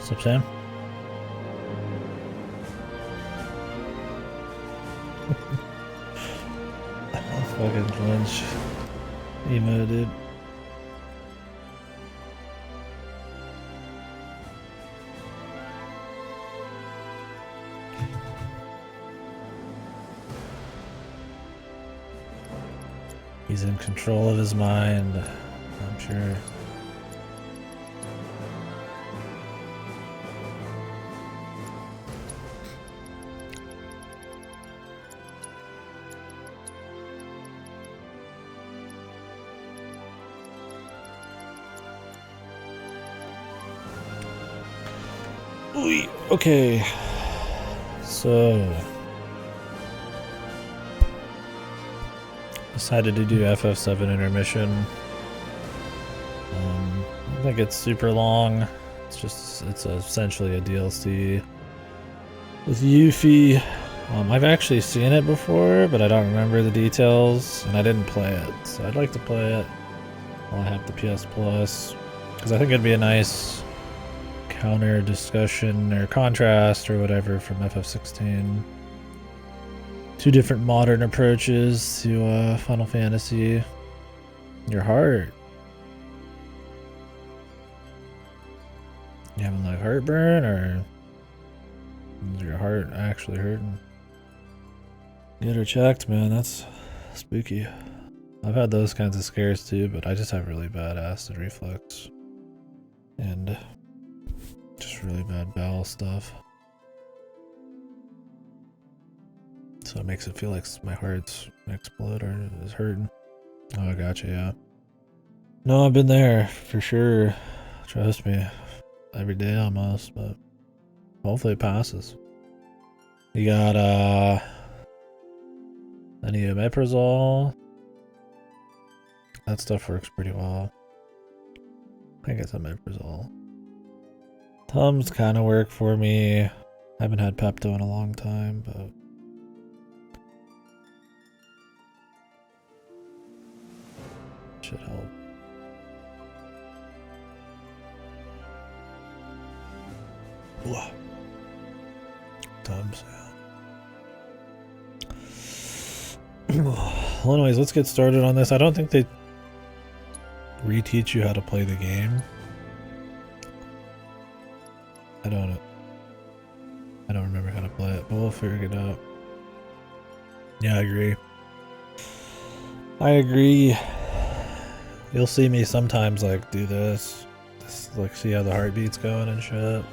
What's up, Sam? Fucking Lynch emo, dude. He's in control of his mind, I'm sure. Okay, so decided to do FF7 Intermission. I don't think it's super long. It's essentially a DLC with Yuffie. I've actually seen it before, but I don't remember the details, and I didn't play it. So I'd like to play it while I have the PS Plus, because I think it'd be a nice counter discussion or contrast or whatever from FF16. Two different modern approaches to Final Fantasy. Your heart. You having like heartburn, or is your heart actually hurting? Get her checked, man. That's spooky. I've had those kinds of scares too, but I just have really bad acid reflux. And just really bad bowel stuff. So it makes it feel like my heart's explode or is hurting. Oh, I gotcha, yeah. No, I've been there for sure. Trust me. Every day almost, but hopefully it passes. You got any omeprazole? That stuff works pretty well. I think it's omeprazole. Tums kind of work for me. I haven't had Pepto in a long time, but should help. Ooh. Tums, yeah. Well, anyways, let's get started on this. I don't think they reteach you how to play the game. I don't remember how to play it, but we'll figure it out. Yeah, I agree. You'll see me sometimes like do this, like see how the heartbeat's going and shit.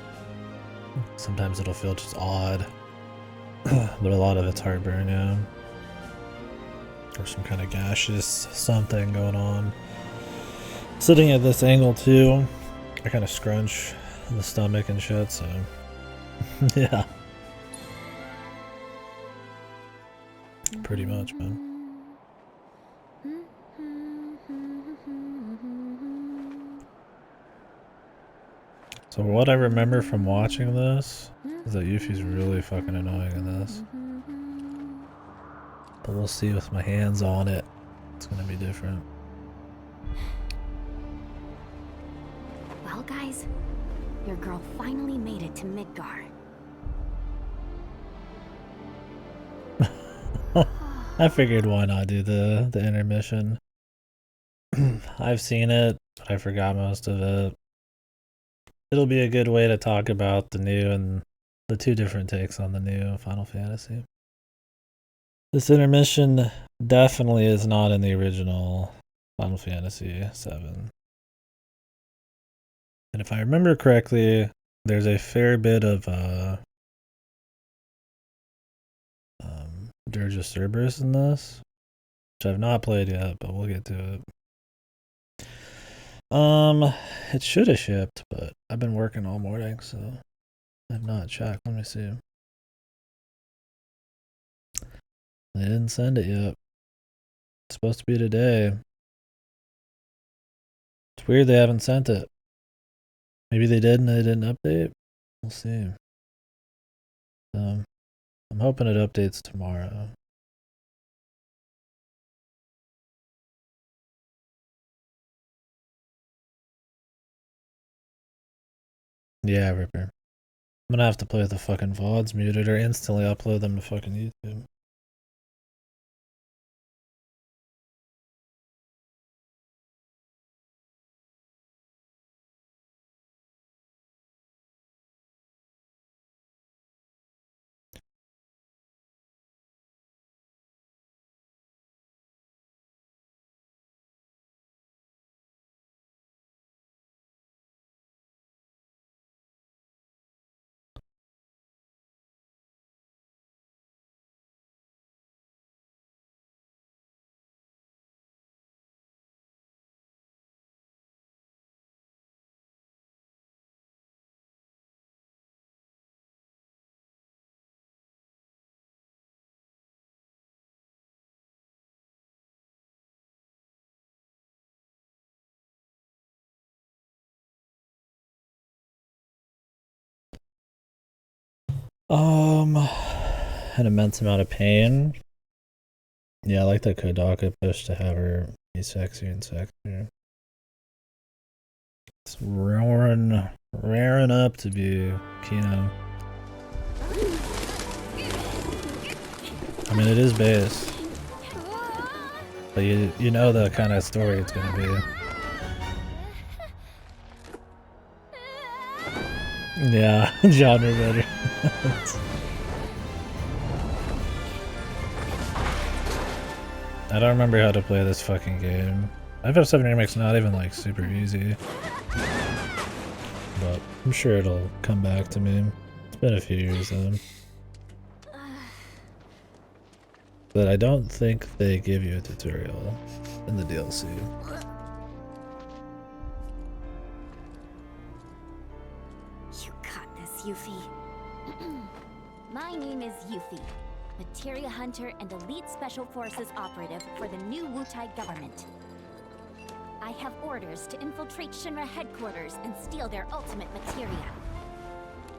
Sometimes it'll feel just odd, but a lot of it's heartburn, yeah. Or some kind of gaseous something going on. Sitting at this angle too, I kind of scrunch the stomach and shit, so yeah. Pretty much, man. So what I remember from watching this is that Yuffie's really fucking annoying in this. But we'll see with my hands on it. It's gonna be different. Well, guys, your girl finally made it to Midgar. I figured why not do the intermission. I've seen it, but I forgot most of it. It'll be a good way to talk about the new and the two different takes on the new Final Fantasy. This intermission definitely is not in the original Final Fantasy 7. And if I remember correctly, there's a fair bit of Dirge of Cerberus in this, which I've not played yet, but we'll get to it. It should have shipped, but I've been working all morning, so I've not checked. Let me see. They didn't send it yet. It's supposed to be today. It's weird they haven't sent it. Maybe they did and they didn't update. We'll see. I'm hoping it updates tomorrow. Yeah, Ripper. I'm gonna have to play with the fucking VODs muted or instantly upload them to fucking YouTube. An immense amount of pain. Yeah, I like that Kodaka push to have her be sexier and sexier. It's raring up to be Kino. I mean, it is base, but you know the kind of story it's gonna be. Yeah, genre better. I don't remember how to play this fucking game. FF7 Remake's not even like super easy, but I'm sure it'll come back to me. It's been a few years though. But I don't think they give you a tutorial in the DLC. You got this, Yuffie. My name is Yuffie, materia hunter and elite special forces operative for the new Wutai government. I have orders to infiltrate Shinra headquarters and steal their ultimate materia.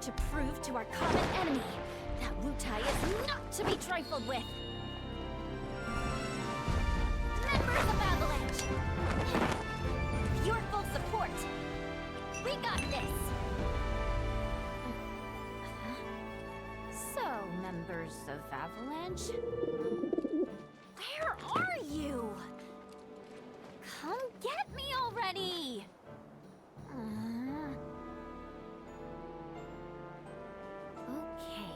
To prove to our common enemy that Wutai is not to be trifled with. Members of Avalanche! With your full support, we got this! So, members of Avalanche, where are you? Come get me already! Okay,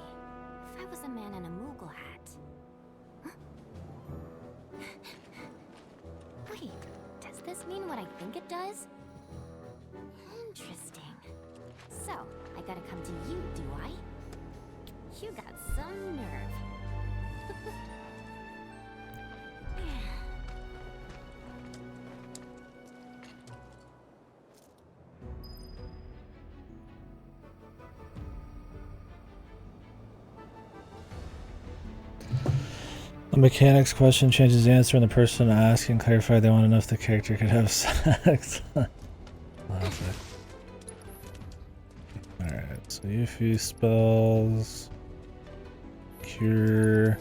if I was a man in a Moogle hat. Huh? Wait, does this mean what I think it does? Interesting. So, I gotta come to you, do I? You got some nerve. The mechanics question changes the answer, and the person asking clarified they want to know if the character could have sex. Classic. Alright, so Yuffie spells. Cure.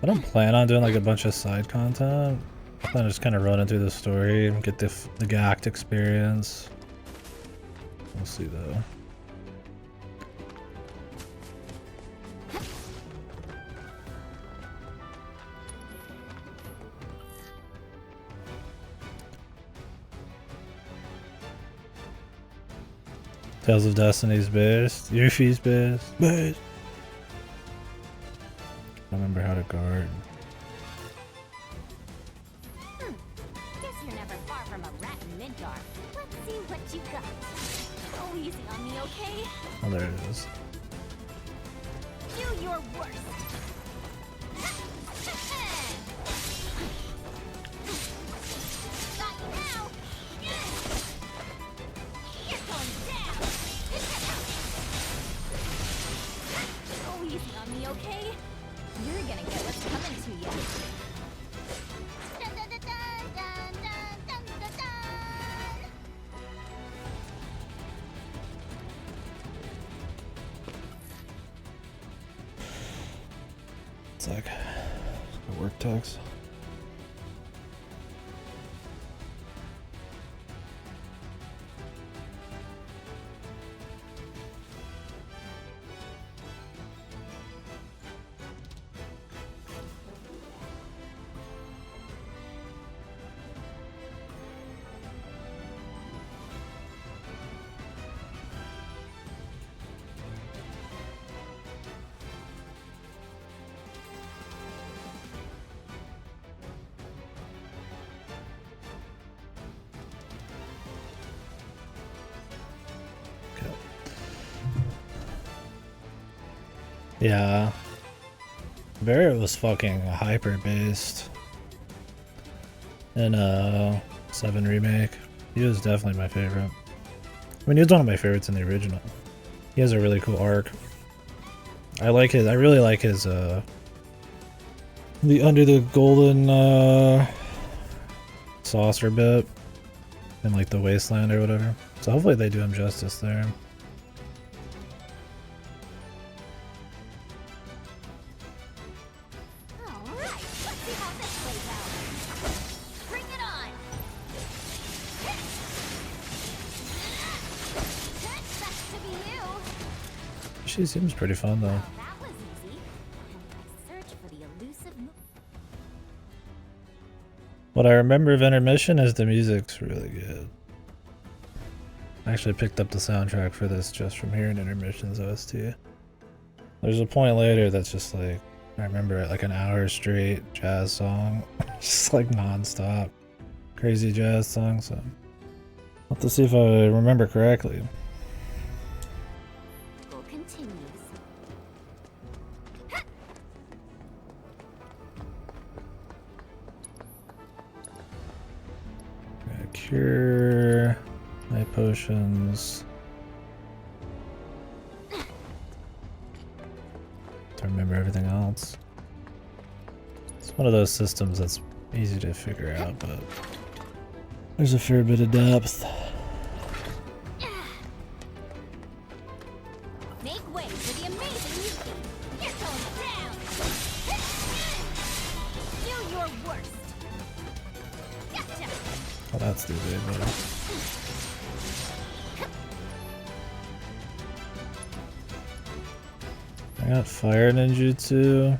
I don't plan on doing like a bunch of side content. I plan on just kind of running through the story and get the Gact experience. We'll see though. Tales of Destiny's best. Yuffie's best. Best. I remember how to guard. Guess you're never far from a rat in Midgar. Let's see what you got. Go easy on me, okay? Oh, there it is. Do your worst. Got you now. You're going down. Go easy on me, okay? You're gonna get what's coming to you. Dun, dun, dun, dun, dun, dun, dun, dun, dun. It's like a work tux. Yeah. Barrett was fucking hyper based in 7 Remake. He was definitely my favorite. I mean, he was one of my favorites in the original. He has a really cool arc. I really like his the under the golden saucer bit in like the wasteland or whatever. So hopefully they do him justice there. She seems pretty fun though. That was easy. And I search for the elusive. What I remember of Intermission is the music's really good. I actually picked up the soundtrack for this just from hearing Intermission's OST. There's a point later that's just like, I remember it like an hour straight jazz song. Just like non-stop. Crazy jazz song, so. I'll have to see if I remember correctly. Cure my potions. To remember everything else. It's one of those systems that's easy to figure out, but there's a fair bit of depth. Make way for the amazing Yuki. You're going down. Do your worst. Gotcha. Oh, that's the big one. I got fire ninjutsu.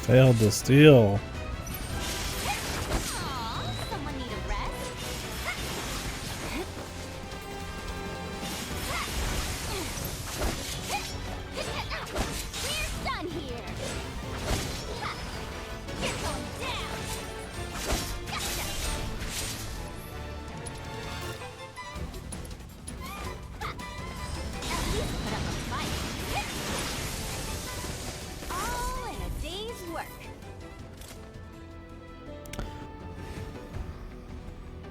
Failed to steal. Someone need a rest? We're done here. You're going down. Gotcha. At least put up a fight. All in a day's work.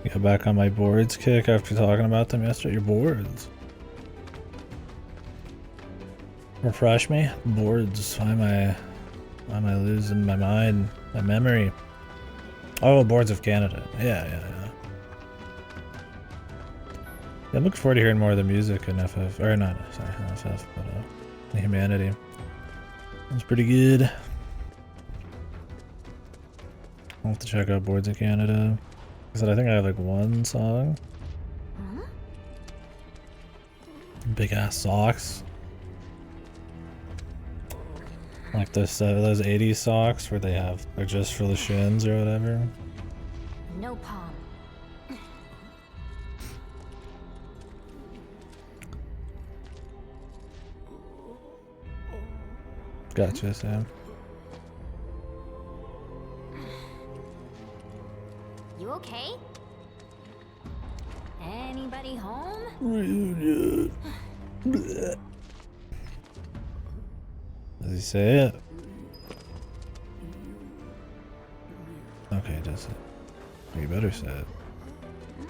Got back on my boards kick after talking about them yesterday. Your boards. Refresh me? Boards. Why am I losing my mind? My memory. Oh, Boards of Canada. Yeah. I'm looking forward to hearing more of the music in FF, or not, sorry, not FF, but in Humanity. It's pretty good. I'll have to check out Boards of Canada. I said I think I have like one song. Huh? Big ass socks. Like those 80s socks where they're just for the shins or whatever. No palm. Gotcha, Sam. You okay? Anybody home? Does he say it? Okay, does it? You better say it.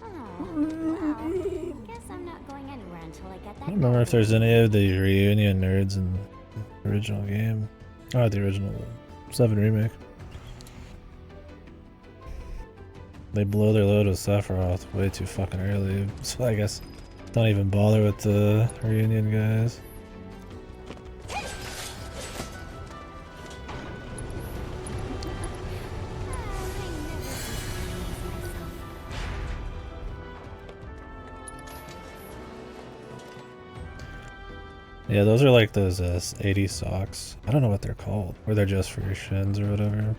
Oh, well, guess I'm not going anywhere until I get that. I don't remember if there's any of the reunion nerds in the original game. Oh, the original 7 remake. They blow their load with Sephiroth way too fucking early, so I guess don't even bother with the reunion guys. Yeah, those are like those 80 socks. I don't know what they're called. Or they're just for your shins or whatever.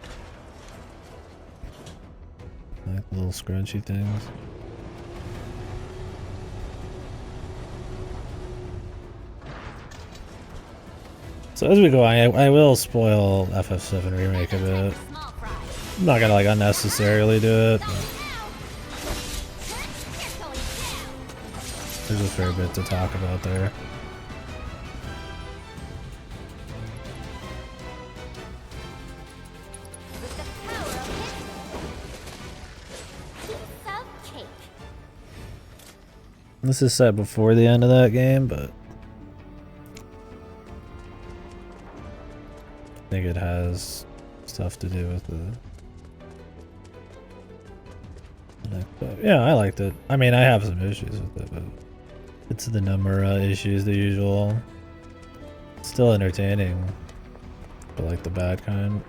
Like little scrunchy things. So as we go on, I will spoil FF7 Remake a bit. I'm not gonna like unnecessarily do it, but there's a fair bit to talk about there. This is set before the end of that game, but I think it has stuff to do with the... But yeah, I liked it. I mean, I have some issues with it, but it's the Nomura issues, the usual. It's still entertaining, but like the bad kind.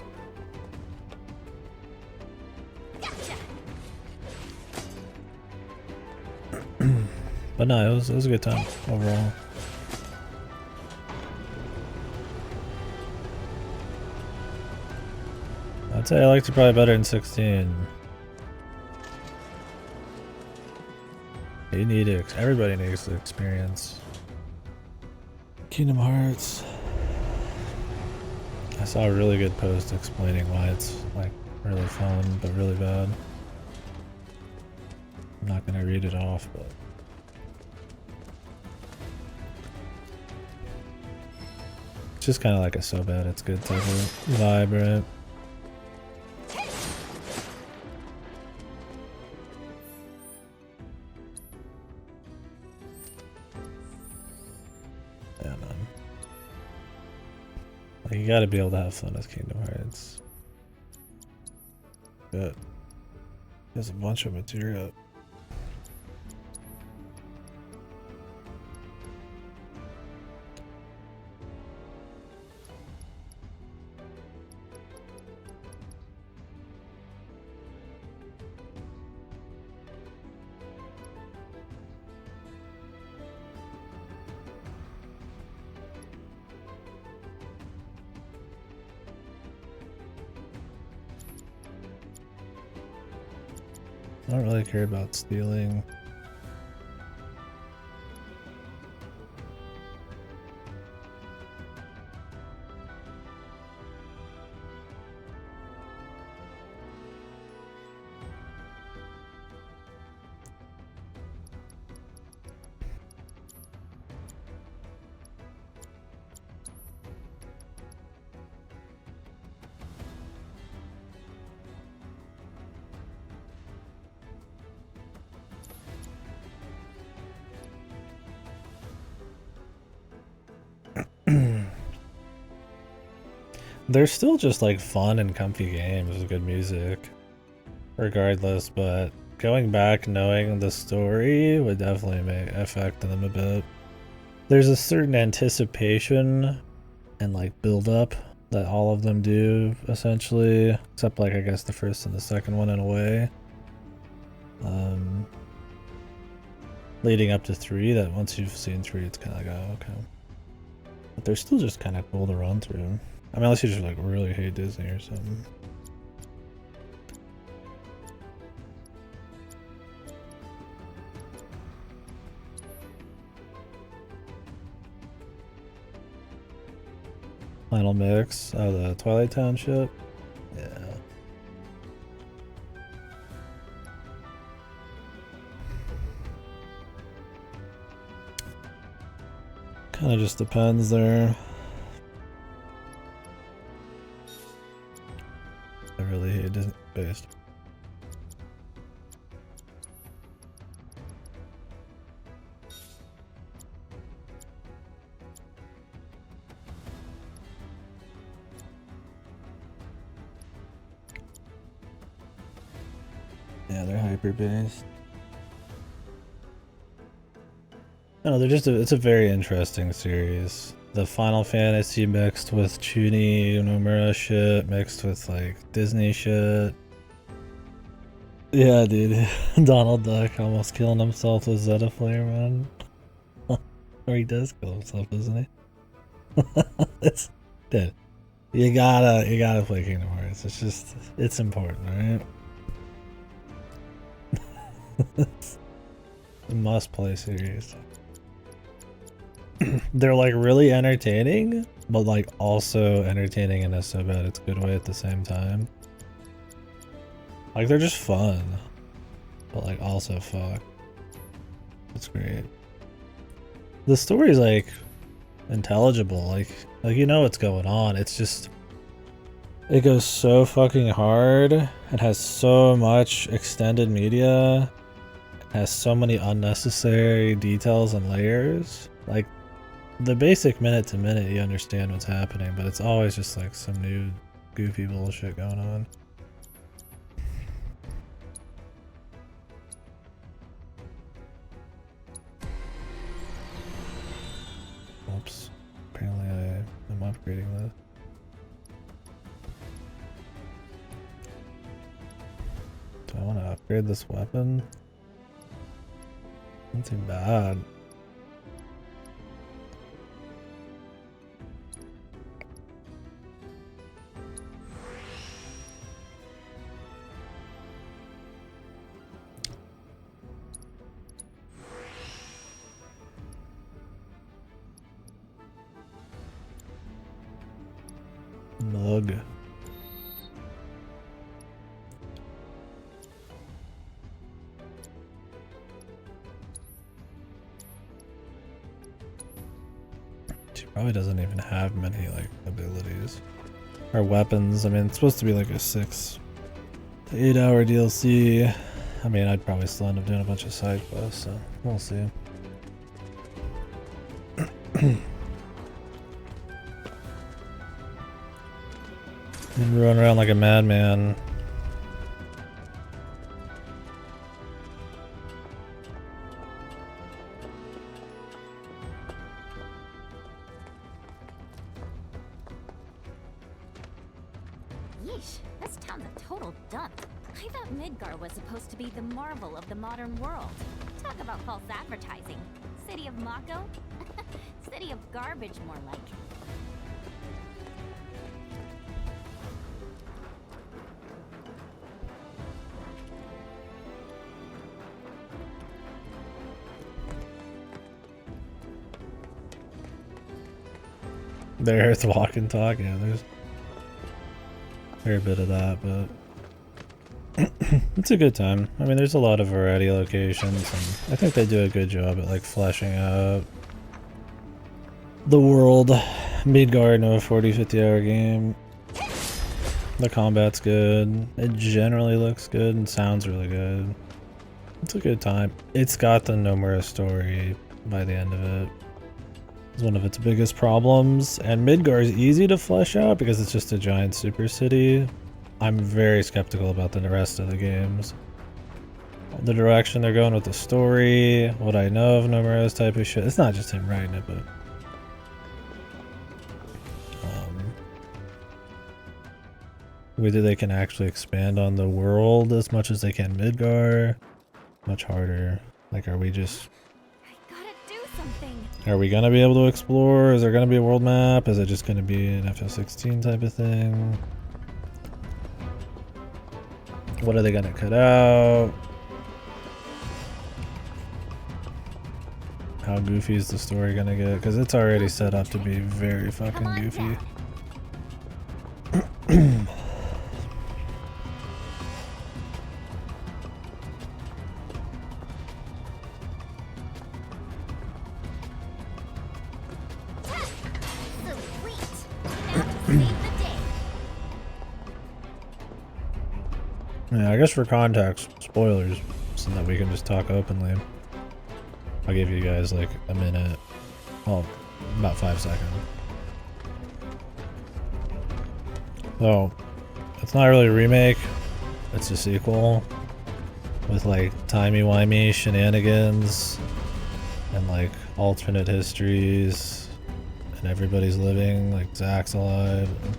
But no, it was a good time overall. I'd say I liked it probably better than 16. You need it. Everybody needs to experience Kingdom Hearts. I saw a really good post explaining why it's like really fun but really bad. I'm not gonna read it off, but it's just kind of like a so bad it's good type of vibe, right? Yeah, man. Like, you gotta be able to have fun with Kingdom Hearts. But there's a bunch of material. I don't really care about stealing. They're still just like fun and comfy games with good music, regardless, but going back knowing the story would definitely affect them a bit. There's a certain anticipation and like build up that all of them do, essentially, except like I guess the first and the second one in a way. Leading up to 3, that once you've seen 3 it's kind of like, oh, okay. But they're still just kind of cool to run through. I mean, unless you just like really hate Disney or something. Final mix. Oh, the Twilight Township. Yeah. Kind of just depends there. I really hate Disney based. Yeah, they're hyper based. No, they're just it's a very interesting series. The Final Fantasy mixed with Chuny Nomura shit, mixed with like Disney shit. Yeah, dude. Donald Duck almost killing himself with Zeta Flare, man. Or he does kill himself, doesn't he? It's dude. You gotta play Kingdom Hearts. It's just it's important, right? It's a must play series. They're like really entertaining, but like also entertaining in a so bad it's good way at the same time. Like they're just fun, but like also fuck. It's great. The story's like intelligible, like you know what's going on. It's just it goes so fucking hard. It has so much extended media. It has so many unnecessary details and layers. Like the basic minute to minute you understand what's happening, but it's always just like some new goofy bullshit going on. Oops. Apparently I am upgrading this. Do I want to upgrade this weapon? Not too bad. Mug. She probably doesn't even have many like abilities or weapons. I mean, it's supposed to be like a 6 to 8 hour DLC. I mean, I'd probably still end up doing a bunch of side quests, so we'll see. And run around like a madman. Yeesh, this town's a total dump. I thought Midgar was supposed to be the marvel of the modern world. Talk about false advertising. City of Mako? City of garbage, more like. There's walk and talk, yeah, there's a fair bit of that, but it's a good time. I mean, there's a lot of variety of locations, and I think they do a good job at like fleshing out the world. Midgard in a 40-50 hour game. The combat's good. It generally looks good and sounds really good. It's a good time. It's got the Nomura story by the end of it. It's one of its biggest problems, and Midgar is easy to flesh out because it's just a giant super city. I'm very skeptical about the rest of the games. The direction they're going with the story, what I know of Nomura's type of shit. It's not just him writing it, but whether they can actually expand on the world as much as they can Midgar, much harder. Like, are we just... Are we gonna be able to explore? Is there gonna be a world map? Is it just gonna be an FF16 type of thing? What are they gonna cut out? How goofy is the story gonna get? Because it's already set up to be very fucking goofy. Yeah, I guess for context, spoilers, so that we can just talk openly. I'll give you guys like a minute. Well, about 5 seconds. So, it's not really a remake, it's a sequel. With like timey-wimey shenanigans and like alternate histories. And everybody's living, like Zack's alive, and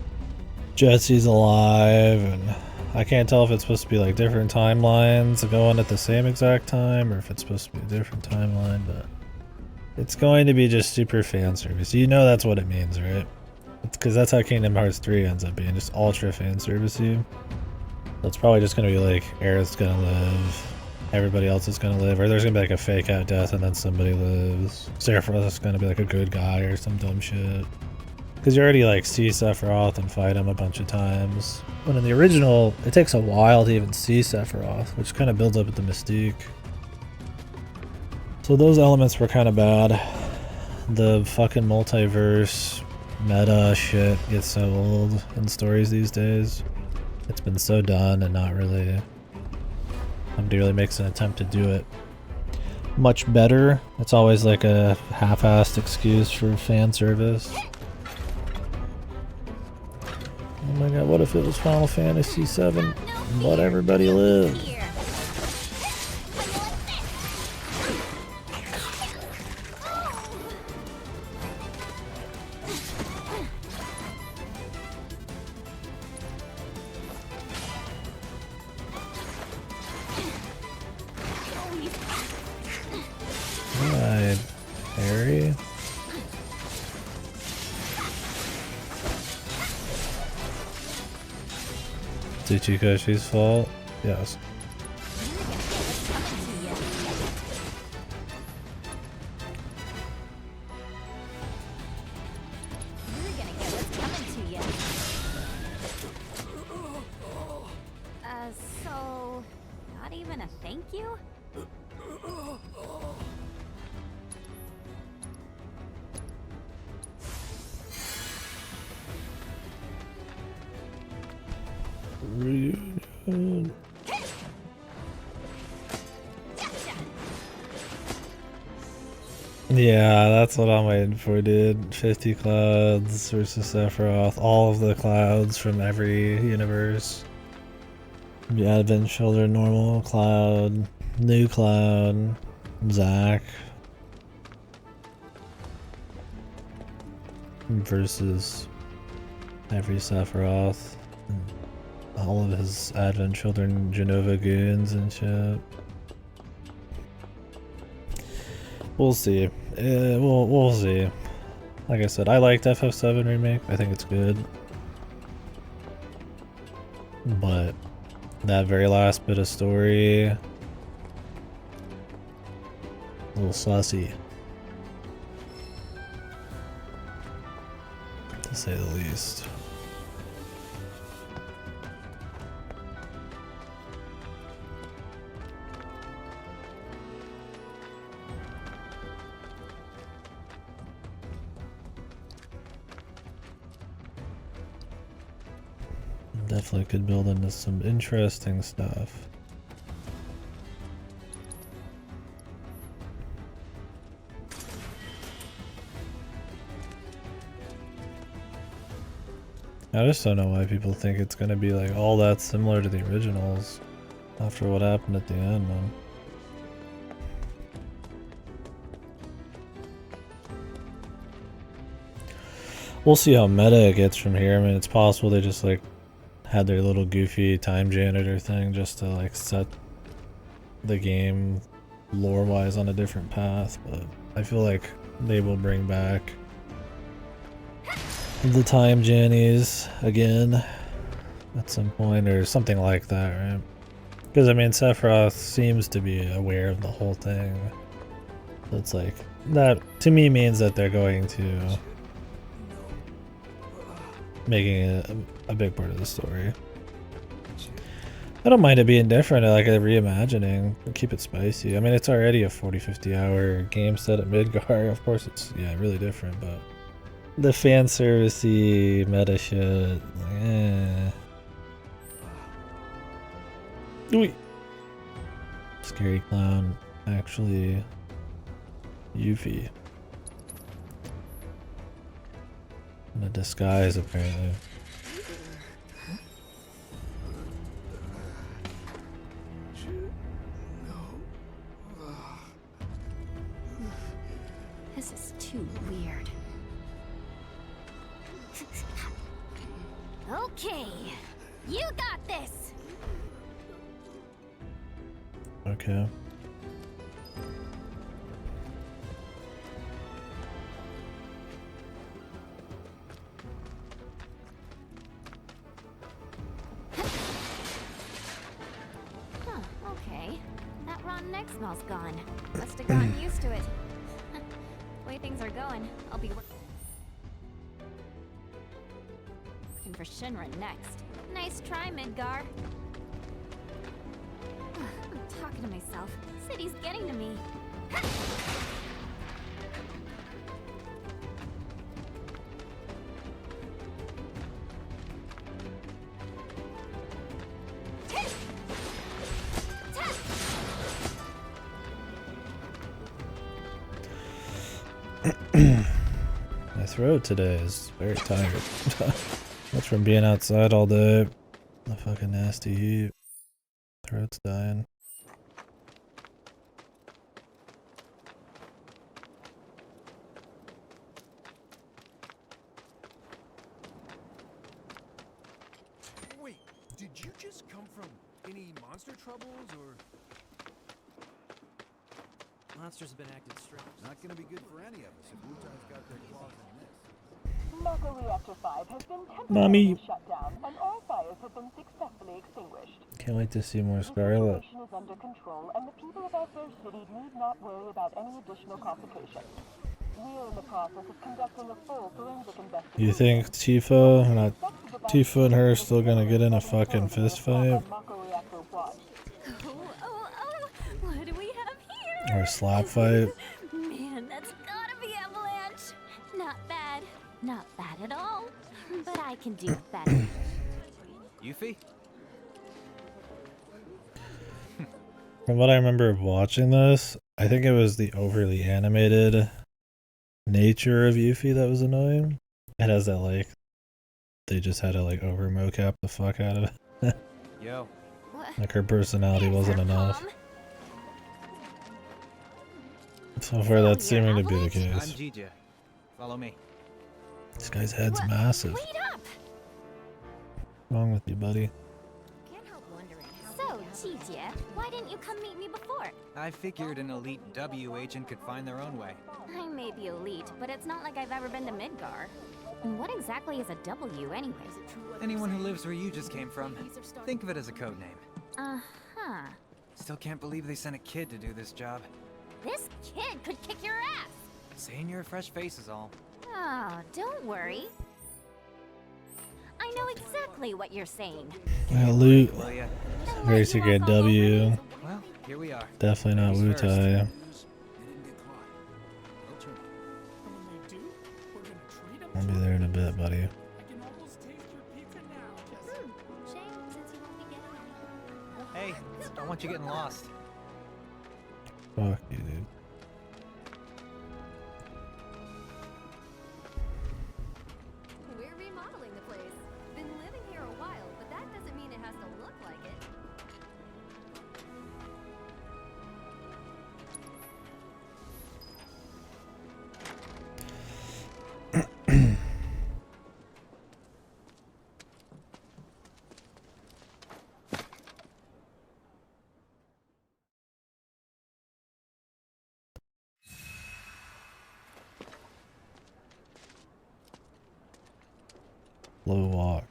Jesse's alive, and I can't tell if it's supposed to be like different timelines going at the same exact time or if it's supposed to be a different timeline, but It's going to be just super fan service. You know that's what it means, right? Because that's how Kingdom Hearts 3 ends up being, just ultra fan servicey. So it's probably just gonna be like Aerith's gonna live, everybody else is gonna live, or there's gonna be like a fake out death and then somebody lives. Sephiroth is gonna be like a good guy or some dumb shit. Because you already like see Sephiroth and fight him a bunch of times. But in the original, it takes a while to even see Sephiroth, which kind of builds up the mystique. So those elements were kind of bad. The fucking multiverse meta shit gets so old in stories these days. It's been so done and not really... Nobody really makes an attempt to do it much better. It's always like a half-assed excuse for fan service. Oh my god, what if it was Final Fantasy VII? Let everybody live. Alright, Harry. Tsuchikoshi's fault? Yes. So, not even a thank you? Reunion. Yeah, that's what I'm waiting for, dude. 50 clouds versus Sephiroth. All of the clouds from every universe. The Advent Children, normal cloud, new cloud, Zack. Versus every Sephiroth. All of his Advent Children Genova goons and shit. We'll see. We'll see. Like I said, I liked FF7 Remake. I think it's good. But that very last bit of story... a little saucy. To say the least. Definitely could build into some interesting stuff. I just don't know why people think it's gonna be like all that similar to the originals after what happened at the end, man. We'll see how meta it gets from here. I mean, it's possible they just like had their little goofy time janitor thing just to like set the game lore-wise on a different path, but I feel like they will bring back the time jannies again at some point or something like that, right? Because I mean, Sephiroth seems to be aware of the whole thing. So it's like, that to me means that they're going to making it a big part of the story. I don't mind it being different, like a reimagining. Keep it spicy. I mean, it's already a 40-50 hour game set at Midgar. Of course it's, yeah, really different, but the fan servicey meta shit, like, eh. Ooh. Scary clown, actually Yuffie. In a disguise, apparently. This is too weird. Okay, you got this. Okay. neck smell's gone. Must have gotten used to it. Way things are going, I'll be working for Shinra next. Nice try, Midgar. I'm talking to myself. City's getting to me. My throat today is very tired. That's from being outside all day. The fucking nasty heat. Throat's dying. Wait, did you just come from any monster troubles or? Monsters have been acting strange. Not gonna be good for any of us if Wu-Tang's got their claws in this. Mako Reactor 5 has been Mommy. temporarily shut down, and all fires have been successfully extinguished. Can't wait to see more The Scarlet. situation is under control, and the people of our fair city need not worry about any additional complications. We are in the process of conducting a full forensic investigation. You think Tifa, Tifa and her are still gonna get in a fucking fist fight? Mako Reactor 1. Oh, what do we have here? Or a slap fight? Man, that's gotta be Avalanche. Not bad. Not bad at all. But I can do better. Yuffie? From what I remember of watching this, I think it was the overly animated nature of Yuffie that was annoying. It has that, like, they just had to, like, over mocap the fuck out of it. Yo. What? Like, her personality There's wasn't her enough. palm. So far, that's you're seeming to be the Avalanche? I'm case. Jija. Follow me. This guy's head's What? massive. Wait up! What's wrong with you, buddy? Can't help wondering so, Jijie, why didn't you come meet me before? I figured an elite W agent could find their own way. I may be elite, but it's not like I've ever been to Midgar. And what exactly is a W anyway? Anyone who lives where you just came from, think of it as a code name. Uh-huh. Still can't believe they sent a kid to do this job. This kid could kick your ass! Saying you're a fresh face is all. Oh, don't worry. I know exactly what you're saying. Yeah, loot. Will ya? Very secret W. Well, here we are. Definitely not Ladies first. Wu-Tai. They didn't get caught. They'll turn up. And when they do, we're gonna treat them. I'll be there in a bit, buddy. I can almost taste your pizza now. Just Shame, since you won't be getting any. Hey, don't want you getting lost. Fuck you, dude. We're remodeling the place. Been living here a while, but that doesn't mean it has to look like it. Low walk.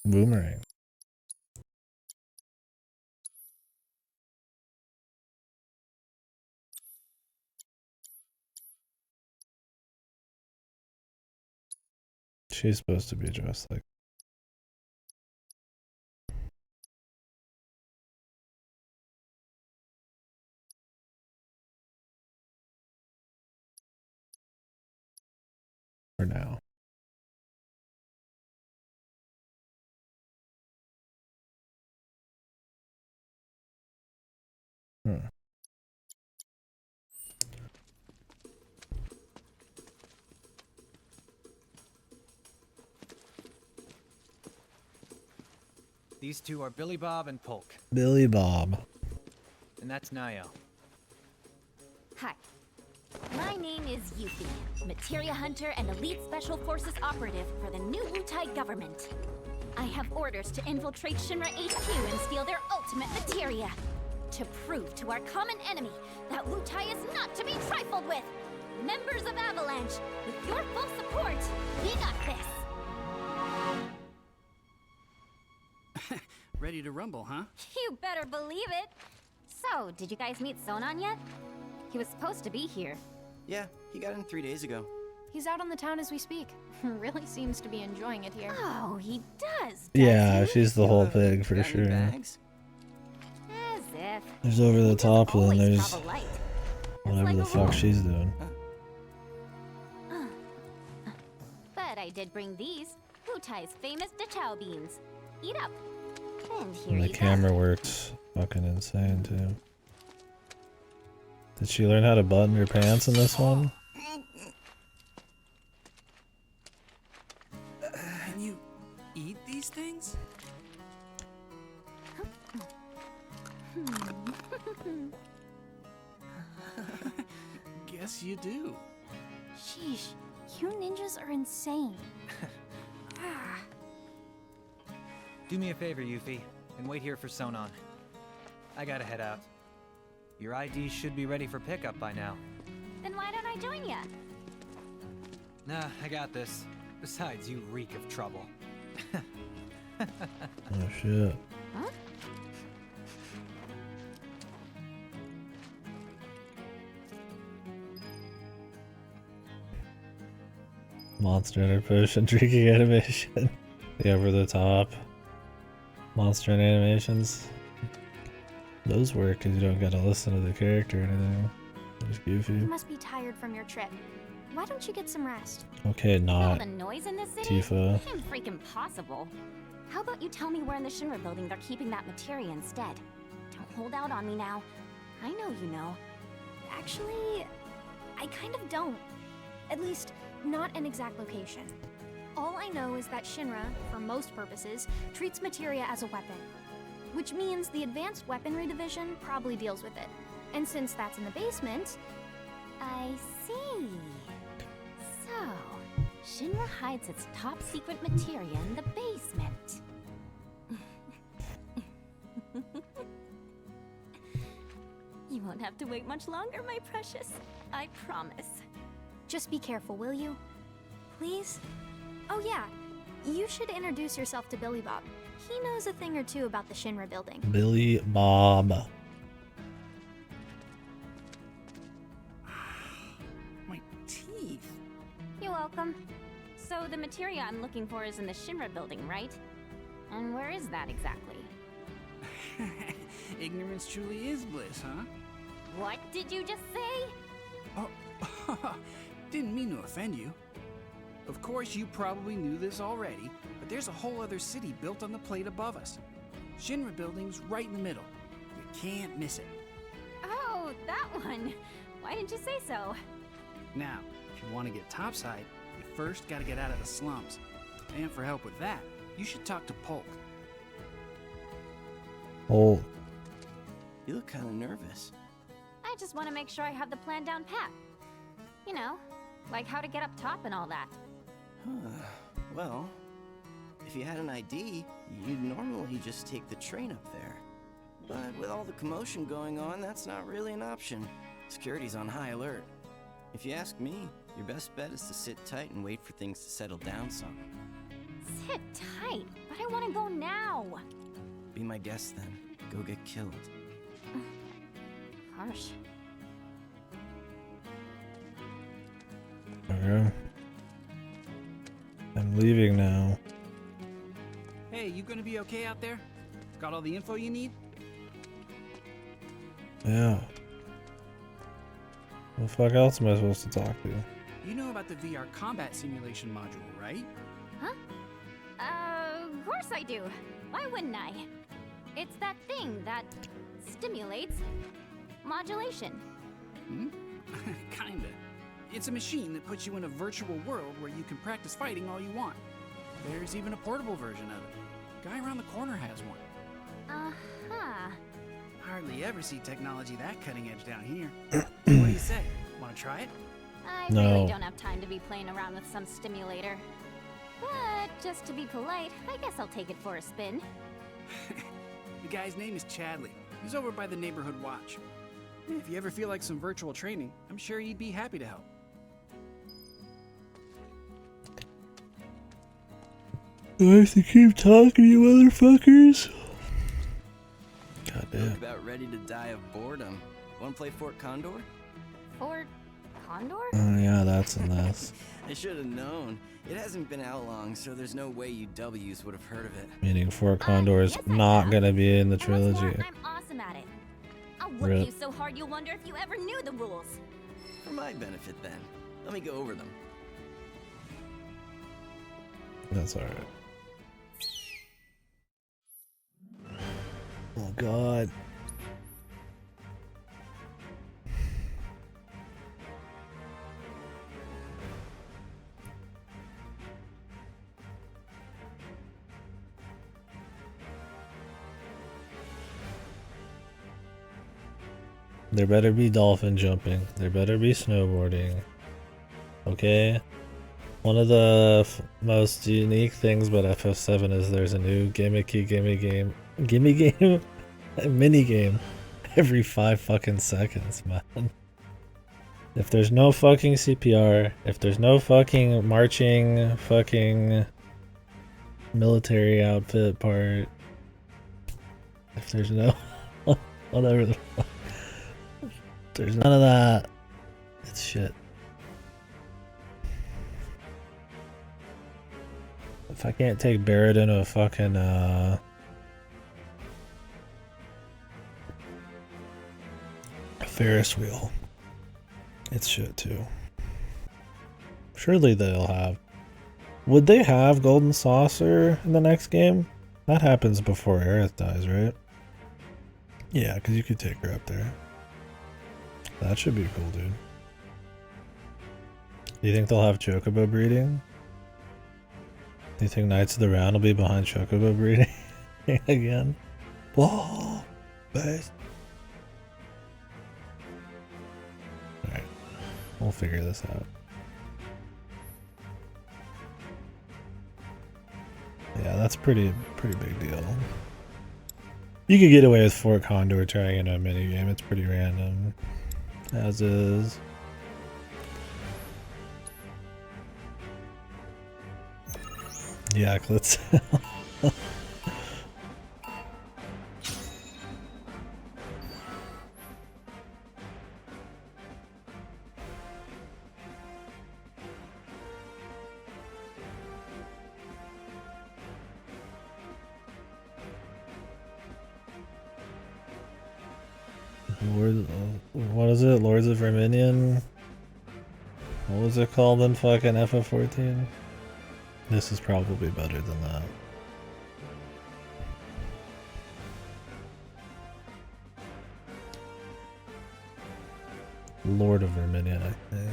Boomerang. She's supposed to be dressed like. For now. These two are Billy Bob and Polk. Billy Bob. And that's Nayo. Hi. My name is Yuffie, Materia Hunter and Elite Special Forces Operative for the new Wu-Tai government. I have orders to infiltrate Shinra HQ and steal their ultimate materia. To prove to our common enemy that Wu-Tai is not to be trifled with. Members of Avalanche, with your full support, we got this! Ready to rumble, huh? You better believe it! So, did you guys meet Sonon yet? He was supposed to be here. Yeah, he got in 3 days ago. He's out on the town as we speak. Really seems to be enjoying it here. Oh, he does, Yeah, he? she's the whole pig for Got any sure. bags? As if. There's over the He top, doesn't and then always there's travel light. It's whatever like the a fuck rule. she's doing. But I did bring these. Wutai's famous Dachau beans. Eat up. And here And the you camera go. works fucking insane too. Did she learn how to button her pants in this one? Can you eat these things? Guess you do. Sheesh, you ninjas are insane. Do me a favor, Yuffie, and wait here for Sonon. I gotta head out. Your ID should be ready for pickup by now. Then why don't I join ya? Nah, I got this. Besides, you reek of trouble. Oh shit. Huh? Monster Hunter potion drinking animation. The over the top monster Hunter animations. Those work because you don't gotta listen to the character or anything. They're just goofy. You must be tired from your trip. Why don't you get some rest? Okay, All not the noise in this city? Tifa. Damn freaking possible. How about you tell me where in the Shinra building they're keeping that materia instead? Don't hold out on me now. I know you know. Actually, I kind of don't. At least, not an exact location. All I know is that Shinra, for most purposes, treats materia as a weapon. Which means the Advanced Weaponry Division probably deals with it. And since that's in the basement, I see. So, Shinra hides its top secret materia in the basement. You won't have to wait much longer, my precious. I promise. just be careful, will you? Please? Oh yeah, you should introduce yourself to Billy Bob. He knows a thing or two about the Shinra building. Billy Bob. My teeth. You're welcome. So the materia I'm looking for is in the Shinra building, right? And where is that exactly? Ignorance truly is bliss, huh? What did you just say? Oh, didn't mean to offend you. Of course, you probably knew this already, but there's a whole other city built on the plate above us. Shinra building's right in the middle. You can't miss it. Oh, that one. Why didn't you say so? Now, if you want to get topside, you first gotta get out of the slums. And for help with that, you should talk to Polk. Oh, You look kind of nervous. I just want to make sure I have the plan down pat. You know, like how to get up top and all that. Well, if you had an ID, you'd normally just take the train up there. But with all the commotion going on, that's not really an option. Security's on high alert. If you ask me, your best bet is to sit tight and wait for things to settle down some. Sit tight, but I want to go now. Be my guest then. Go get killed. Harsh. okay. I'm leaving now. Hey, you gonna be okay out there? Got all the info you need? Yeah. What the fuck else am I supposed to talk to? You know about the VR combat simulation module, right? Huh? Of course I do. Why wouldn't I? It's that thing that stimulates modulation. Hmm? Kinda. It's a machine that puts you in a virtual world where you can practice fighting all you want. There's even a portable version of it. Guy around the corner has one. Uh-huh. Hardly ever see technology that cutting edge down here. What do you say? Wanna try it? I No. really don't have time to be playing around with some stimulator. But just to be polite, I guess I'll take it for a spin. The guy's name is Chadley. He's over by the neighborhood watch. If you ever feel like some virtual training, I'm sure he'd be happy to help. I have to keep talking, you motherfuckers. God damn. Look about ready to die of boredom. Wanna play Fort Condor? Fort Condor? Oh yeah, that's in this. I should have known. It hasn't been out long, so there's no way you W's would have heard of it. Meaning Fort Condor is not gonna be in the And what's more, trilogy. I'm awesome at it. I'll whip Really? you so hard you'll wonder if you ever knew the rules. For my benefit, then. Let me go over them. That's alright. Oh god. There better be dolphin jumping. There better be snowboarding. Okay? One of the most unique things about FF7 is there's a new gimmicky gimme game mini game every 5 fucking seconds, man. If there's no fucking CPR, if there's no fucking marching fucking military outfit part, if there's no whatever the fuck, there's none of that, it's shit. If I can't take Barrett into a fucking Ferris wheel, it's shit too. Surely they'll have. Would they have Golden Saucer in the next game? That happens before Aerith dies, right? Yeah, because you could take her up there. That should be cool, dude. Do you think they'll have Chocobo breeding? Do you think Knights of the Round will be behind Chocobo breeding again? Whoa! Best. Alright. We'll figure this out. Yeah, that's pretty big deal. You could get away with Fort Condor turning into a minigame. It's pretty random. As is. Yeah, let's. What is it? Lords of Verminion? What was it called in fucking FF14? This is probably better than that. Lord of Verminion, I think.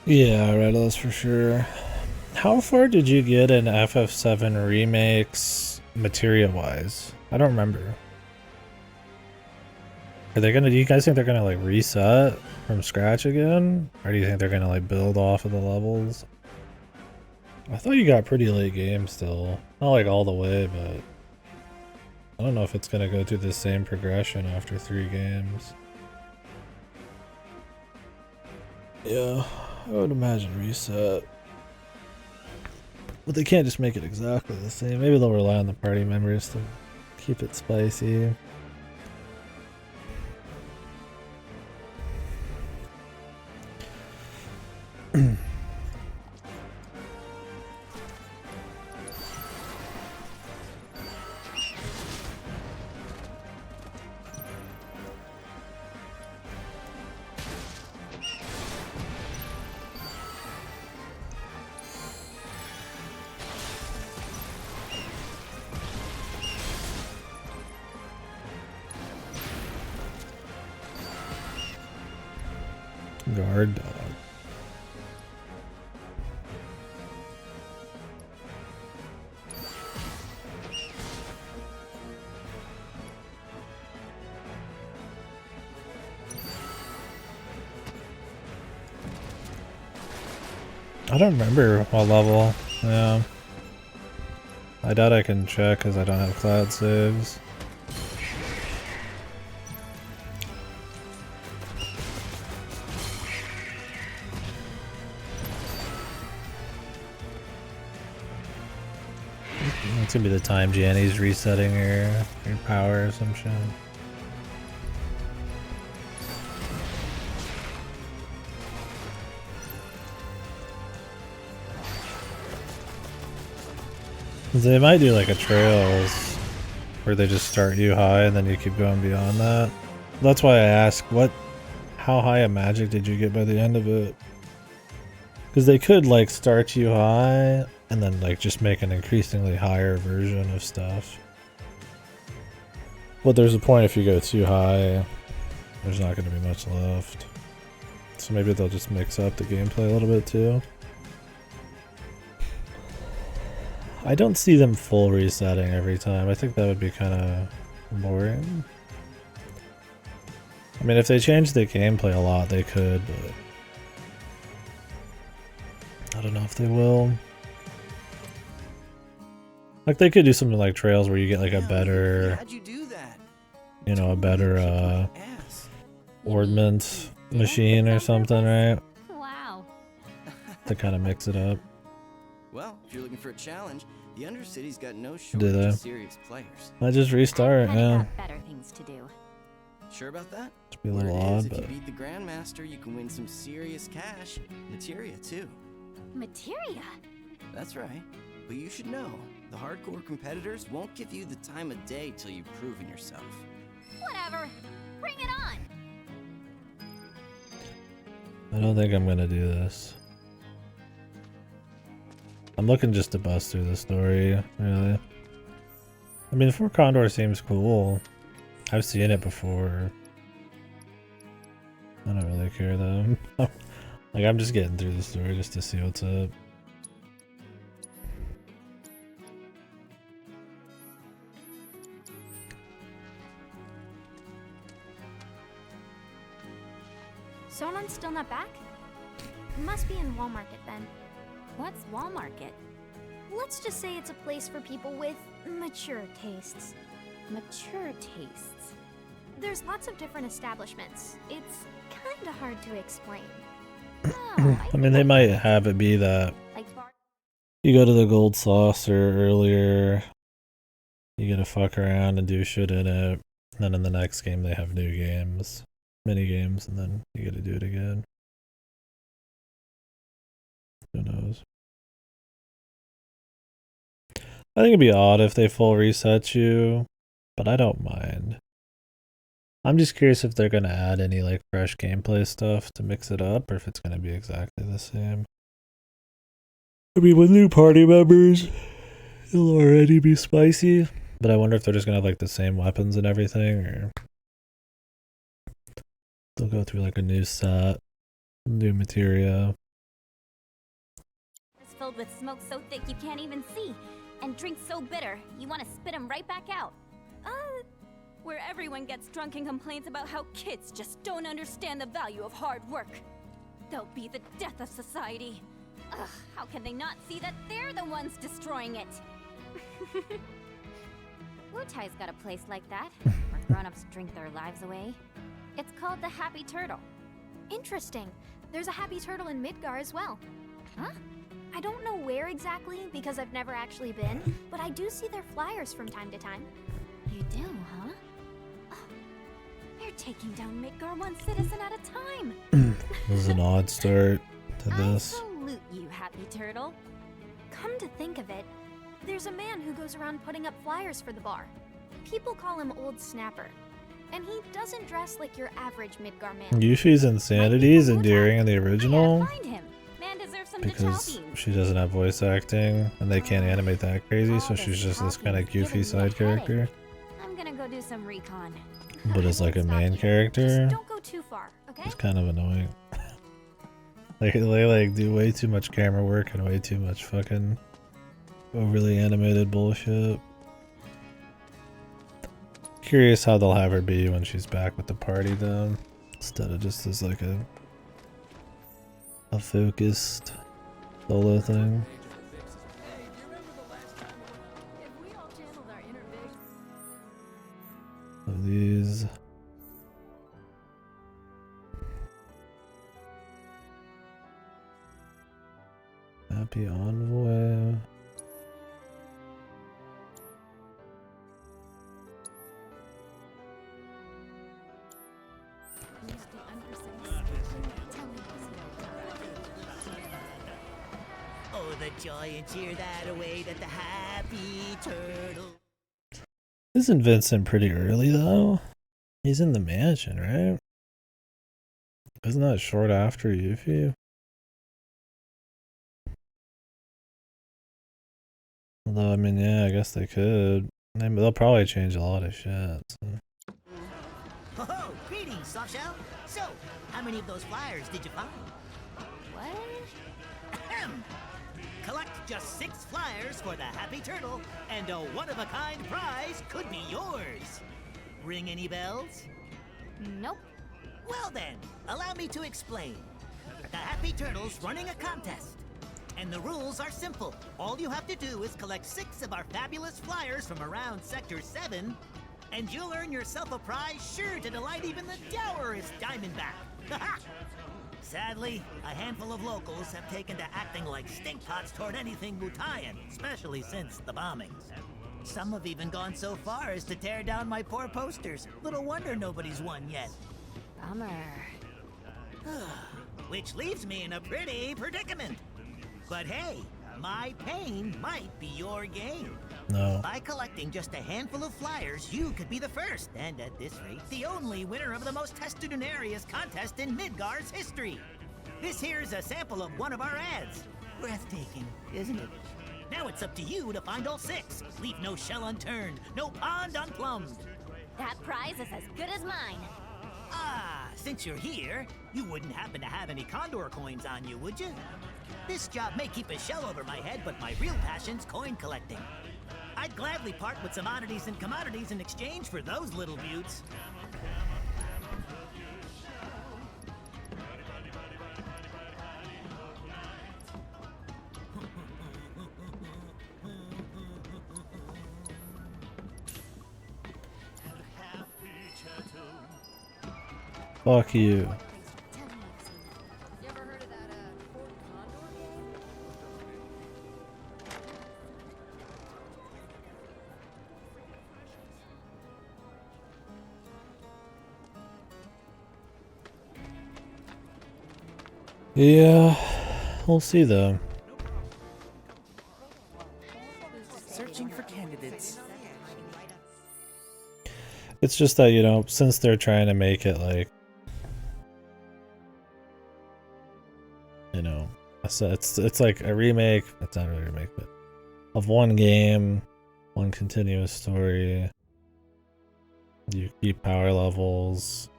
Yeah, Redless for sure. How far did you get in FF7 remakes materia-wise? I don't remember. Are they gonna? Do you guys think they're gonna like reset from scratch again, or do you think they're gonna like build off of the levels? I thought you got pretty late game still, not like all the way, but I don't know if it's gonna go through the same progression after 3 games. Yeah, I would imagine reset. But they can't just make it exactly the same. Maybe they'll rely on the party members to keep it spicy. Guard dog. I don't remember what level. Yeah. I doubt I can check because I don't have cloud saves. It's gonna be the time Janny's resetting your power or some shit. They might do like a trails where they just start you high and then you keep going beyond that. That's why I ask, how high a magic did you get by the end of it? Because they could like start you high and then like just make an increasingly higher version of stuff. But there's a point if you go too high, there's not going to be much left. So maybe they'll just mix up the gameplay a little bit too. I don't see them full resetting every time. I think that would be kind of boring. I mean, if they change the gameplay a lot, they could, but I don't know if they will. Like, they could do something like Trails where you get like a better, How'd you do that? you know, a better ordnance machine or something, right? Wow. To kind of mix it up. Well, if you're looking for a challenge, the Undercity's got no Do shortage they? of serious players. I just restart, yeah. Got better things to do. Sure about that? It'd be a little Word is, odd, if but you beat the Grandmaster, you can win some serious cash. Materia, too. Materia? That's right. But you should know, the hardcore competitors won't give you the time of day till you've proven yourself. Whatever. Bring it on. I don't think I'm gonna do this. I'm looking just to bust through the story, really. I mean, Fort Condor seems cool. I've seen it before. I don't really care though. Like, I'm just getting through the story just to see what's up. Sonon's still not back? Must be in Wall Market then. What's Wall Market? Let's just say it's a place for people with mature tastes. Mature tastes. There's lots of different establishments. It's kinda hard to explain. I mean, they might have it be that Like bar you go to the Gold Saucer earlier, you get to fuck around and do shit in it, and then in the next game they have new games, mini games, and then you get to do it again. Who knows? I think it'd be odd if they full reset you, but I don't mind. I'm just curious if they're gonna add any like fresh gameplay stuff to mix it up, or if it's gonna be exactly the same. I mean, with new party members, it'll already be spicy, but I wonder if they're just gonna have like the same weapons and everything, or they'll go through like a new set, new materia. is filled with smoke so thick you can't even see, and drinks so bitter you want to spit them right back out. Where everyone gets drunk and complains about how kids just don't understand the value of hard work. They'll be the death of society. Ugh, how can they not see that they're the ones destroying it? Wutai's got a place like that, where grown-ups drink their lives away. It's called the Happy Turtle. Interesting. There's a Happy Turtle in Midgar as well. Huh? I don't know where exactly because I've never actually been, but I do see their flyers from time to time. You do, huh? Oh, they're taking down Midgar one citizen at a time. This is an odd start to I this. salute you, Happy Turtle. Come to think of it, there's a man who goes around putting up flyers for the bar. People call him Old Snapper, and he doesn't dress like your average Midgar man. Yuffie's insanity is endearing in the original Find him. Man deserves some because Decal beans. she doesn't have voice acting and they can't animate that crazy, so All she's this just this kind of talking's goofy giving me a side character. headache. I'm gonna go do some recon. But as like a Stop main you. character, Just don't go too far, okay? it's kind of annoying. They like do way too much camera work and way too much fucking overly animated bullshit. Curious how they'll have her be when she's back with the party though, instead of just as like a focused solo thing. Of these. Happy Envoy. Oh, the joy and cheer that await at the Happy Turtle. Isn't Vincent pretty early though? He's in the mansion, right? Isn't that short after Yuffie? Although, I mean, yeah, I guess they could. They'll probably change a lot of shit. So. Oh, greetings, Softshell. So, how many of those flyers did you find? What? Ahem. Collect just 6 flyers for the Happy Turtle, and a one-of-a-kind prize could be yours. Ring any bells? Nope. Well then, allow me to explain. The Happy Turtle's running a contest. And the rules are simple. All you have to do is collect 6 of our fabulous flyers from around Sector 7, and you'll earn yourself a prize sure to delight even the dourest Diamondback. Sadly, a handful of locals have taken to acting like stinkpots toward anything Mutayan, especially since the bombings. Some have even gone so far as to tear down my poor posters. Little wonder nobody's won yet. Bummer. Which leaves me in a pretty predicament. But hey, my pain might be your gain. No. By collecting just a handful of flyers, you could be the first, and at this rate, the only winner of the most testudinarious contest in Midgar's history. This here's a sample of one of our ads. Breathtaking, isn't it? Now it's up to you to find all 6. Leave no shell unturned, no pond unplumbed. That prize is as good as mine. Ah, since you're here, you wouldn't happen to have any Condor coins on you, would you? This job may keep a shell over my head, but my real passion's coin collecting. I'd gladly part with some oddities and commodities in exchange for those little beauts. Fuck you. You ever heard of that Fort Condor game? Yeah, we'll see though. Searching for candidates. It's just that, you know, since they're trying to make it like, you know, so it's like a remake. It's not really a remake, but of one game, one continuous story. You keep power levels.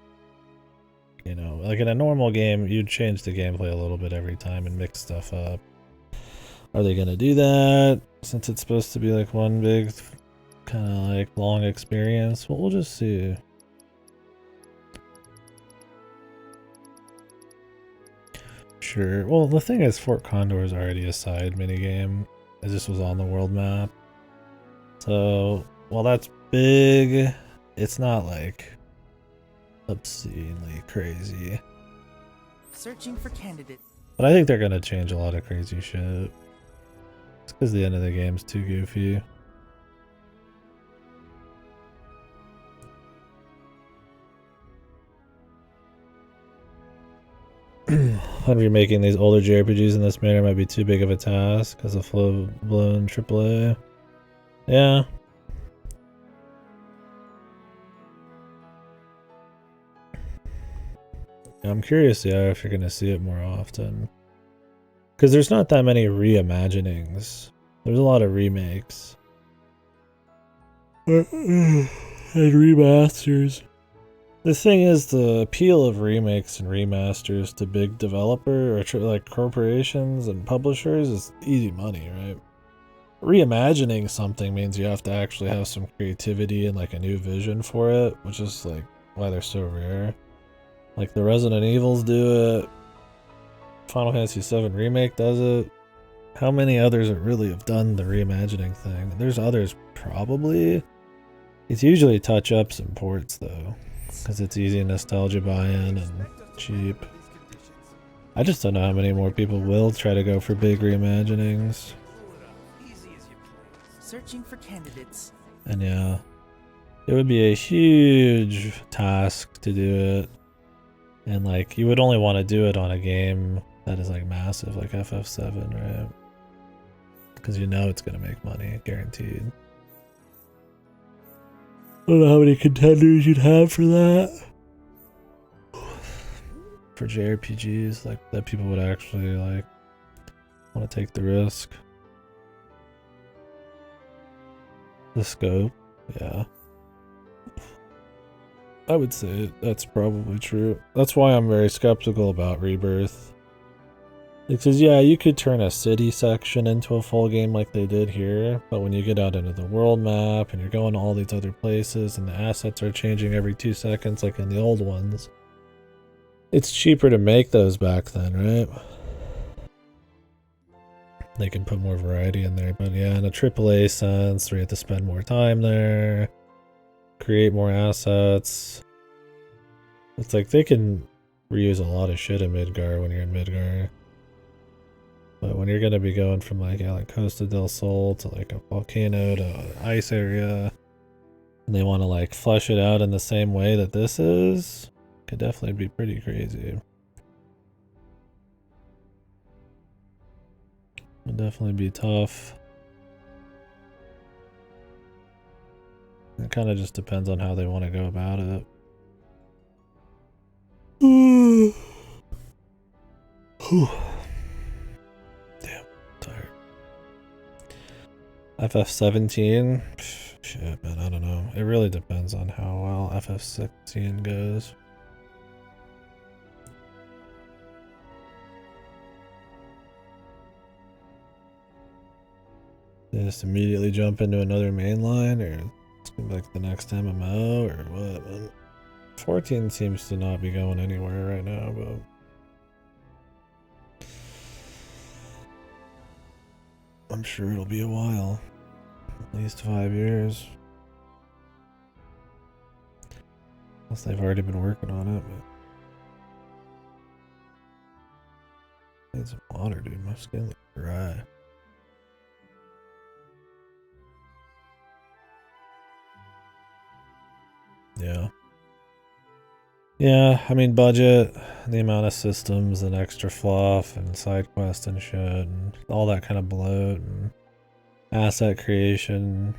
You know, like in a normal game, you'd change the gameplay a little bit every time and mix stuff up. Are they gonna do that since it's supposed to be like one big kind of like long experience? Well, we'll just see. Sure. Well, the thing is, Fort Condor is already a side minigame. It just was on the world map. So, while that's big, it's not like obscenely crazy. Searching for candidates. But I think they're gonna change a lot of crazy shit. It's because the end of the game's too goofy. When remaking these older JRPGs in this manner might be too big of a task as a full-blown AAA. Yeah. I'm curious, yeah, if you're gonna see it more often. Because there's not that many reimaginings. There's a lot of remakes. And remasters. The thing is, the appeal of remakes and remasters to big developer or like corporations and publishers is easy money, right? Reimagining something means you have to actually have some creativity and like a new vision for it, which is like why they're so rare. Like the Resident Evils do it, Final Fantasy VII Remake does it. How many others really have done the reimagining thing? There's others probably. It's usually touch-ups and ports though, because it's easy nostalgia buy-in and cheap. I just don't know how many more people will try to go for big reimaginings. Searching for candidates. And yeah, it would be a huge task to do it. And like, you would only want to do it on a game that is like massive, like FF7, right? Because you know it's going to make money, guaranteed. I don't know how many contenders you'd have for that. For JRPGs, like, that people would actually, like, want to take the risk. The scope, yeah. I would say that's probably true. That's why I'm very skeptical about Rebirth. Because, yeah, you could turn a city section into a full game like they did here, but when you get out into the world map and you're going to all these other places and the assets are changing every 2 seconds like in the old ones, it's cheaper to make those back then, right? They can put more variety in there, but yeah, in a AAA sense, where you have to spend more time there, create more assets. It's like they can reuse a lot of shit in Midgar when you're in Midgar. But when you're gonna be going from like, yeah, like Costa del Sol to like a volcano to an ice area, and they want to like flush it out in the same way that this is, could definitely be pretty crazy. Would definitely be tough. It kind of just depends on how they want to go about it. Damn, tired. FF17? Shit, man, I don't know. It really depends on how well FF16 goes. They just immediately jump into another main line, or it's gonna be like the next MMO, or what? Man, 14 seems to not be going anywhere right now, but I'm sure it'll be a while. At least 5 years. Unless they've already been working on it, but need some water, dude. My skin looks dry. Yeah. Yeah, I mean, budget, the amount of systems and extra fluff and side quests and shit and all that kind of bloat and asset creation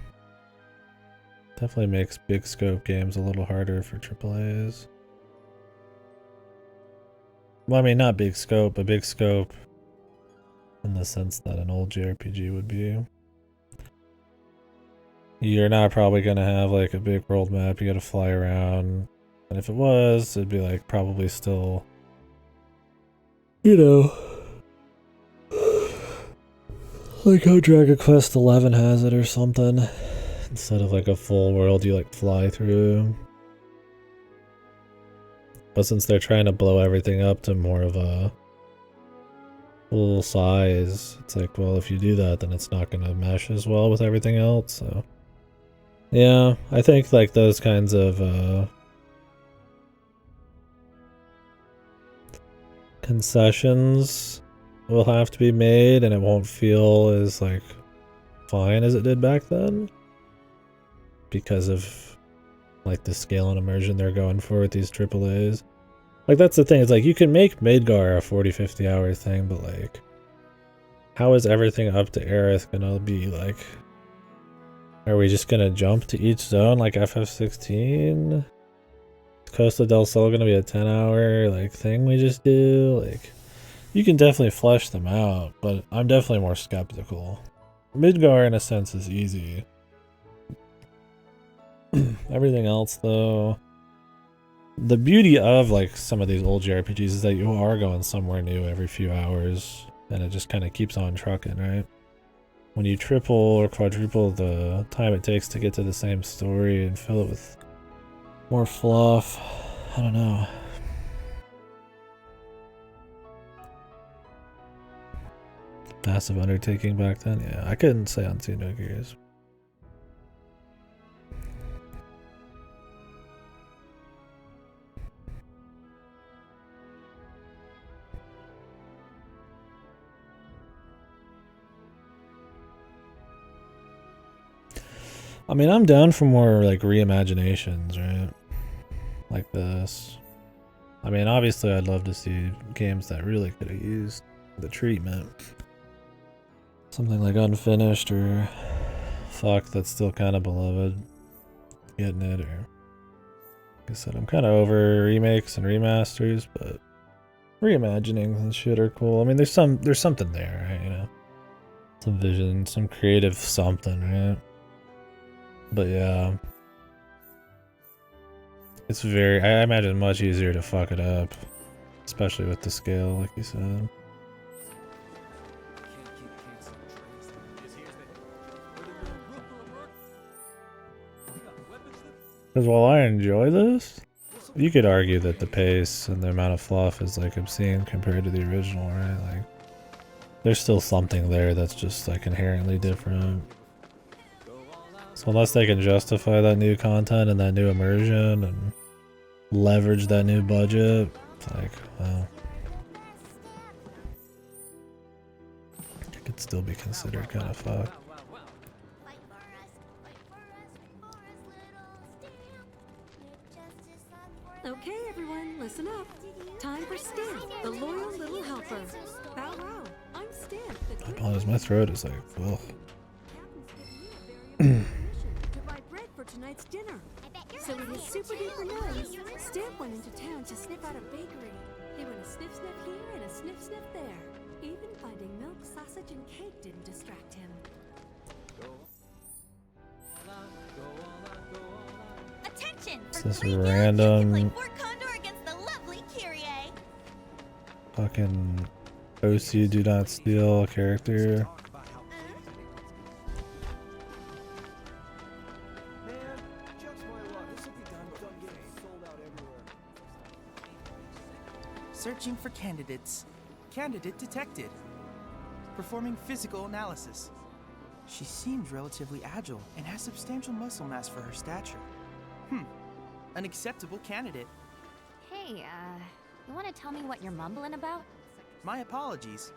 definitely makes big scope games a little harder for AAAs. Well, I mean, not big scope, but big scope in the sense that an old JRPG would be. You're not probably going to have like a big world map you gotta fly around. And if it was, it'd be like probably still, you know, like how Dragon Quest XI has it or something. Instead of like a full world you like fly through. But since they're trying to blow everything up to more of a full size, it's like, well, if you do that, then it's not going to mesh as well with everything else, so. Yeah, I think like those kinds of concessions will have to be made, and it won't feel as like fine as it did back then because of like the scale and immersion they're going for with these AAAs. Like that's the thing, it's like you can make Midgar a 40-50 hour thing, but like how is everything up to Aerith gonna be like? Are we just gonna jump to each zone like FF16? Is Costa del Sol gonna be a 10-hour like thing we just do? Like, you can definitely flesh them out, but I'm definitely more skeptical. Midgar in a sense is easy. Everything else though, The beauty of like some of these old JRPGs is that you are going somewhere new every few hours, and it just kind of keeps on trucking, right? When you triple or quadruple the time it takes to get to the same story and fill it with more fluff, I don't know. Massive undertaking back then? Yeah, I couldn't say on Xenogears. I mean, I'm down for more like reimaginations, right? Like this. I mean, obviously I'd love to see games that really could have used the treatment. Something like Unfinished or fuck, that's still kind of beloved. Getting it, or like I said, I'm kind of over remakes and remasters, but reimaginings and shit are cool. I mean, there's something there, right? You know, some vision, some creative something, right? But yeah, it's very, I imagine, much easier to fuck it up, especially with the scale, like you said. Because while I enjoy this, you could argue that the pace and the amount of fluff is like obscene compared to the original, right? Like, there's still something there that's just like inherently different. So unless they can justify that new content and that new immersion and leverage that new budget, it's like, well, it could still be considered kind of fucked. Okay, everyone, listen up. Time for Stamp, the loyal little helper. Bow wow, I'm Stamp, the Apologies, my throat is like, ugh. to buy bread for tonight's dinner. So with his super duper nose, Stamp went into town to sniff out a bakery. He went a sniff sniff here and a sniff sniff there. Even finding milk, sausage, and cake didn't distract him. Attention! It's this random fucking OC do not steal character. Searching for candidates. Candidate detected. Performing physical analysis. She seems relatively agile and has substantial muscle mass for her stature. An acceptable candidate. Hey, you want to tell me what you're mumbling about? My apologies.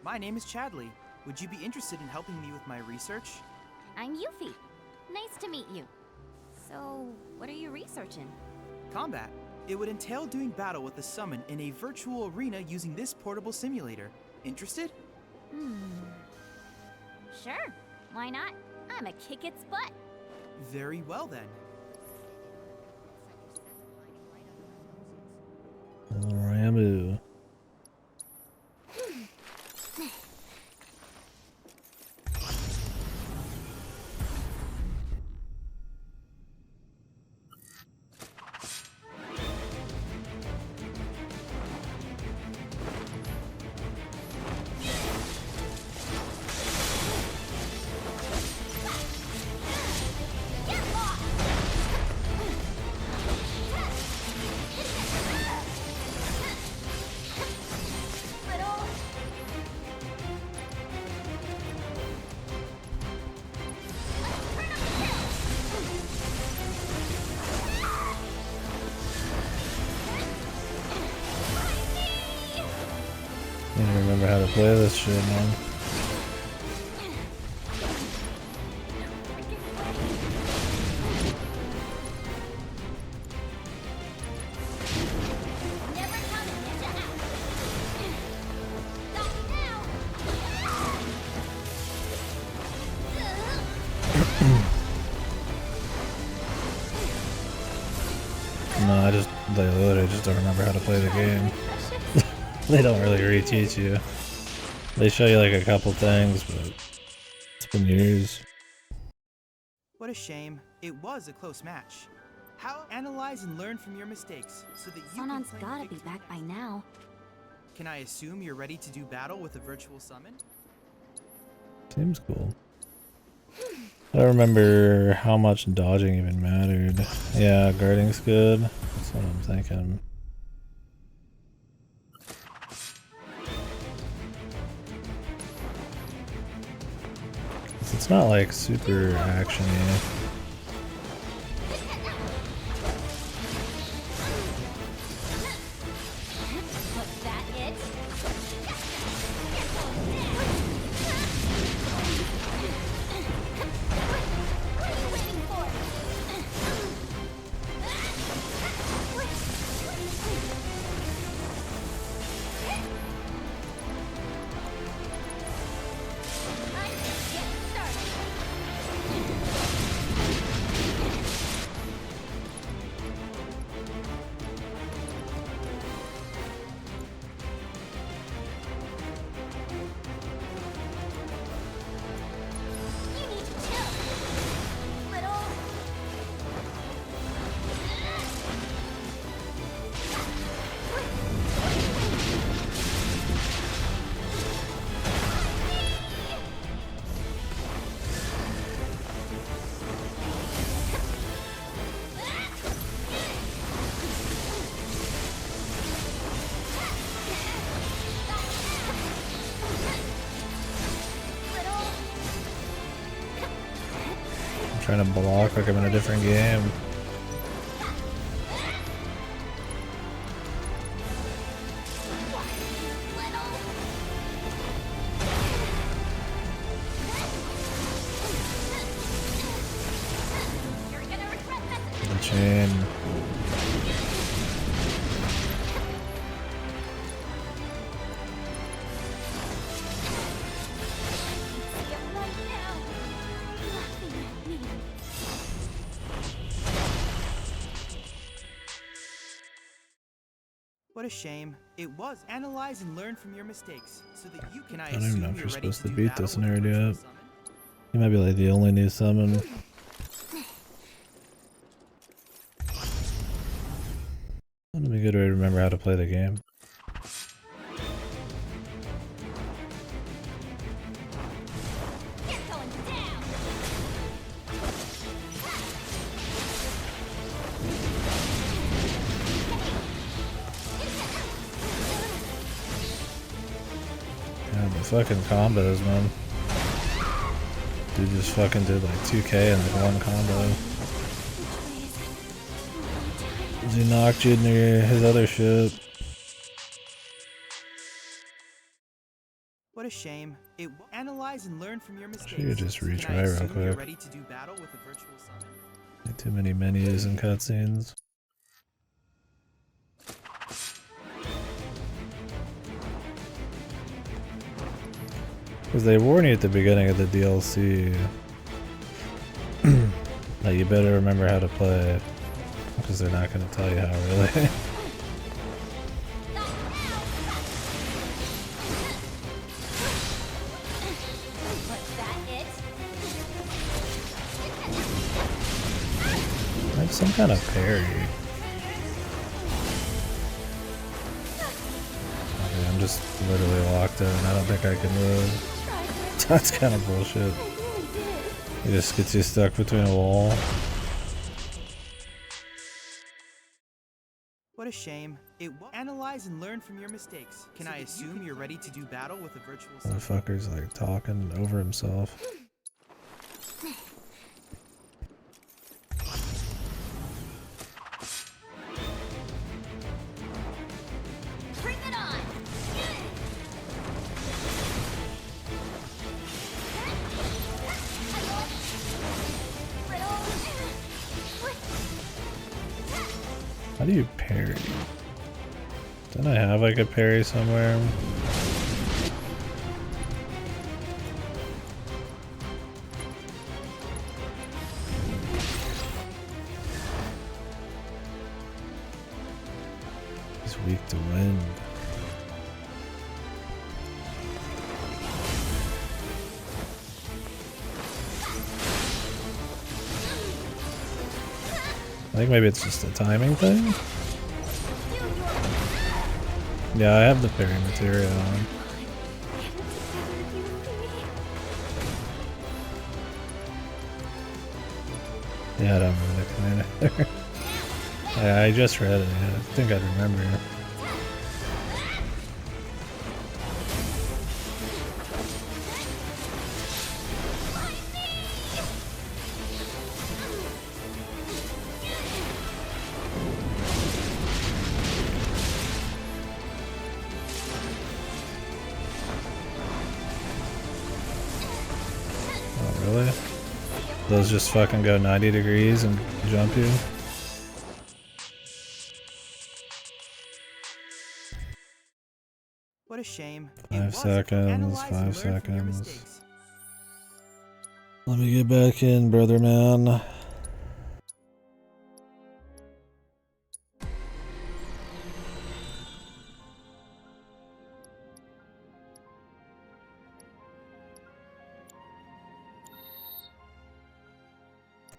My name is Chadley. Would you be interested in helping me with my research? I'm Yuffie. Nice to meet you. So, what are you researching? Combat. It would entail doing battle with a summon in a virtual arena using this portable simulator. Interested? Sure. Why not? I'm a kick its butt. Very well then. Ramu. I don't remember how to play this shit, man. No, I literally just don't remember how to play the game. They don't really reteach you. They show you like a couple things, but it's been years. What a shame. It was a close match. How analyze and learn from your mistakes so that you Sonon's can claim gotta be victory. back by now. Can I assume you're ready to do battle with a virtual summon? Seems cool. I don't remember how much dodging even mattered. Yeah, guarding's good. That's what I'm thinking. It's not like super action-y. Was that it? What are you waiting for? I'm just getting started. You need to chill. Little. I'm trying to block like I'm in a different game. You're gonna regret messing. The chain. See it right now. Laughing at me. What a shame. It was. Analyze and learn from your mistakes so that you can. I don't even know if you're you're ready supposed to do beat battle this with a nerd virtual yet. summon? He might be like the only new summon. That'd be a good way to remember how to play the game. You're going down. Yeah, the fucking combos, man. Dude just fucking did like 2k in like one combo. He knocked you near his other ship. What a shame. It analyze and learn from your mistakes. Should you just so can I retry real assume you're quick? ready to do battle with a virtual summon? Like too many menus and cutscenes. Because they warn you at the beginning of the DLC that you better remember how to play. Because they're not going to tell you how, really. Was that it? I have some kind of parry. Okay, I'm just literally locked in. I don't think I can move. That's kind of bullshit. It just gets you stuck between a wall. What a shame. It analyze and learn from your mistakes. Can I assume you're ready to do battle with a virtual summon? Motherfucker's like talking over himself. Bring it on. How do you parry? Don't I have like a parry somewhere? He's weak to wind. think maybe it's just a timing thing. Yeah, I have the parry material on. Yeah, I don't remember the command either. I just read it, yeah. I think I'd remember. Oh, really? Those just fucking go 90 degrees and jump you? What a shame. 5 seconds, 5 seconds. Let me get back in, brother man.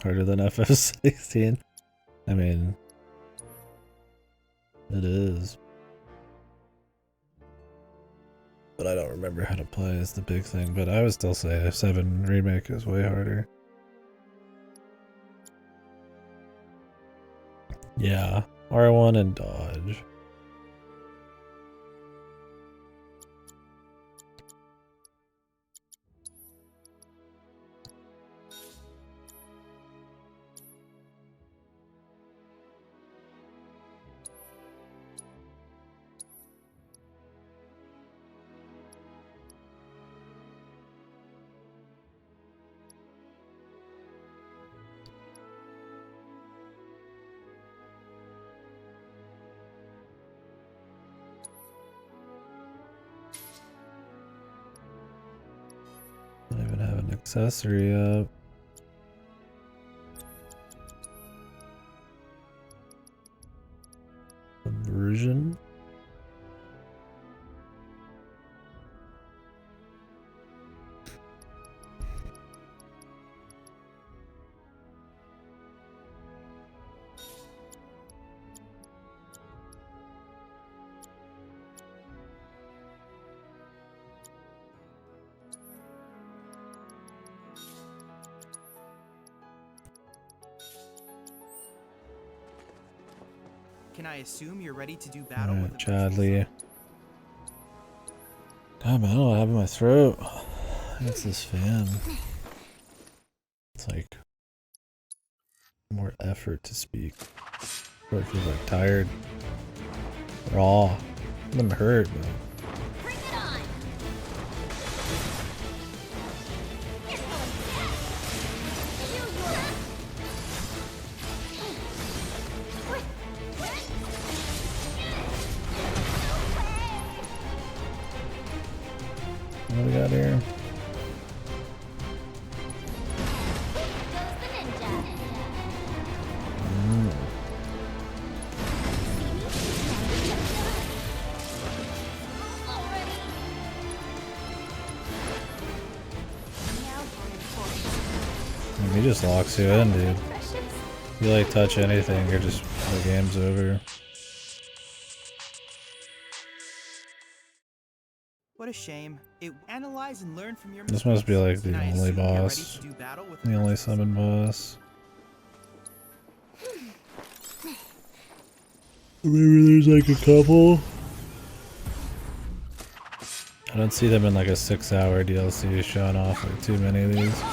Harder than FF16. I mean, it is. But I don't remember how to play is the big thing. But I would still say FF7 Remake is way harder. Yeah, R1 and dodge. Don't even have an accessory up. Version. Can I assume you're ready to do battle with the Chadley. God, man, I don't know what happened to my throat. It's this fan. It's like more effort to speak. It feels like tired. Raw. It doesn't hurt, but. What do we got here? He just locks you in, dude. If you like touch anything, you're just, the game's over. What a shame. Analyze and learn from your This must be like the Can I only assume you're ready boss. to do battle with The only summon boss. Maybe there's like a couple. I don't see them in like a 6-hour DLC showing off like too many of these.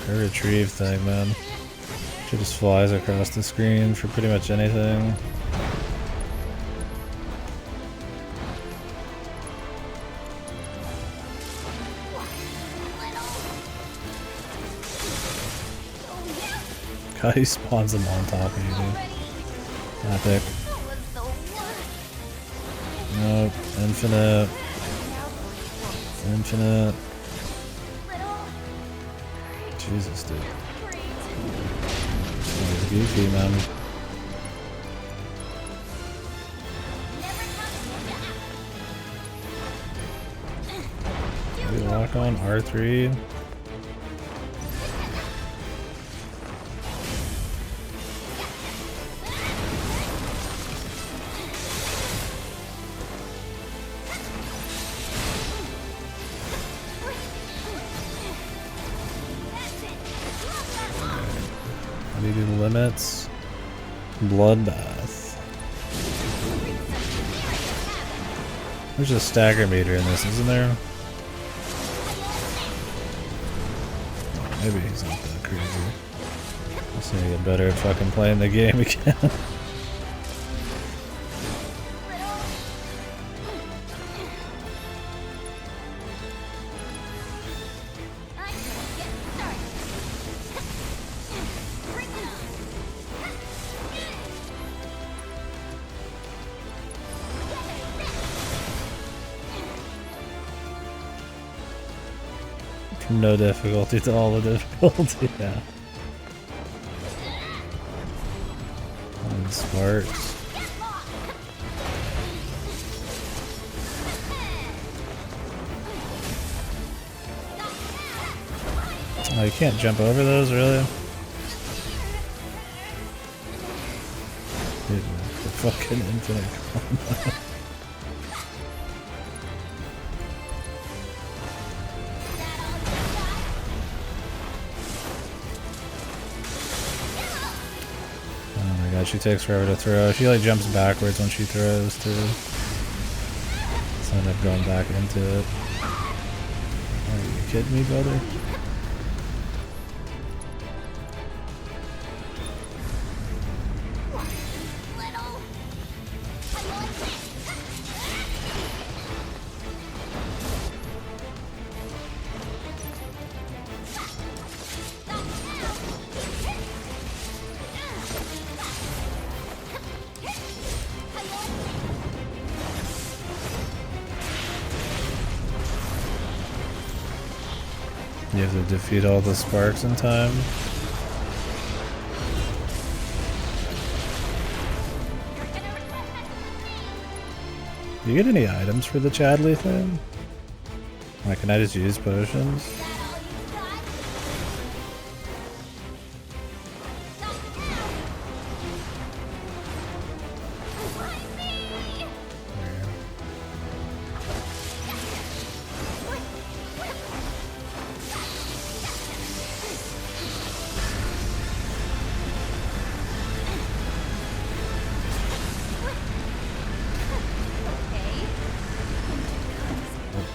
Her retrieve thing, man. She just flies across the screen for pretty much anything. God, he spawns them on top of you, dude. Epic. Nope. Infinite. Infinite. Jesus, dude. It's goofy, man. We lock on R3. Limits. Bloodbath. There's a stagger meter in this, isn't there? Maybe he's not that crazy. I just need to get better at fucking playing the game again. From no difficulty to all the difficulty, yeah. And sparks. Oh, you can't jump over those, really? Dude, the fucking infinite combo. She takes forever to throw. She like jumps backwards when she throws too. So I end up going back into it. Are you kidding me, brother? You have to defeat all the sparks in time. Do you get any items for the Chadley thing? Like, can I just use potions?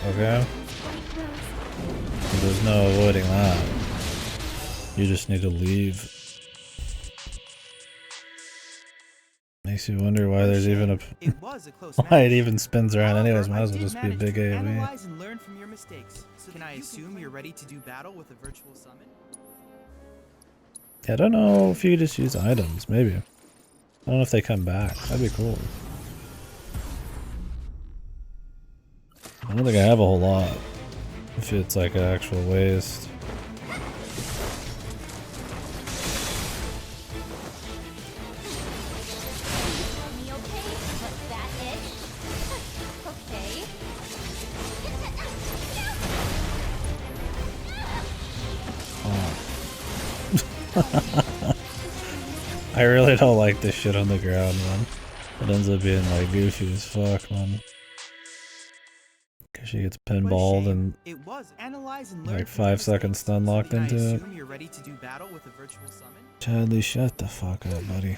Okay. There's no avoiding that. You just need to leave. Makes you wonder why there's even a why it even spins around anyways. Might as well just be a big AoE. Analyze and learn from your mistakes. So can I assume you're ready to do battle with a virtual summon? Yeah, I don't know if you could just use items, maybe. I don't know if they come back. That'd be cool. I don't think I have a whole lot. If it's like an actual waste. I really don't like this shit on the ground, man. It ends up being like goofy as fuck, man. Cause she gets pinballed and like 5 seconds stun locked into it. Chadley, shut the fuck up, buddy.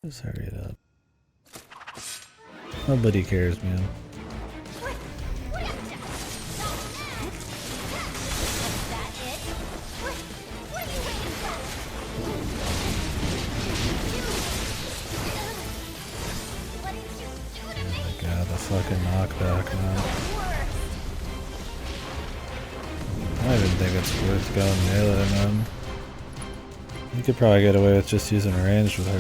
Just hurry it up. Nobody cares, man. Fucking knockback, man. I don't even think it's worth going melee, man. You could probably get away with just using ranged with her.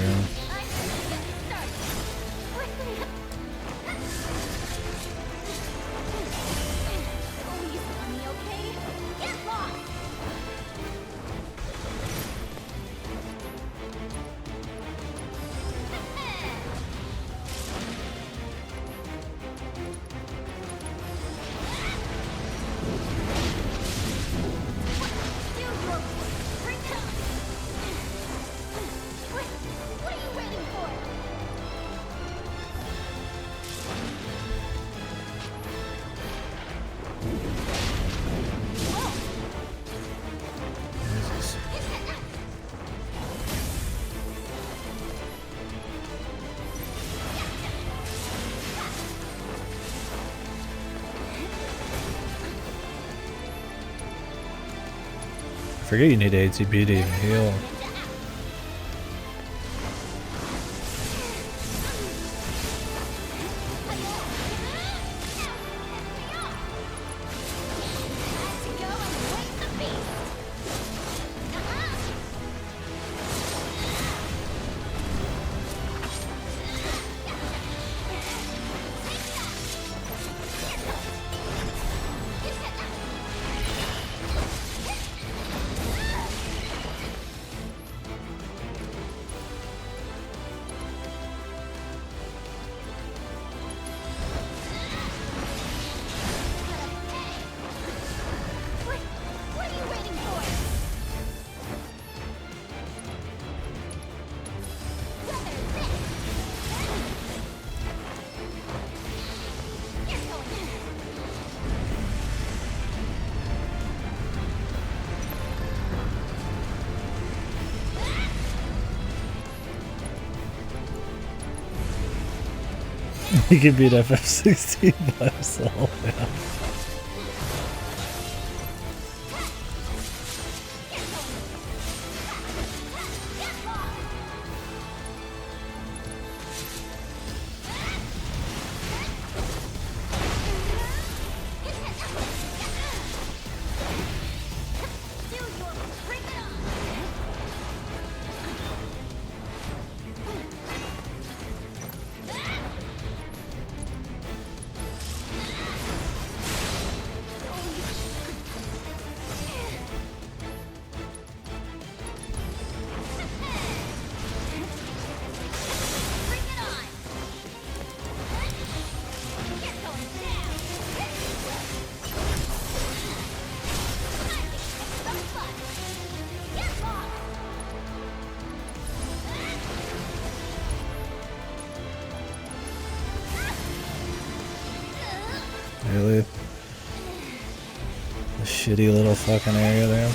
forget you need ATB to even heal. He can beat FF16 by himself, yeah. Really? The shitty little fucking area there.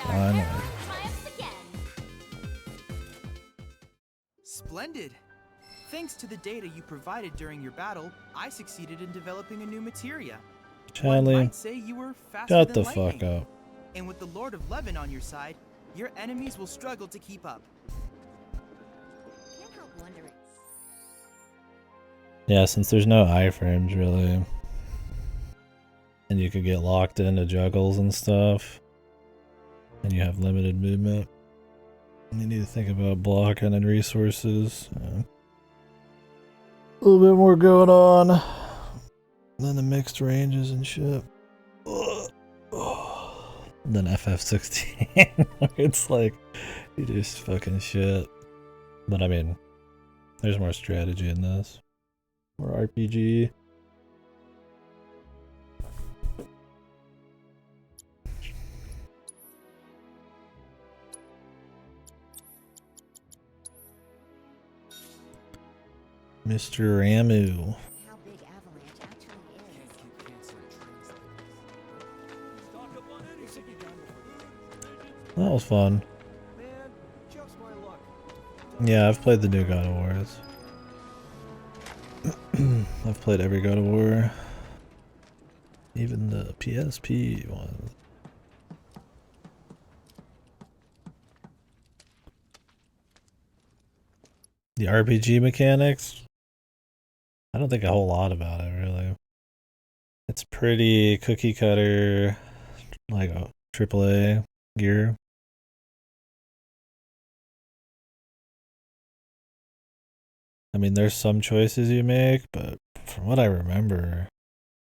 Finally. Splendid! Thanks to the data you provided during your battle, I succeeded in developing a new materia. One Charlie, might say you were faster shut than the lightning. fuck up. And with the Lord of Levin on your side, your enemies will struggle to keep up. Can't help wondering. Yeah, since there's no iframes really, and you could get locked into juggles and stuff, and you have limited movement, and you need to think about blocking and resources. A little bit more going on than the mixed ranges and shit. Than FF16, it's like you just fucking shit. But I mean, there's more strategy in this. More RPG. Mr. Ramu. How big Avalanche actually is. That was fun. Yeah, I've played the new God of Wars. I've played every God of War. Even the PSP ones. The RPG mechanics? I don't think a whole lot about it, really. It's pretty cookie cutter, like a AAA gear. I mean, there's some choices you make, but from what I remember,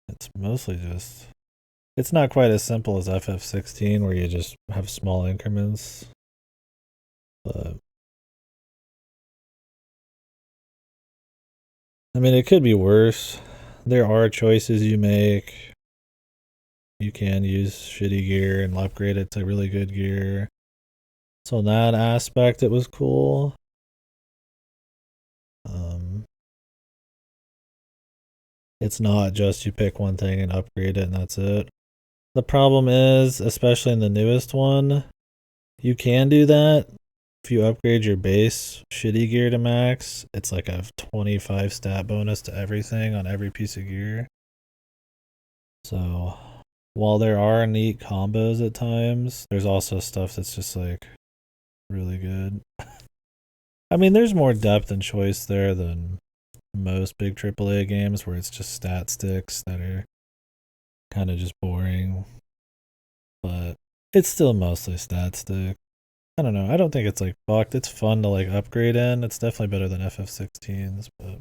it's mostly just... It's not quite as simple as FF16, where you just have small increments. But... I mean, it could be worse. There are choices you make. You can use shitty gear and upgrade it to really good gear. So in that aspect, it was cool. It's not just you pick one thing and upgrade it and that's it. The problem is, especially in the newest one, you can do that. If you upgrade your base shitty gear to max, it's like a 25 stat bonus to everything on every piece of gear. So while there are neat combos at times, there's also stuff that's just like really good. I mean, there's more depth and choice there than most big AAA games where it's just stat sticks that are kind of just boring. But it's still mostly stat stick. I don't know. I don't think it's like fucked. It's fun to like upgrade in. It's definitely better than FF16's, but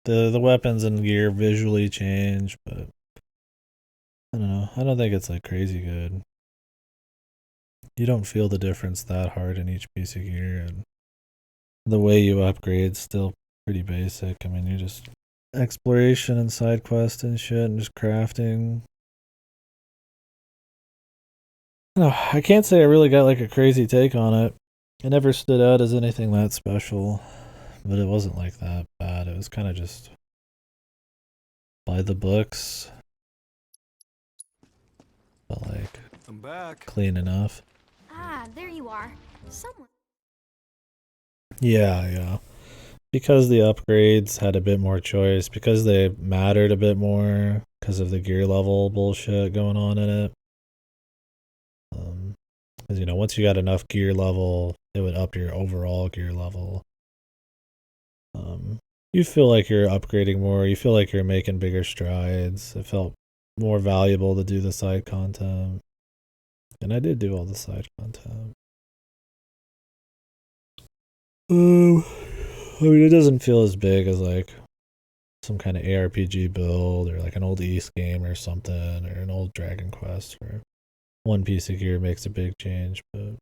the weapons and gear visually change, but I don't know. I don't think it's like crazy good. You don't feel the difference that hard in each piece of gear, and the way you upgrade still pretty basic. I mean, you just exploration and side quest and shit and just crafting. No, I can't say I really got like a crazy take on it. It never stood out as anything that special, but it wasn't like that bad. It was kind of just by the books, but like I'm back. Clean enough. Ah, there you are. Someone. Yeah. Because the upgrades had a bit more choice, because they mattered a bit more, because of the gear level bullshit going on in it. Because, you know, once you got enough gear level, it would up your overall gear level. You feel like you're upgrading more, you feel like you're making bigger strides. It felt more valuable to do the side content. And I did do all the side content. I mean, it doesn't feel as big as like some kind of ARPG build or like an old East game or something, or an old Dragon Quest where one piece of gear makes a big change, but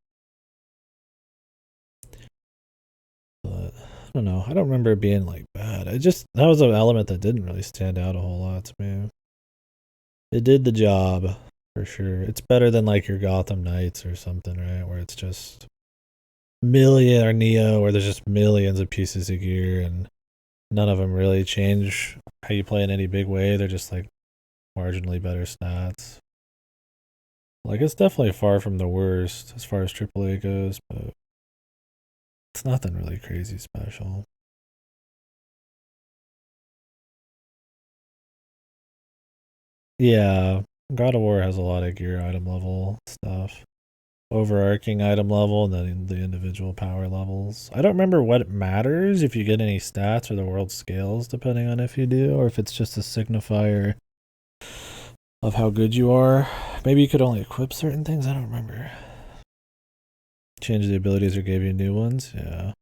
I don't know. I don't remember it being like bad. That was an element that didn't really stand out a whole lot to me. It did the job for sure. It's better than like your Gotham Knights or something, right? Where it's just million, or Neo, where there's just millions of pieces of gear and none of them really change how you play in any big way. They're just like marginally better stats. Like, it's definitely far from the worst as far as AAA goes, but it's nothing really crazy special. Yeah, God of War has a lot of gear item level stuff. Overarching item level and then the individual power levels. I don't remember what matters if you get any stats or the world scales, depending on if you do, or if it's just a signifier of how good you are. Maybe you could only equip certain things. I don't remember. Change the abilities or gave you new ones. Yeah.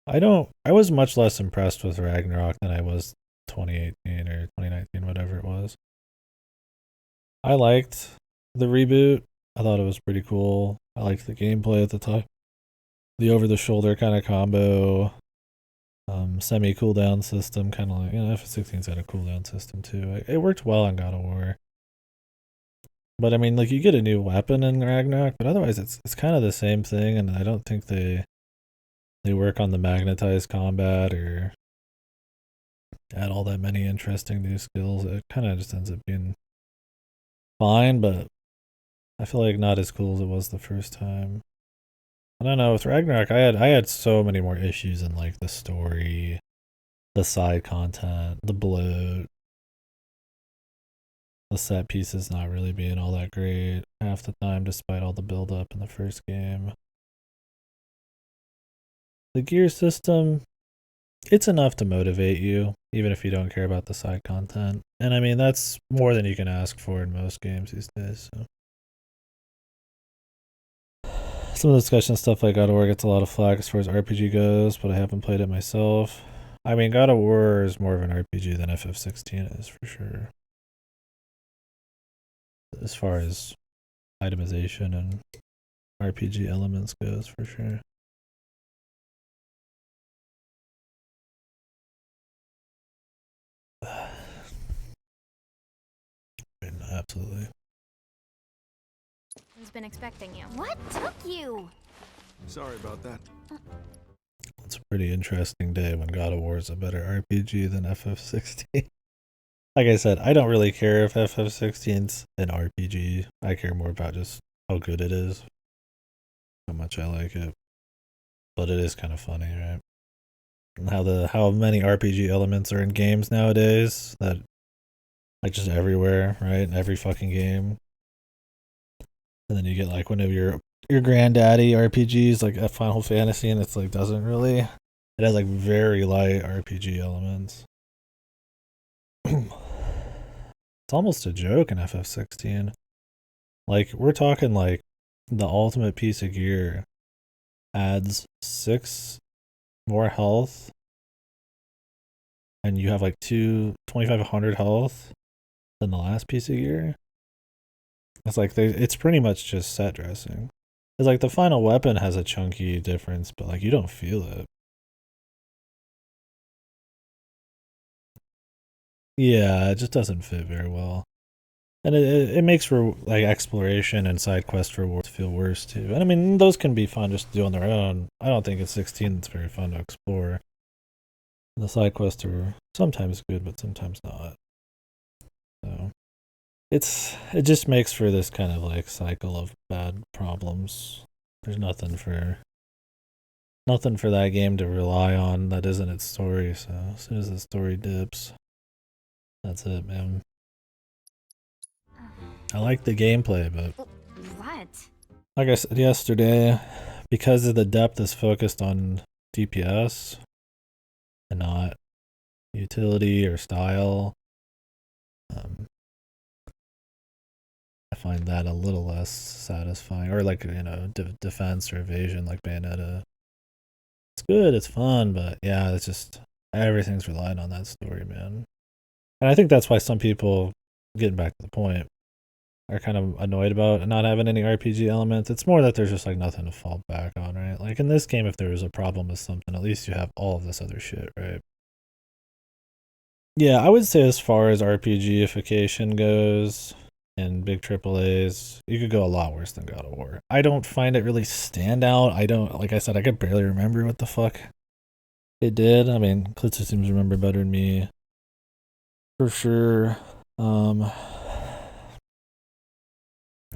I was much less impressed with Ragnarok than I was 2018 or 2019, whatever it was. I liked the reboot. I thought it was pretty cool. I liked the gameplay at the time. The over-the-shoulder kind of combo. Semi-cooldown system, kind of like, you know, FF16's had a cooldown system too. It worked well on God of War. But I mean, like, you get a new weapon in Ragnarok, but otherwise it's kind of the same thing, and I don't think they work on the magnetized combat or add all that many interesting new skills. It kind of just ends up being fine, but I feel like not as cool as it was the first time. I don't know, with Ragnarok, I had so many more issues in like the story, the side content, the bloat, the set pieces not really being all that great half the time, despite all the build up in the first game. The gear system, it's enough to motivate you, even if you don't care about the side content. And I mean, that's more than you can ask for in most games these days. So. Some of the discussion stuff like God of War gets a lot of flack as far as RPG goes, but I haven't played it myself. I mean, God of War is more of an RPG than FF16 is, for sure. As far as itemization and RPG elements goes, for sure. Absolutely. Has been expecting you. What took you? Sorry about that. It's a pretty interesting day when God of War is a better RPG than FF16. Like I said, I don't really care if FF16's an RPG. I care more about just how good it is, how much I like it. But it is kind of funny, right? And how many RPG elements are in games nowadays that like just everywhere, right? In every fucking game. And then you get like one of your granddaddy RPGs like a Final Fantasy, and it's like doesn't really. It has like very light RPG elements. It's almost a joke in FF16. Like we're talking like the ultimate piece of gear adds 6 more health, and you have like 2,500 health than the last piece of gear. It's like it's pretty much just set dressing. It's like the final weapon has a chunky difference, but like you don't feel it. Yeah, it just doesn't fit very well. And it makes for like exploration and side quest rewards feel worse too. And I mean, those can be fun just to do on their own. I don't think it's 16 that's very fun to explore. The side quests are sometimes good, but sometimes not. So it just makes for this kind of like cycle of bad problems. There's nothing for that game to rely on that isn't its story. So as soon as the story dips, that's it, man. I like the gameplay, but What? like I said yesterday, because of the depth is focused on DPS and not utility or style, I find that a little less satisfying. Or like, you know, defense or evasion like Bayonetta. It's good, it's fun, but yeah, it's just everything's relied on that story, man. And I think that's why some people, getting back to the point, are kind of annoyed about not having any RPG elements. It's more that there's just like nothing to fall back on, right? Like in this game, if there was a problem with something, at least you have all of this other shit, right? Yeah, I would say as far as RPGification goes in big AAAs, you could go a lot worse than God of War. I don't find it really stand out. I don't, like I said, I could barely remember what the fuck it did. I mean, Klitzer seems to remember better than me, for sure.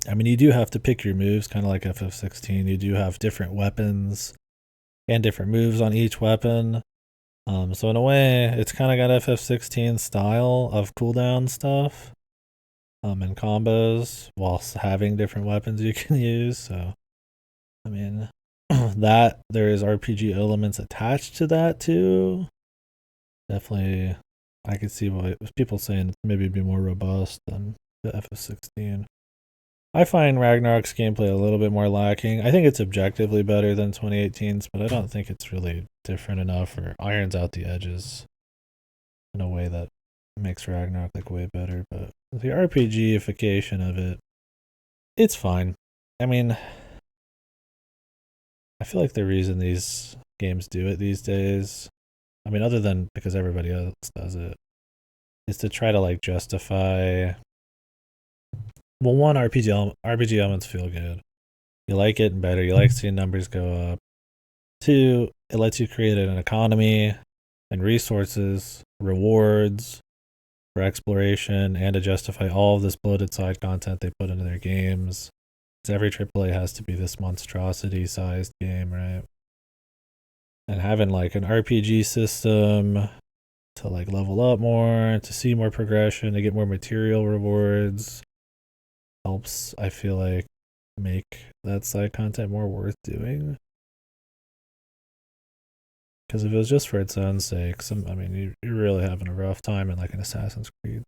I mean, you do have to pick your moves, kind of like FF16. You do have different weapons and different moves on each weapon. So in a way, it's kind of got FF16 style of cooldown stuff, and combos, whilst having different weapons you can use. So, I mean, that there is RPG elements attached to that too. Definitely, I could see why people saying maybe it'd be more robust than the FF16. I find Ragnarok's gameplay a little bit more lacking. I think it's objectively better than 2018's, but I don't think it's really different enough or irons out the edges in a way that makes Ragnarok like way better. But the RPGification of it, it's fine. I mean, I feel like the reason these games do it these days, I mean, other than because everybody else does it, is to try to like justify. Well, one, RPG elements feel good. You like it better. You like seeing numbers go up. 2, it lets you create an economy and resources, rewards for exploration, and to justify all of this bloated side content they put into their games. Because every AAA has to be this monstrosity-sized game, right? And having like an RPG system to like level up more, to see more progression, to get more material rewards, helps, I feel like, make that side content more worth doing. Because if it was just for its own sake, I mean, you're really having a rough time in like an Assassin's Creed.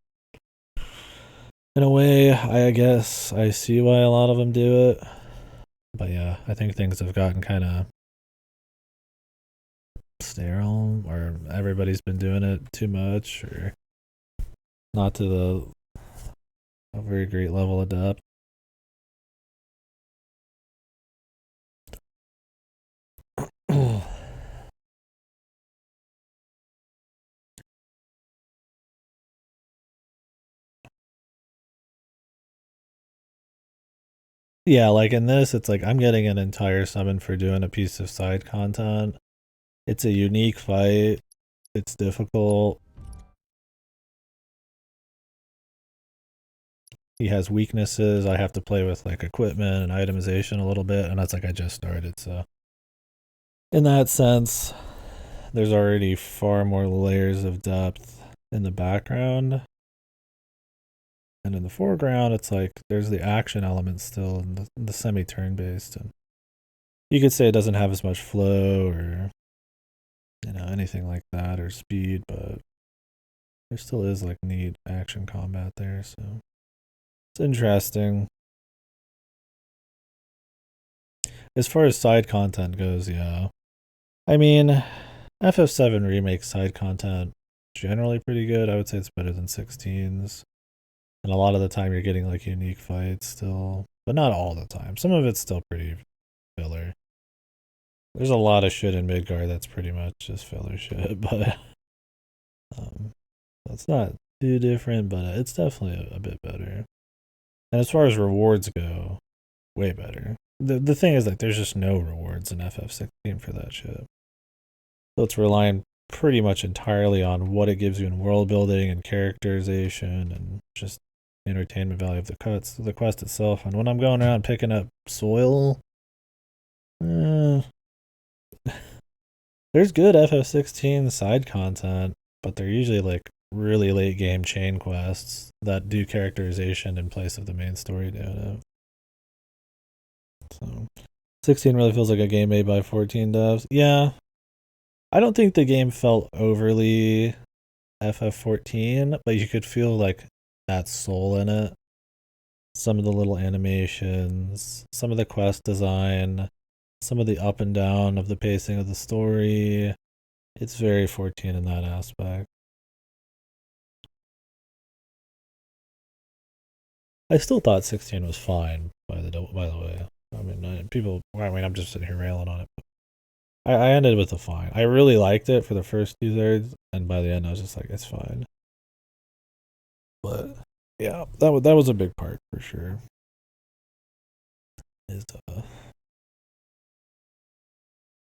In a way, I guess I see why a lot of them do it. But yeah, I think things have gotten kind of sterile, or everybody's been doing it too much, or not to a very great level of depth. Yeah, like in this, it's like I'm getting an entire summon for doing a piece of side content. It's a unique fight. It's difficult. He has weaknesses. I have to play with like equipment and itemization a little bit, and that's like I just started, so in that sense, there's already far more layers of depth in the background. And in the foreground, it's like there's the action element still and the semi-turn based. And you could say it doesn't have as much flow or, you know, anything like that or speed, but there still is like neat action combat there. So it's interesting. As far as side content goes, yeah. I mean, FF7 Remake side content generally pretty good. I would say it's better than 16's. And a lot of the time you're getting like unique fights still, but not all the time. Some of it's still pretty filler. There's a lot of shit in Midgard that's pretty much just filler shit, but it's not too different, but it's definitely a bit better. And as far as rewards go, way better. The thing is that there's just no rewards in FF16 for that shit. So it's relying pretty much entirely on what it gives you in world building and characterization and just entertainment value of the quest itself. And when I'm going around picking up soil, there's good FF16 side content, but they're usually like really late game chain quests that do characterization in place of the main story doing it. So 16 really feels like a game made by 14 devs. Yeah. I don't think the game felt overly FF14, but you could feel like that soul in it. Some of the little animations, some of the quest design, some of the up and down of the pacing of the story. It's very 14 in that aspect. I still thought 16 was fine, by the way. I mean, I'm just sitting here railing on it. But I ended with a fine. I really liked it for the first 2/3, and by the end, I was just like, it's fine. But yeah, that was a big part for sure. Is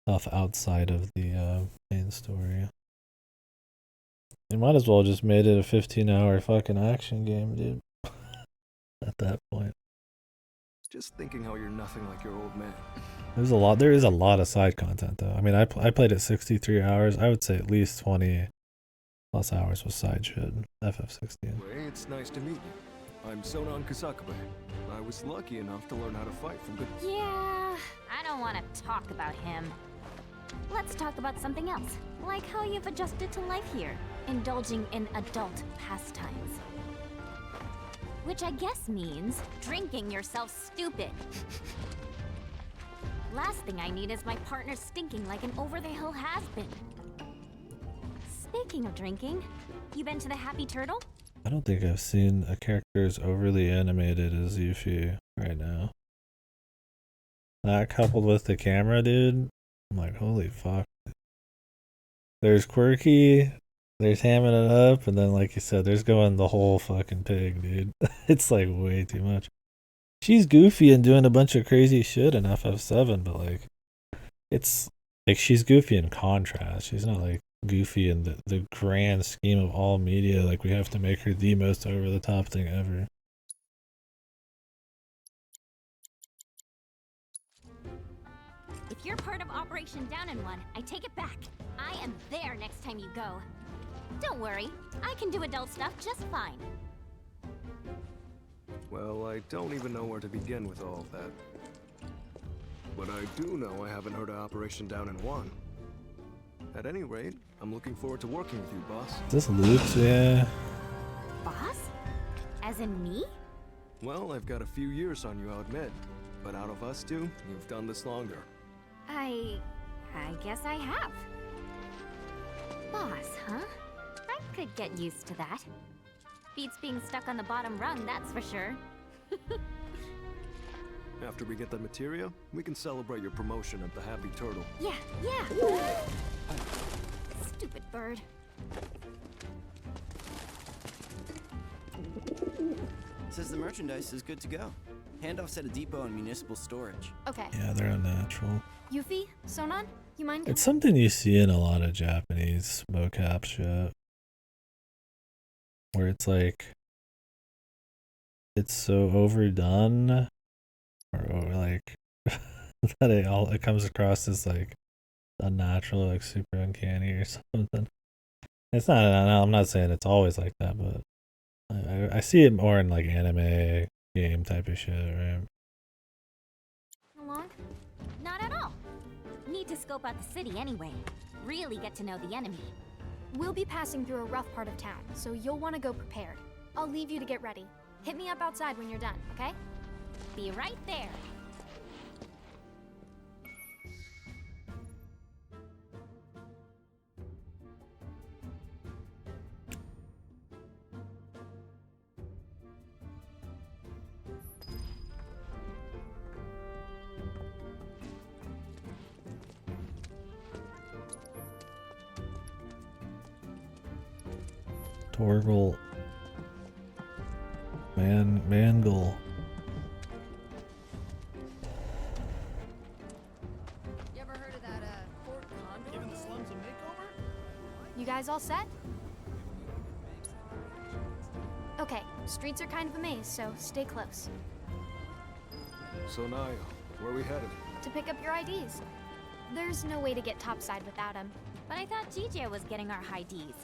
stuff outside of the main story. You might as well just made it a 15-hour fucking action game, dude. At that point. Just thinking how you're nothing like your old man. There is a lot of side content though. I mean, I played it 63 hours. I would say at least 20 plus hours was side shit. FF16. Hey, it's nice to meet you. I'm Sonan Kusakabe. I was lucky enough to learn how to fight from good. Yeah, I don't want to talk about him. Let's talk about something else, like how you've adjusted to life here, indulging in adult pastimes. Which I guess means drinking yourself stupid. Last thing I need is my partner stinking like an over-the-hill has-been. Speaking of drinking, you been to the Happy Turtle? I don't think I've seen a character as overly animated as Yuffie right now. That coupled with the camera, dude, I'm like, holy fuck. There's quirky, there's hamming it up, and then like you said, there's going the whole fucking pig, dude. It's like way too much. She's goofy and doing a bunch of crazy shit in FF7, but like, it's like she's goofy in contrast. She's not like goofy in the grand scheme of all media. Like we have to make her the most over the top thing ever. If you're part of Operation Down in One, I take it back. I am there next time you go. Don't worry, I can do adult stuff just fine. Well, I don't even know where to begin with all of that. But I do know I haven't heard of Operation Down in One. At any rate, I'm looking forward to working with you, boss. Is this Luke's? Yeah. Boss? As in me? Well, I've got a few years on you, I'll admit. But out of us two, you've done this longer. I guess I have. Boss, huh? I could get used to that. Beats being stuck on the bottom rung, that's for sure. After we get that materia, we can celebrate your promotion at the Happy Turtle. Yeah. Stupid bird. Says the merchandise is good to go. Handoffs at a depot and municipal storage. Okay. Yeah, they're unnatural. Yuffie? Sonan? You mind? It's something you see in a lot of Japanese mocap shit. Where it's like, it's so overdone, or like, that it comes across as like unnatural, like super uncanny or something. It's not, I'm not saying it's always like that, but I see it more in like anime game type of shit, right? Along? Not at all. Need to scope out the city anyway. Really get to know the enemy. We'll be passing through a rough part of town, so you'll want to go prepared. I'll leave you to get ready. Hit me up outside when you're done, okay? Be right there. Torgal. Mangle. You ever heard of that, Fort Condor? Giving the slums a makeover? You guys all set? Okay, streets are kind of a maze, so stay close. So Naya, where are we headed? To pick up your IDs. There's no way to get topside without them. But I thought GJ was getting our high Ds.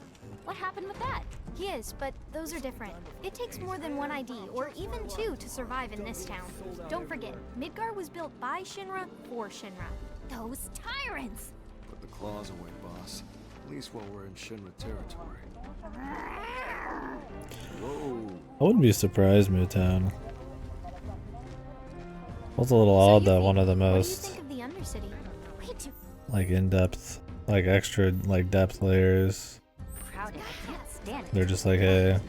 What happened with that? He is, but those are different. It takes more than one ID, or even two, to survive in this town. Don't forget, Midgar was built by Shinra for Shinra. Those tyrants! Put the claws away, boss. At least while we're in Shinra territory. Whoa. I wouldn't be surprised, Midtown. It's a little odd that one of the most What do you think of the Undercity? Way too like in-depth, like extra like depth layers. crowded. I can't stand it. They're just like, hey,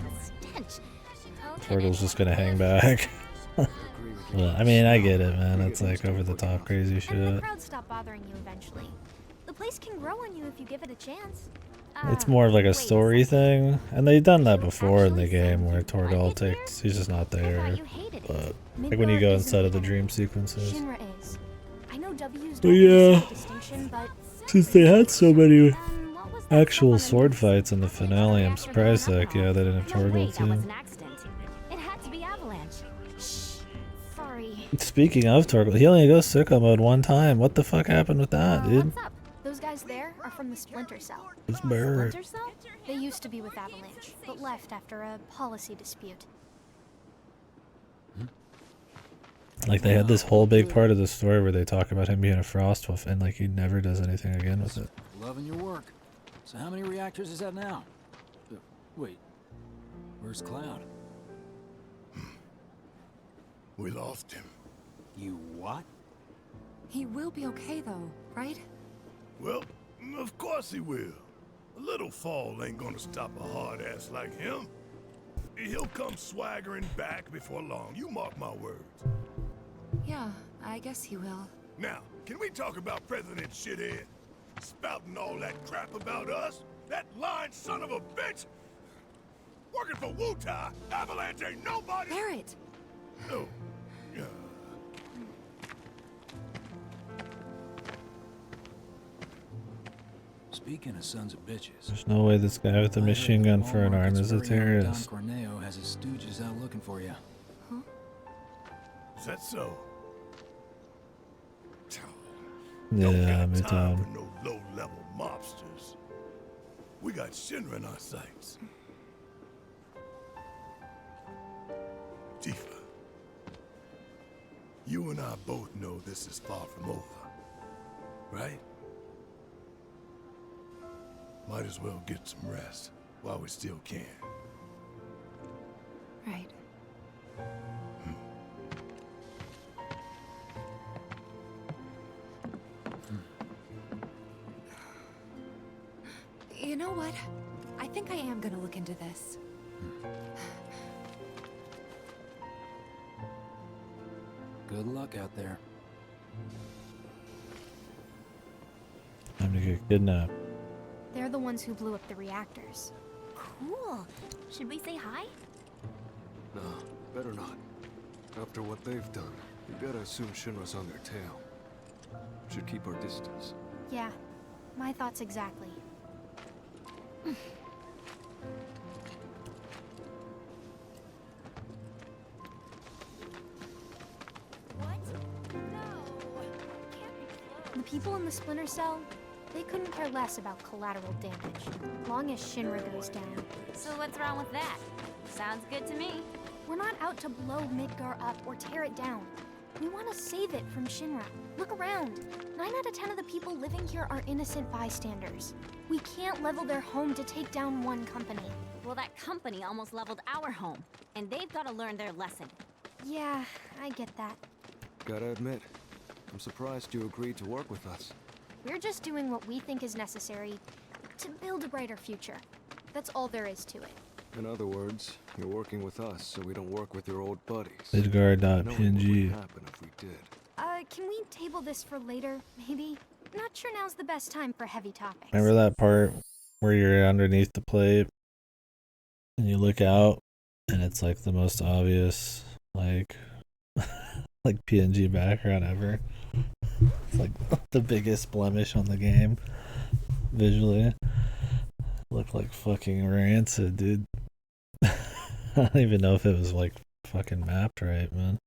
The stench. Turtle's just gonna hang back. Well, I mean, I get it, man. It's like over the top crazy And the shit. crowd stop bothering you eventually. The place can grow on you if you give it a chance. It's more of like a story thing, and they've done that before in the game where Torgal takes, he's just not there. But like when you go inside of the dream sequences. Shinra is. I know W's But don't yeah, the distinction, but since they had so many actual sword fights in the finale, I'm surprised that they didn't have No way, Torgal that too. was an accident. It had to be Avalanche. sorry. Speaking of Torgal, he only goes sicko mode one time. What the fuck happened with that, dude? What's up? Those guys there are from the Splinter Cell. This bird. Splinter Cell? They used to be with Avalanche, but left after a policy dispute. Like they had this whole big part of the story where they talk about him being a Frostwolf, and like he never does anything again with it. Loving your work. So how many reactors is that now? Wait, where's Cloud? We lost him. You what? He will be okay though, right? Well, of course he will. A little fall ain't gonna stop a hard ass like him. He'll come swaggering back before long, you mark my words. Yeah, I guess he will. Now, can we talk about President Shithead? Spouting all that crap about us? That lying son of a bitch? Working for Wutai, Avalanche ain't nobody. Barrett! No. Speaking of sons of bitches. There's no way this guy with a machine gun for an arm is a Don terrorist. Corneo has his stooges out looking for you. Is that so? Yeah, Time Midtown. for no low-level mobsters. We got Shinra in our sights. Tifa, you and I both know this is far from over, right? Might as well get some rest while we still can. Right. You know what? I think I am gonna look into this. Good luck out there. Time to get kidnapped. They're the ones who blew up the reactors. Cool. Should we say hi? No, better not. After what they've done, we gotta assume Shinra's on their tail. Should keep our distance. Yeah, my thoughts exactly. The people in the Splinter Cell, they couldn't care less about collateral damage, long as Shinra goes down. So what's wrong with that? Sounds good to me. We're not out to blow Midgar up or tear it down. We want to save it from Shinra. Look around. 9 out of 10 of the people living here are innocent bystanders. We can't level their home to take down one company. Well, that company almost leveled our home, and they've got to learn their lesson. Yeah, I get that. Gotta admit, I'm surprised you agreed to work with us. We're just doing what we think is necessary to build a brighter future. That's all there is to it. In other words, you're working with us so we don't work with your old buddies. Midgar.png. What would happen if we did? Can we table this for later, maybe? Not sure now's the best time for heavy topics. Remember that part where you're underneath the plate and you look out and it's like the most obvious like like PNG background ever. It's like the biggest blemish on the game visually. Looked like fucking rancid, dude. I don't even know if it was like fucking mapped right, man.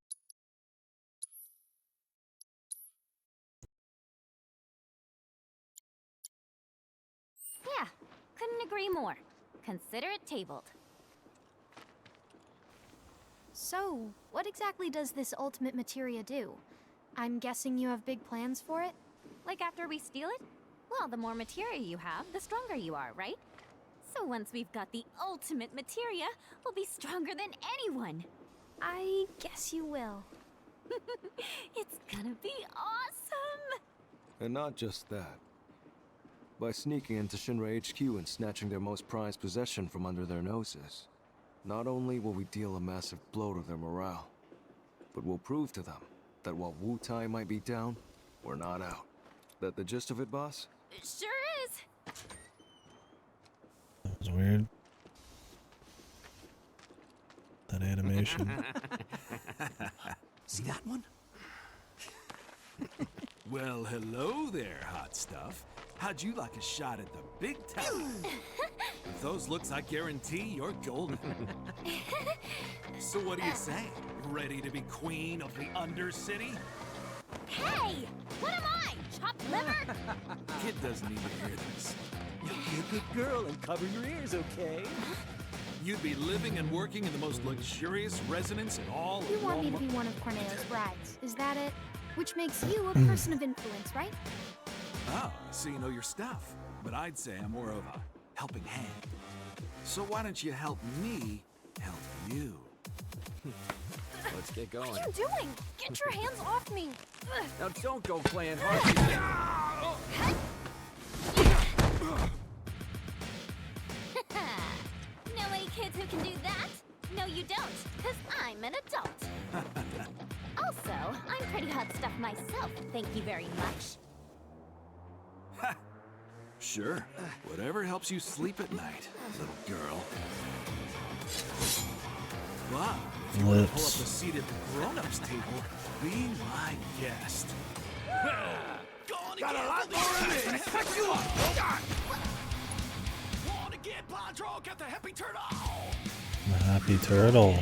Yeah, couldn't agree more. Consider it tabled. So, what exactly does this ultimate materia do? I'm guessing you have big plans for it? Like after we steal it? Well, the more materia you have, the stronger you are, right? So once we've got the ultimate materia, we'll be stronger than anyone. I guess you will. It's gonna be awesome! And not just that. By sneaking into Shinra HQ and snatching their most prized possession from under their noses, not only will we deal a massive blow to their morale, but we'll prove to them that while Wutai might be down, we're not out. That the gist of it, boss? It sure is! That was weird. That animation. See that one? Well, hello there, hot stuff. How'd you like a shot at the big time? With those looks, I guarantee you're golden. So what do you say? Ready to be queen of the Undercity? Hey! What am I? Chopped liver? Kid doesn't even hear this. You'll be a good girl and cover your ears, okay? You'd be living and working in the most luxurious residence in all of You want me to be one of Corneo's brides, is that it? Which makes you a person of influence, right? Oh, so you know your stuff. But I'd say I'm more of a helping hand. So why don't you help me help you? Let's get going. What are you doing? Get your hands off me! Now don't go playing hard. Know any kids who can do that? No, you don't, because I'm an adult. Also, I'm pretty hot stuff myself, thank you very much. Sure. Whatever helps you sleep at night, little girl. But if you want to pull up a seat at the grown-ups table, be my guest. Got a lot more in it! Pick you up! God. Wanna get pot drunk at the Happy Turtle? The Happy Turtle.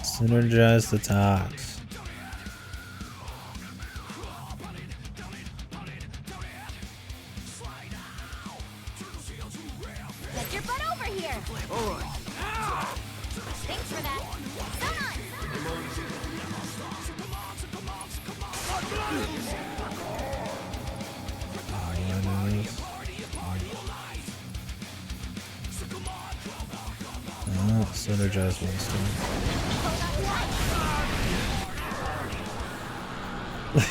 Synergize the attacks. Get your butt over here! Alright. Thanks for that. Synergize Winston.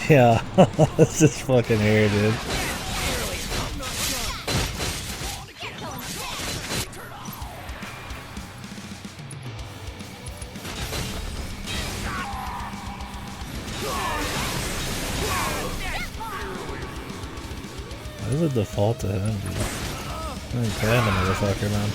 Yeah, this is fucking hair, dude. What is the default to him, dude? I ain't playing the motherfucker, man.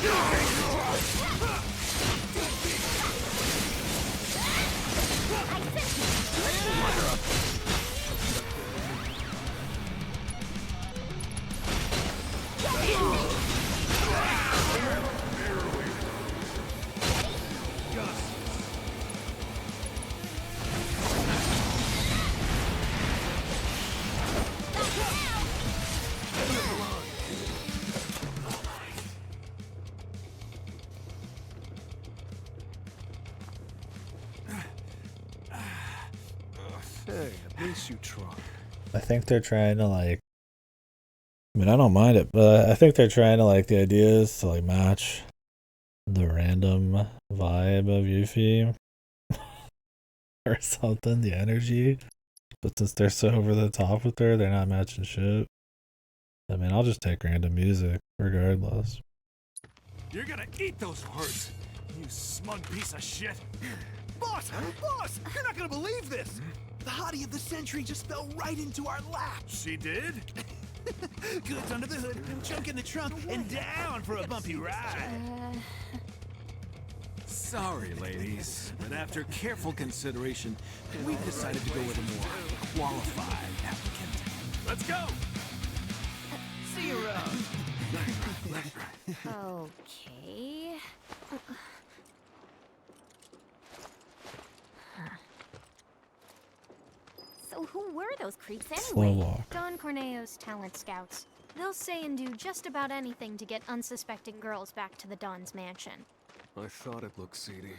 Hey, at least you tried. I think they're trying to like. I mean, I don't mind it, but I think they're trying to like the ideas to like match the random vibe of Yuffie or something, the energy. But since they're so over the top with her, they're not matching shit. I mean, I'll just take random music regardless. You're gonna eat those words, you smug piece of shit. Boss! Boss! You're not gonna believe this! The hottie of the century just fell right into our lap. She did? Goods under the hood, junk in the trunk, and down for a bumpy ride. Sorry, ladies, but after careful consideration, we've decided to go with a more qualified applicant. Let's go! See you around. Okay. So who were those creeps Slow anyway? walk. Don Corneo's talent scouts. They'll say and do just about anything to get unsuspecting girls back to the Don's mansion. I thought it looked seedy.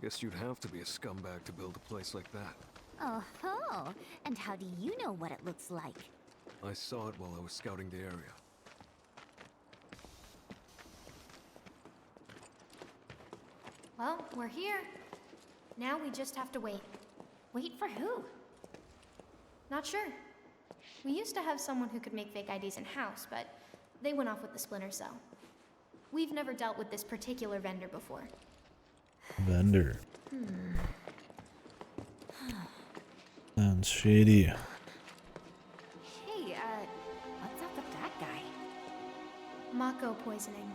Guess you'd have to be a scumbag to build a place like that. Oh, and how do you know what it looks like? I saw it while I was scouting the area. Well, we're here. Now we just have to wait. Wait for who? Not sure. We used to have someone who could make fake IDs in-house, but they went off with the Splinter Cell. We've never dealt with this particular vendor before. Vendor. Sounds shady. Hey, what's up with that guy? Mako poisoning.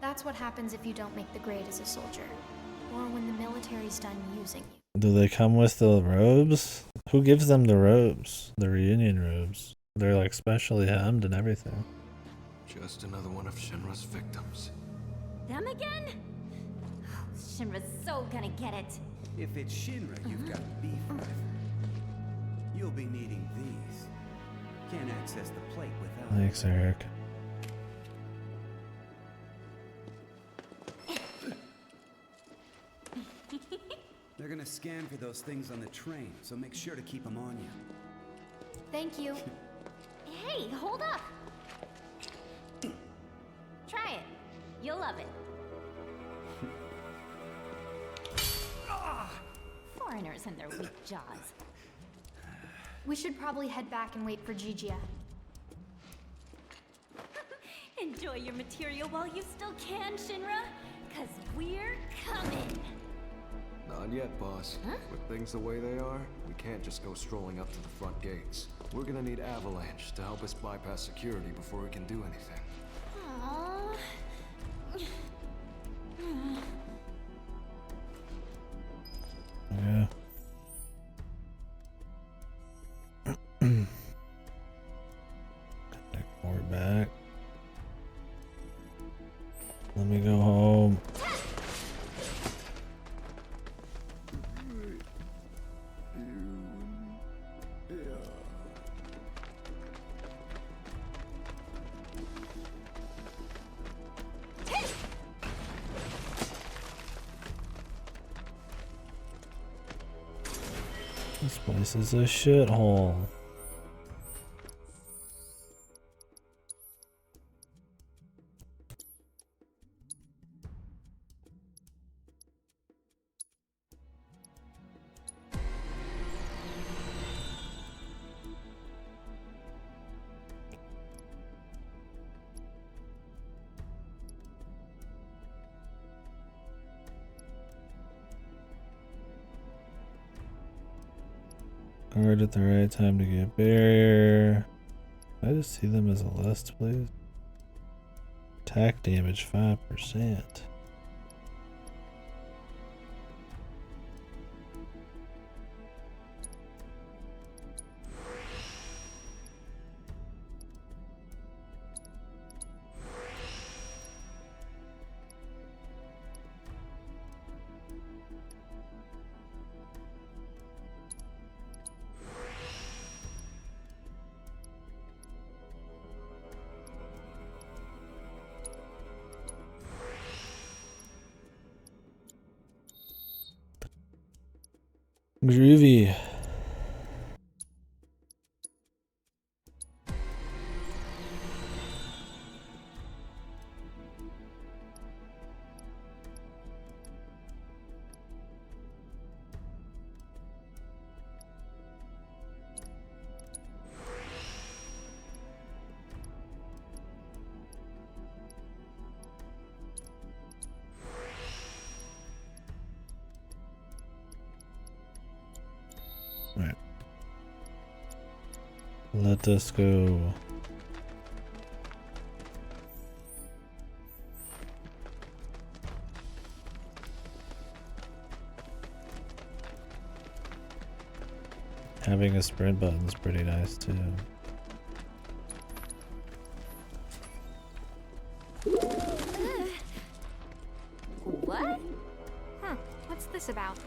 That's what happens if you don't make the grade as a soldier, or when the military's done using you. Do they come with the robes? Who gives them the robes? The reunion robes. They're like specially hemmed and everything. Just another one of Shinra's victims. Them again? Shinra's so gonna get it. If it's Shinra you've got beef with, you'll be needing these. Can't access the plate without. Thanks, Eric. They're gonna scan for those things on the train, so make sure to keep them on you. Thank you. Hey, hold up! Try it. You'll love it. Foreigners and their weak jaws. We should probably head back and wait for Gigia. Enjoy your material while you still can, Shinra, 'cause we're coming. Not yet, boss. Huh? With things the way they are, we can't just go strolling up to the front gates. We're gonna need Avalanche to help us bypass security before we can do anything. Aww. Yeah. More back. Let me go home. This place is a shithole. Guard at the right time to get barrier. Can I just see them as a list, please? Attack damage 5%. Groovy. Alright. Let us go. Having a sprint button is pretty nice too. What? Huh, what's this about?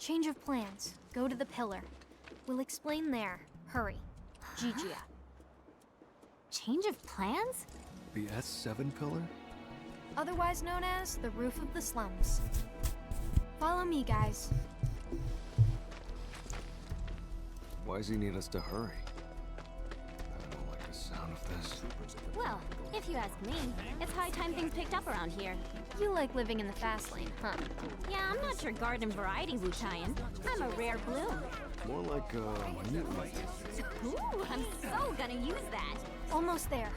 Change of plans. Go to the pillar. We'll explain there. Hurry. Gigia. Change of plans? The S7 pillar? Otherwise known as the roof of the slums. Follow me, guys. Why does he need us to hurry? I don't like the sound of this. Well, if you ask me, it's high time things picked up around here. You like living in the fast lane, huh? Yeah, I'm not your garden variety Wu-Taian. I'm a rare bloom. More like a mutant. Ooh, I'm so gonna use that. Almost there.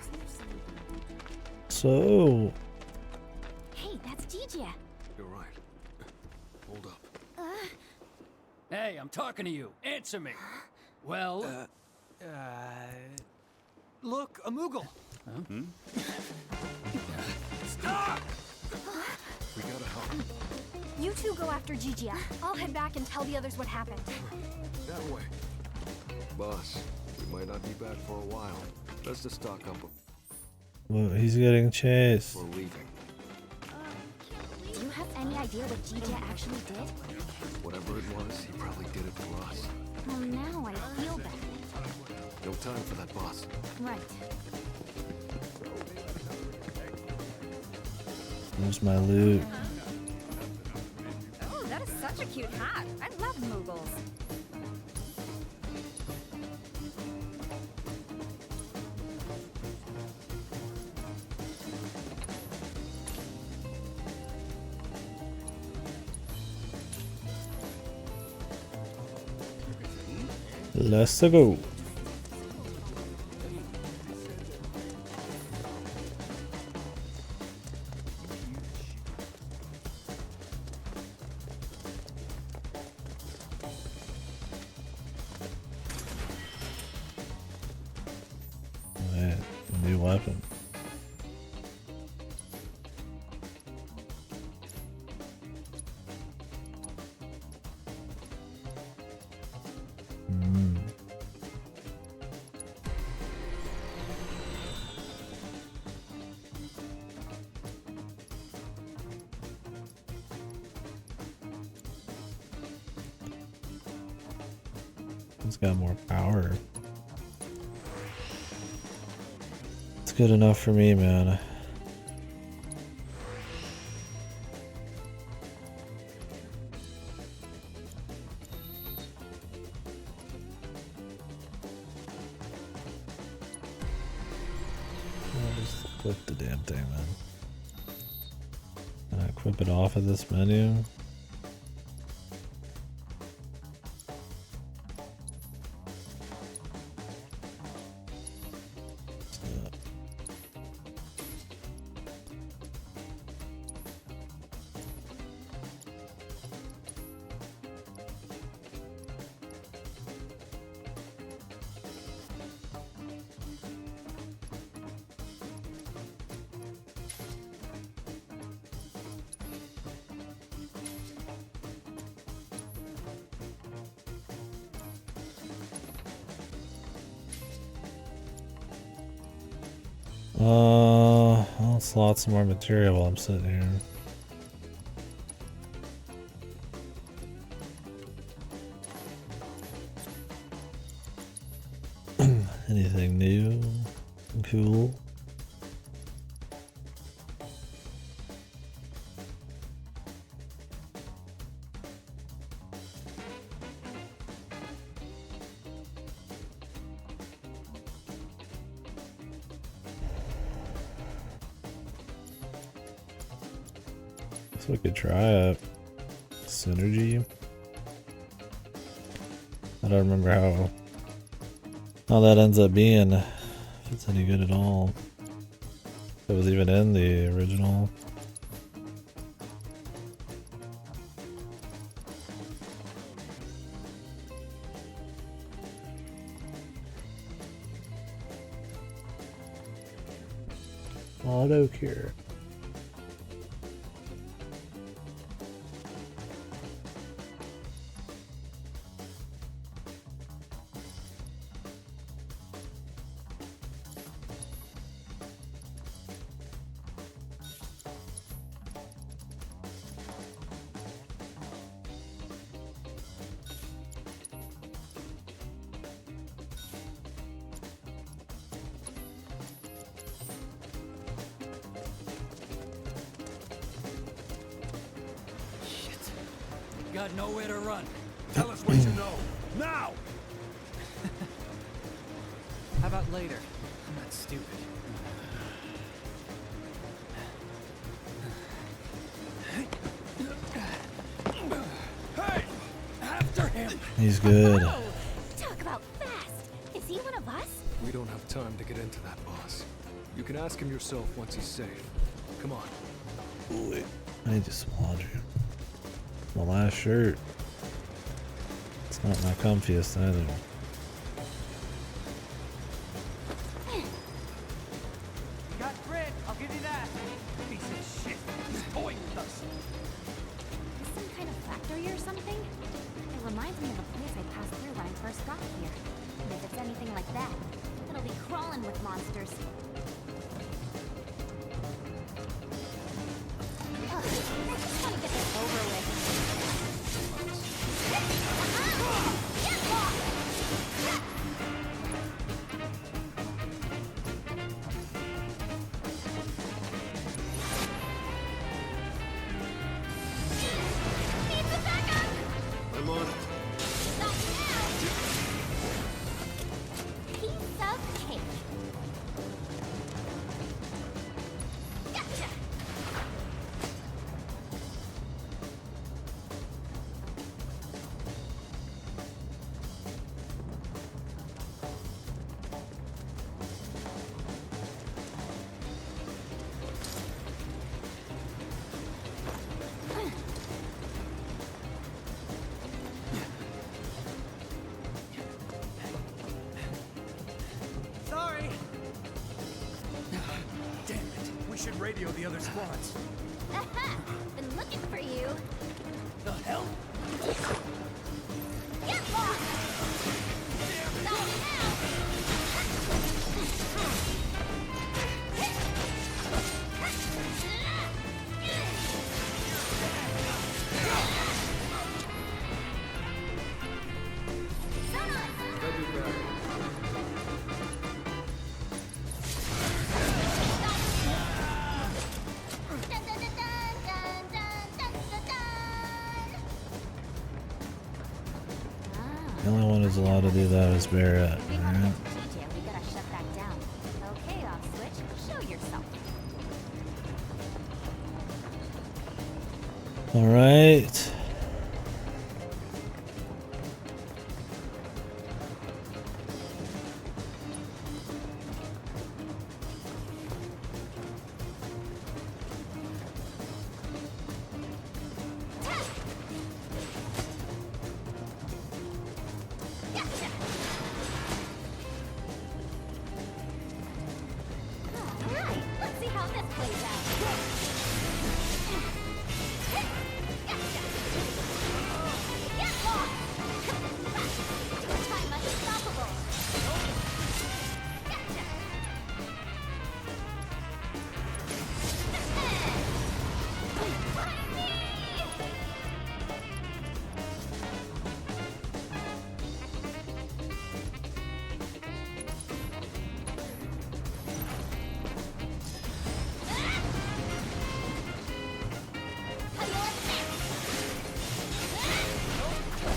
So. Hey, that's Gigia. You're right. Hold up. Hey, I'm talking to you. Answer me. Well, Look, a Moogle. Huh? Stop! We gotta help. You two go after Gigia. I'll head back and tell the others what happened. That way. Boss, we might not be back for a while. Let's just stock up. Well, he's getting chased. We're leaving. Do you have any idea what Gigia actually did? Whatever it was, he probably did it for us. Well, now I feel bad. No time for that, boss. Right. There's my loot. Oh, that is such a cute hat. I love Moogles. Let's go. Alright, new weapon. It's got more power. It's good enough for me, man. I'll just equip the damn thing, man. Can I equip it off of this menu? I'll slot some more material while I'm sitting here. Anything new? Cool? So we could try it. Synergy. I don't remember how that ends up being. If it's any good at all. If it was even in the original. Auto cure. Got nowhere to run. Tell us what you know. Now! How about later? I'm not stupid. Hey! After him! He's good. Talk about fast. Is he one of us? We don't have time to get into that, boss. You can ask him yourself once he's safe. Come on. Wait, I need to smudge you. My last shirt. It's not my comfiest either. You got grit, I'll give you that. Piece of shit. He's toying with us. Some kind of factory or something? It reminds me of a place I passed through when I first got here. And if it's anything like that, it'll be crawling with monsters. Ugh, I just want to get this over with. I'm on it. Piece of cake. Gotcha. Sorry. Damn it. We should radio the other squads. Aha! Been looking for you. The hell? Get lost! Not now! The only one who's allowed to do that is Barrett. Alright. TJ, we gotta shut that down. Okay, off switch. Show yourself. Alright. Gotcha. All right, let's see how this plays out. Get lost! Your time unstoppable. Gotcha.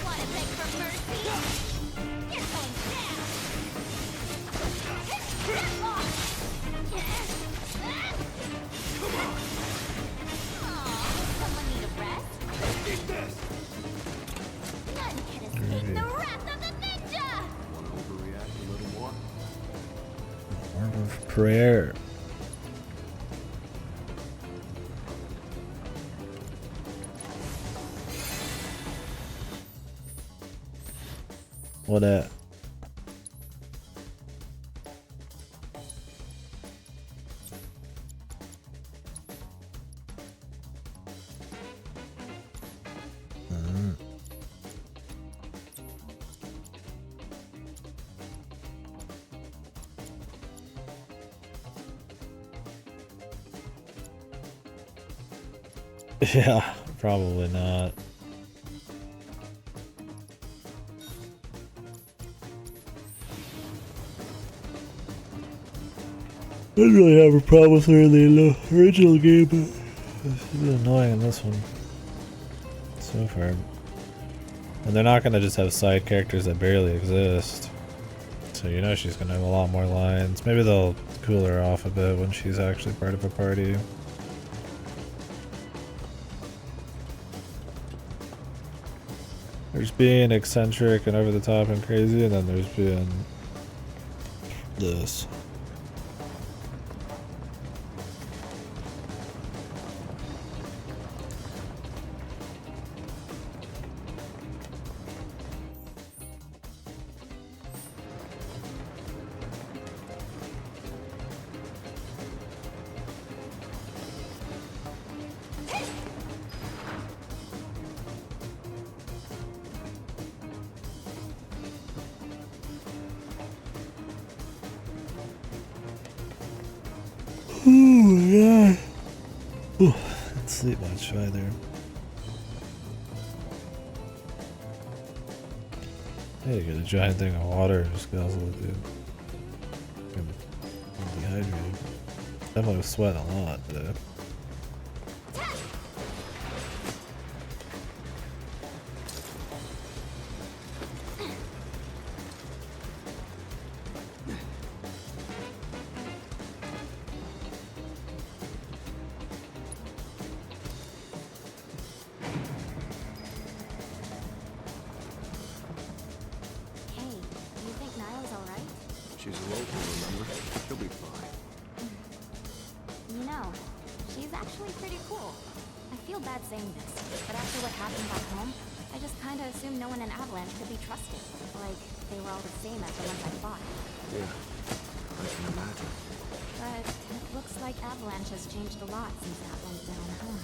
Wanna beg for mercy? You're going down. Get lost! Come on! Aw, someone need a rest? Eat this! None can escape the wrath of the ninja! Want to overreact a little more? Word of prayer. What at? Yeah, probably not. I didn't really have a problem with her in the original game, but she's been annoying in this one so far. And they're not gonna just have side characters that barely exist. So you know she's gonna have a lot more lines. Maybe they'll cool her off a bit when she's actually part of a party. There's being eccentric and over the top and crazy, and then there's being this. Oh my god. Ooh, didn't sleep much either. Hey, get a giant thing of water and just guzzle it, dude. I'm dehydrated. Definitely was sweating a lot today. She's a local, remember? She'll be fine. You know, she's actually pretty cool. I feel bad saying this, but after what happened back home, I just kinda assumed no one in Avalanche could be trusted. Like, they were all the same as the ones I fought. Yeah, I can imagine. But it looks like Avalanche has changed a lot since that went down, huh?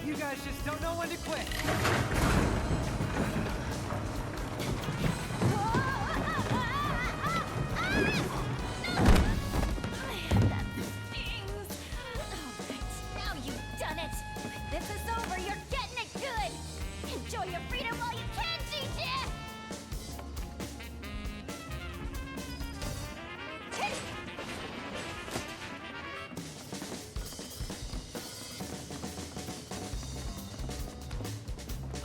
You guys just don't know when to quit. That stings! Alright, now you've done it! This is over, you're getting it good! Enjoy your freedom while you can, Gigi!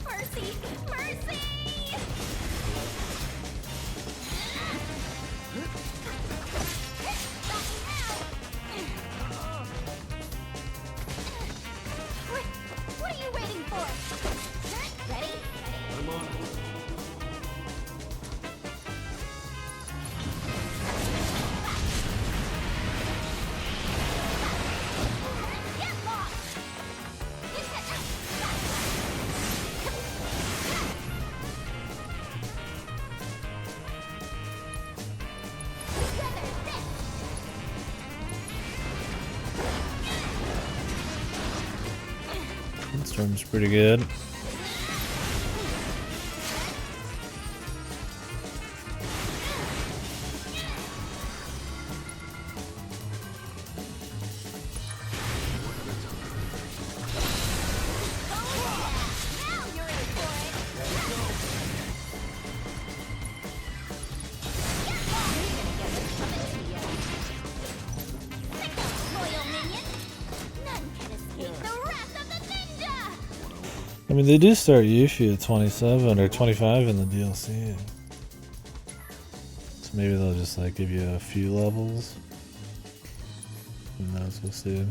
Mercy! Mercy! What are you waiting for? Ready? I'm on. Get lost! Storm's pretty good. I mean, they do start Yuffie at 27 or 25 in the DLC. So maybe they'll just like give you a few levels. Who knows, we'll see.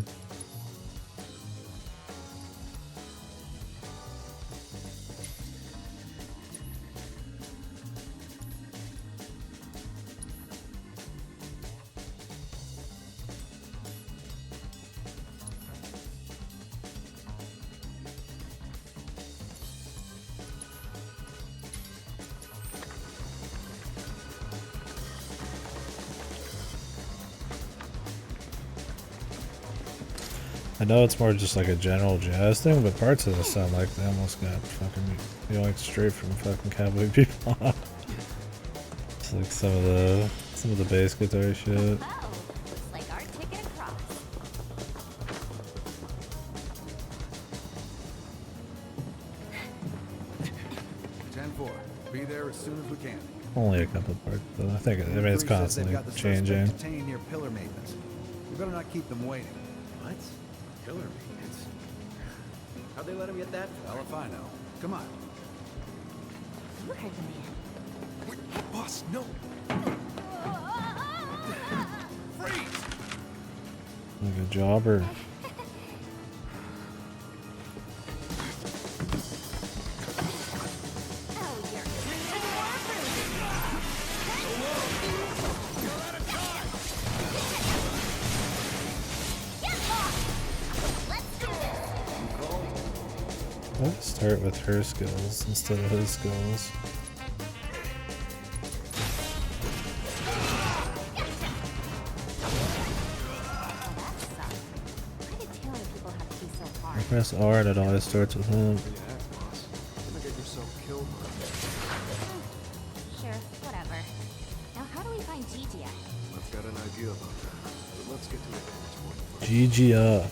I know it's more just like a general jazz thing, but parts of this sound like they almost got fucking yoinked straight from fucking Cowboy Bebop. It's like some of the bass guitar shit. Oh, looks like our ticket across. 10-4. Be there as soon as we can. Only a couple parts though. I mean it's constantly changing. Detained near pillar maintenance. We better not keep them waiting. What? Pillar maintenance? How'd they let him get that? Well, if I know. Come on. You heard the man. Wait, boss, no. Freeze! Like a jobber. Let's start with her skills instead of his skills. I press R and it always starts with him. Sure, whatever. Now how do we find Gigi? I've got an idea about that. But let's get to the point. GG up.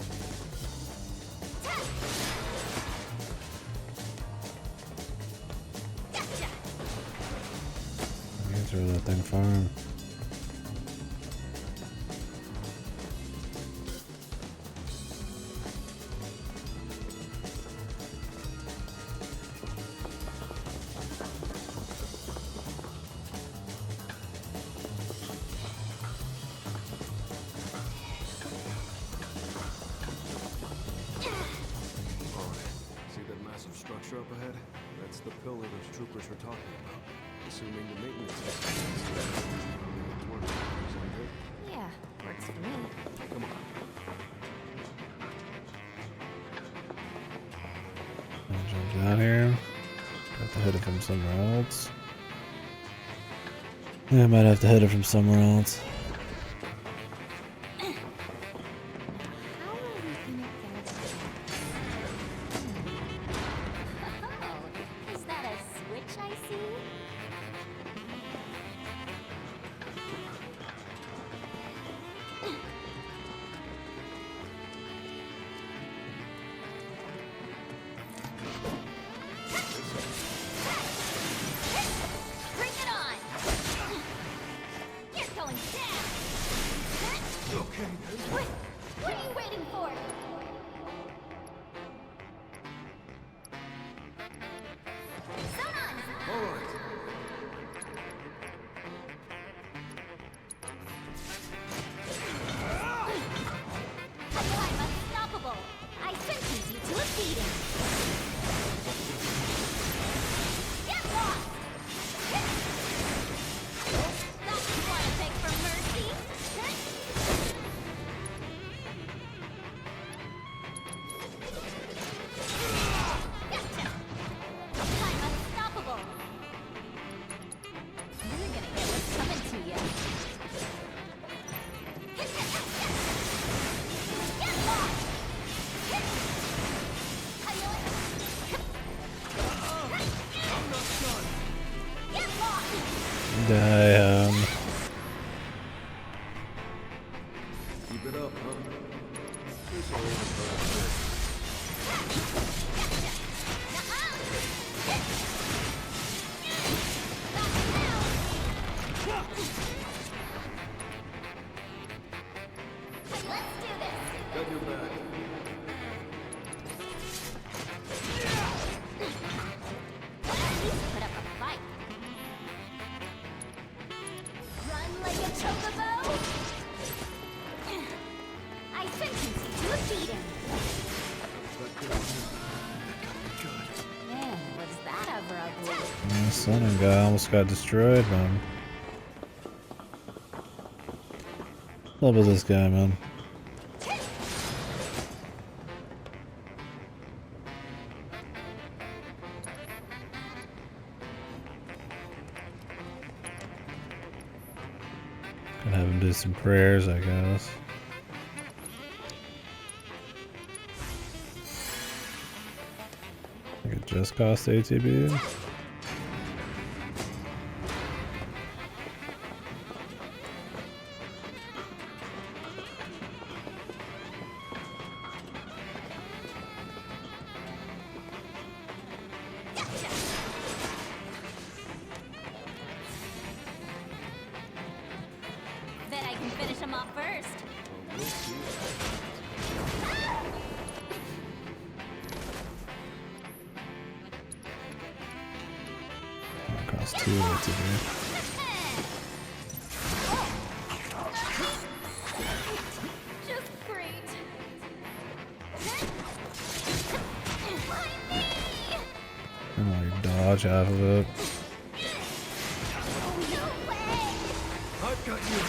Throw that thing farm. See that massive structure up ahead? That's the pillar those troopers were talking about. Assuming the maintenance Yeah, works for me. Come on. I'll jump down here. Have to hit it from somewhere else. Yeah, I might have to hit it from somewhere else. Is that a switch I see? Bring it on! You're going down! Okay. What are you waiting for? I'm unstoppable! I sentence you to a beating! Get lost! That's what you want to beg for mercy? Gotcha! I'm unstoppable! You're gonna get what's coming to you. Get lost! I'm not done. Get lost! Damn. Keep it up, huh? This will over. Let's do this! Got your back. At least put up a fight. Run like a chocobo? I sentence you to a beating. Man, was that ever ugly? The Sonic guy almost got destroyed, man. Love with this guy, man. Gonna have him do some prayers, I guess. think it just cost ATB. Bet I can finish him off first. It costs 2 ATB. Just great. And I'll dodge half of it. I've got you.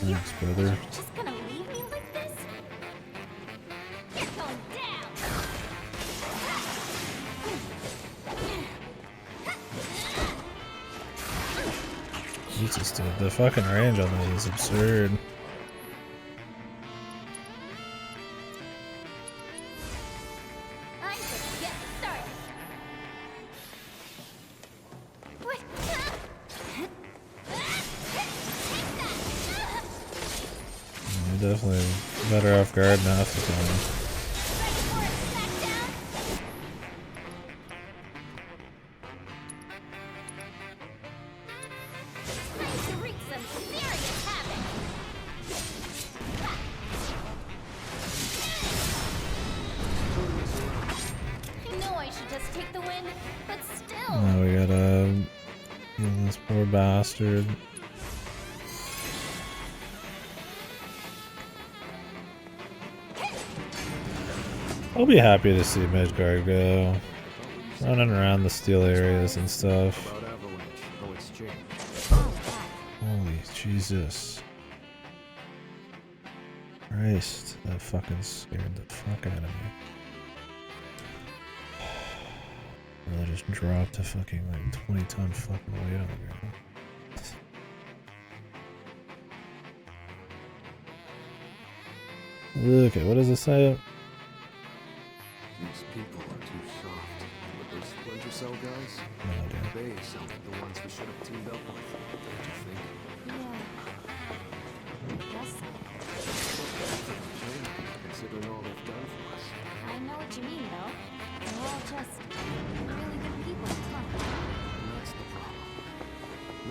Thanks, brother. Just gonna leave me like this? You're going down. Jesus, dude, the fucking range on that is absurd. I'm just getting started. What? You're definitely better off guard half the time. Time to wreak some serious havoc. I know I should just take the win, but still. Now we gotta heal this poor bastard. I'll be happy to see Midgard go. Running around the steel areas and stuff. Holy Jesus. Christ, that fucking scared the fuck out of me. Really just dropped a fucking like 20-ton fucking weight on the ground. Okay, what does it say? These people are too soft. But those Splinter Cell guys? No idea. They sound like the ones we should have teamed up with, don't you think? Yeah. Yes. Considering all they've done for us. I know what you mean, though. We're all just really good people, huh? And that's the problem.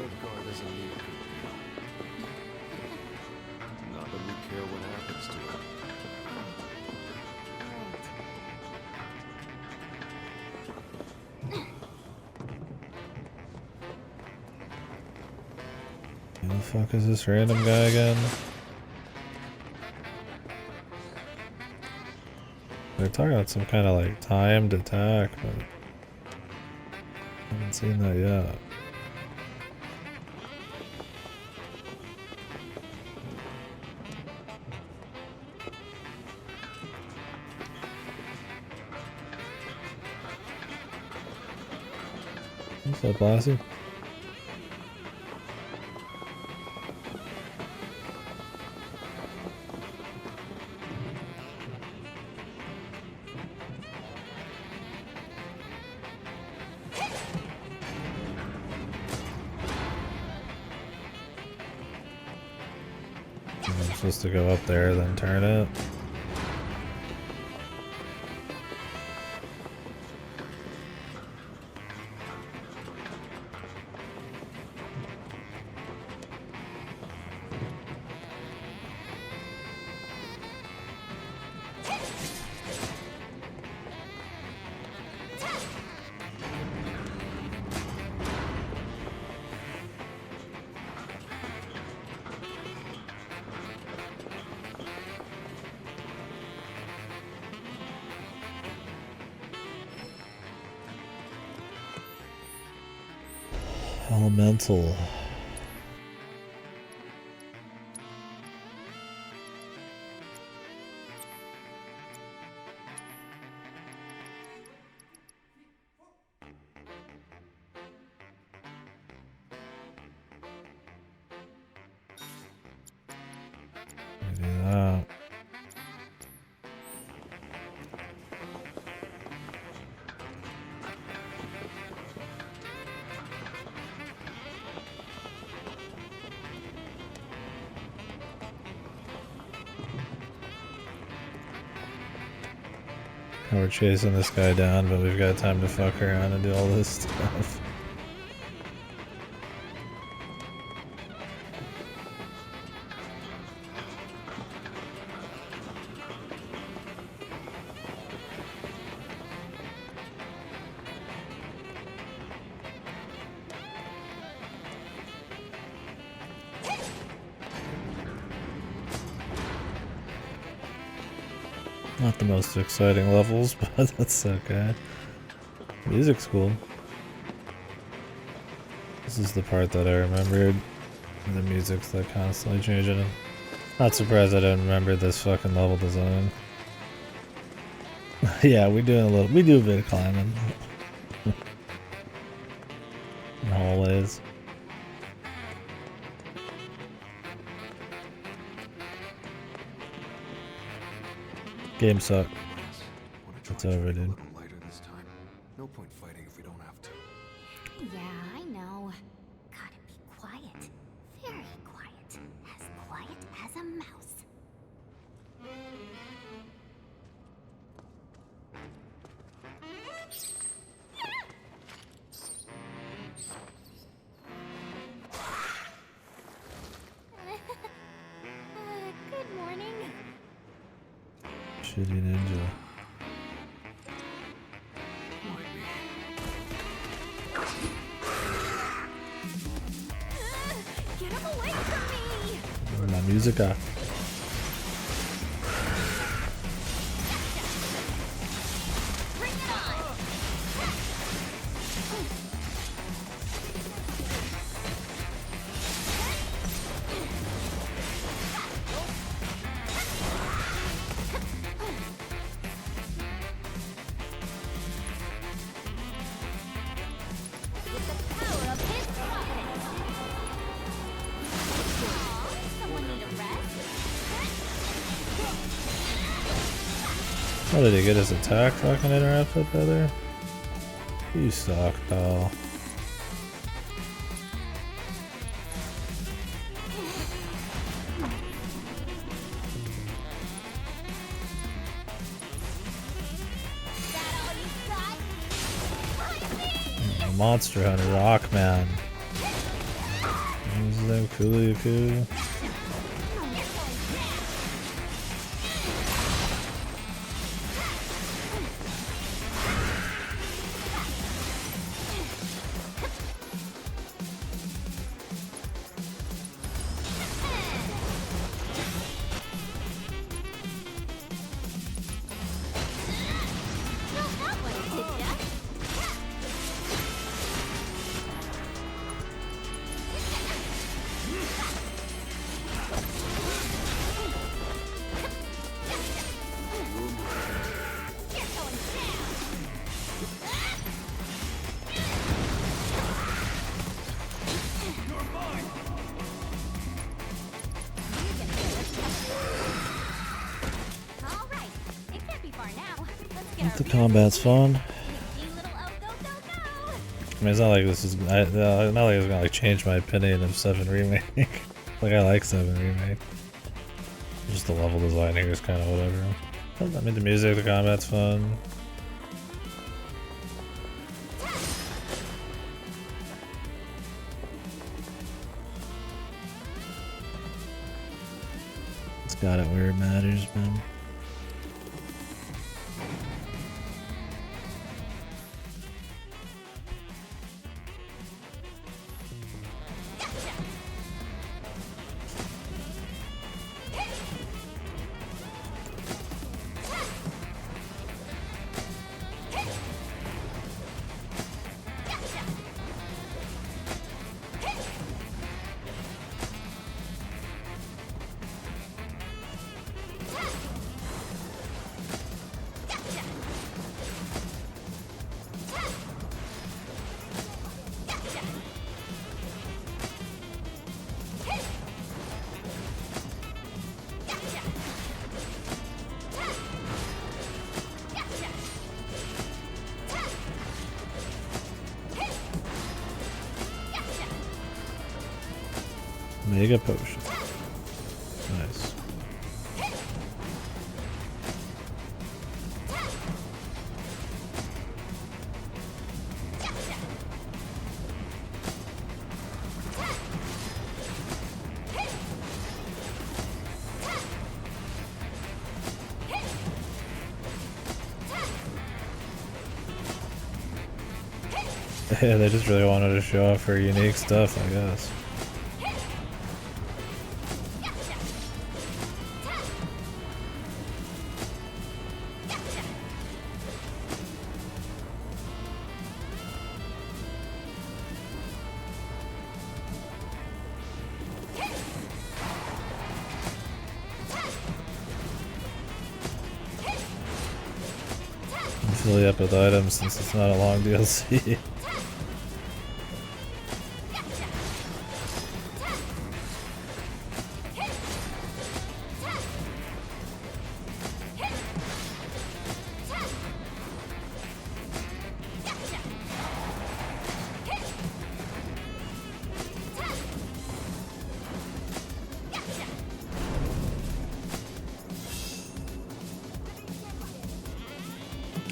Midgard doesn't need a good deal. Not that we care what happens to it. Who the fuck is this random guy again? They're talking about some kind of like timed attack, but I haven't seen that yet. What's up, Lassie? I'm supposed to go up there, then turn it. Elemental. Do that. We're chasing this guy down, but we've got time to fuck around and do all this stuff. Not the most exciting levels, but that's okay. Music's cool. This is the part that I remembered. The music's like constantly changing. Not surprised I didn't remember this fucking level design. Yeah, we do a bit of climbing. In hallways. Game suck. It's over, dude. No point fighting if we don't have to. Yeah, I know. Gotta be quiet. Very quiet. As a mouse. Good morning. Shitty ninja. Get him away from me! La musica. Bring it on! With the power of his providence. Someone need a rest? How did he get his attack fucking interrupted by there? You suck, pal. Monster Hunter Rockman. Is that cool? The combat's fun. I mean, it's not like this is. Not like it's gonna like change my opinion of 7 Remake. Like I like 7 Remake. Just the level designing is kind of whatever. I mean, the music, the combat's fun. It's got it where it matters, man. Mega potion. Nice. Yeah, they just really wanted to show off her unique stuff, I guess. Fill you up with items since it's not a long DLC.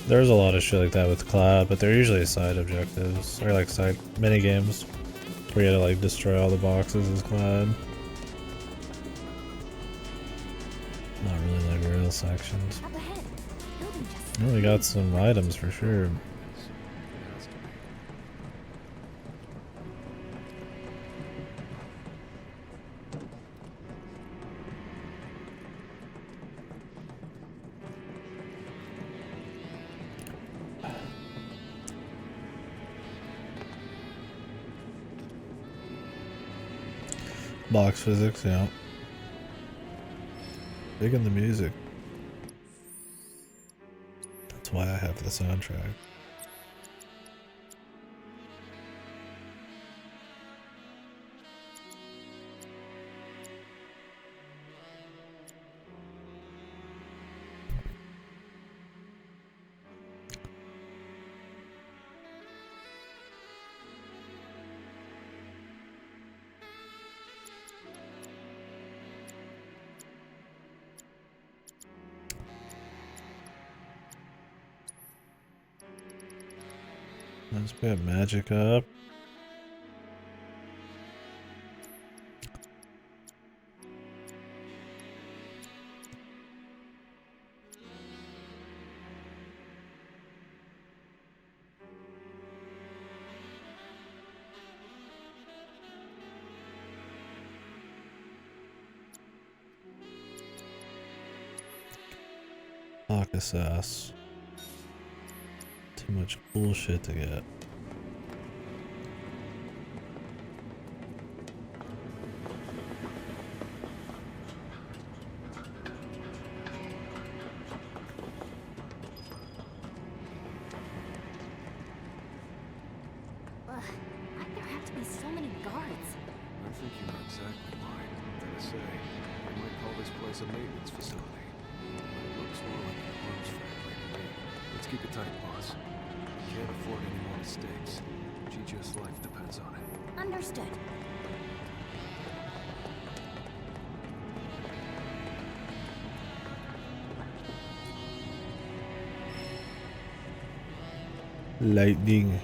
There's a lot of shit like that with Cloud, but they're usually side objectives, or like side mini games where you had to like destroy all the boxes as Cloud. Not really like real sections. Oh, we got some items for sure. Box physics, yeah. Big in the music. That's why I have the soundtrack. Let's put magic up. Focus ass. Too much bullshit to get. Why'd there have to be so many guards? I think you know exactly why. Gotta say, I might call this place a maintenance facility. But it looks more like an arms factory to me. Let's keep it tight, boss. Can't afford any more mistakes. Chicho's life depends on it. Understood. Lightning.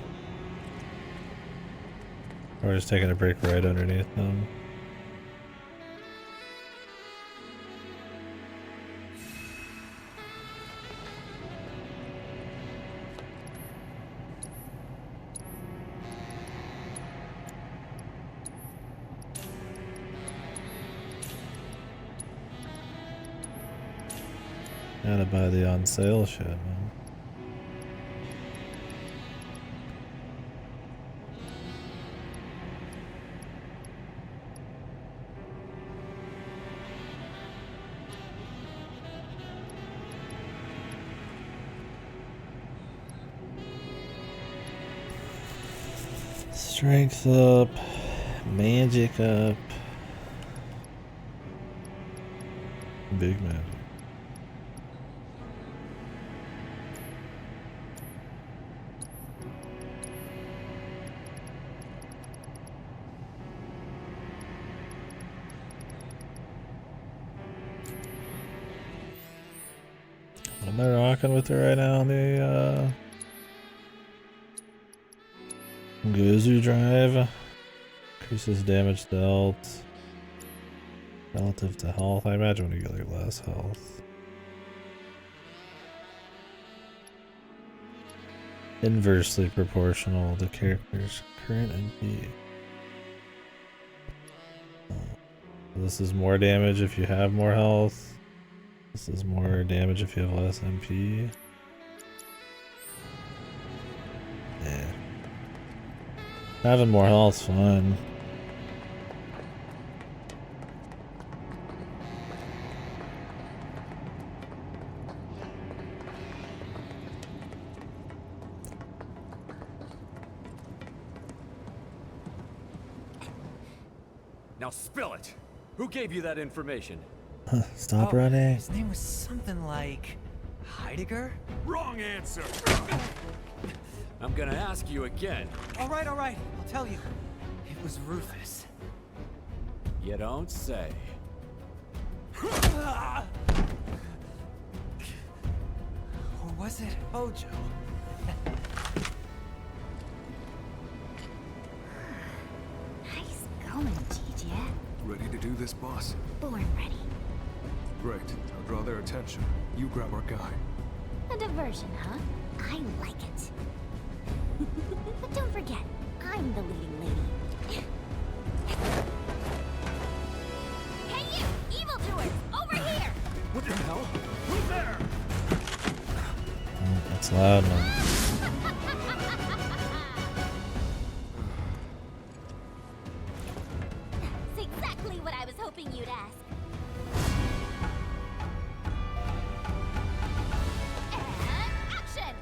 Or just taking a break right underneath them. Gotta buy the on sale shit, man. Strength up, magic up, big magic. What am I rocking with her right now on the Gozu drive? Increases damage dealt relative to health. I imagine when you get like less health. Inversely proportional to character's current MP. This is more damage if you have more health. This is more damage if you have less MP. Yeah. Having more health's fine. Now spill it. Who gave you that information? Stop running. His name was something like Heidegger? Wrong answer. I'm gonna ask you again. All right, I'll tell you. It was Rufus. You don't say. Or was it Hojo? Nice going, TJ. Ready to do this, boss? Born ready. Great. I'll draw their attention. You grab our guy. A diversion, huh? I like it. But don't forget, I'm the leading lady. Hey you, evildoers! Over here! What the hell? Who's there? Oh, that's loud now. That's exactly what I was hoping you'd ask. And action!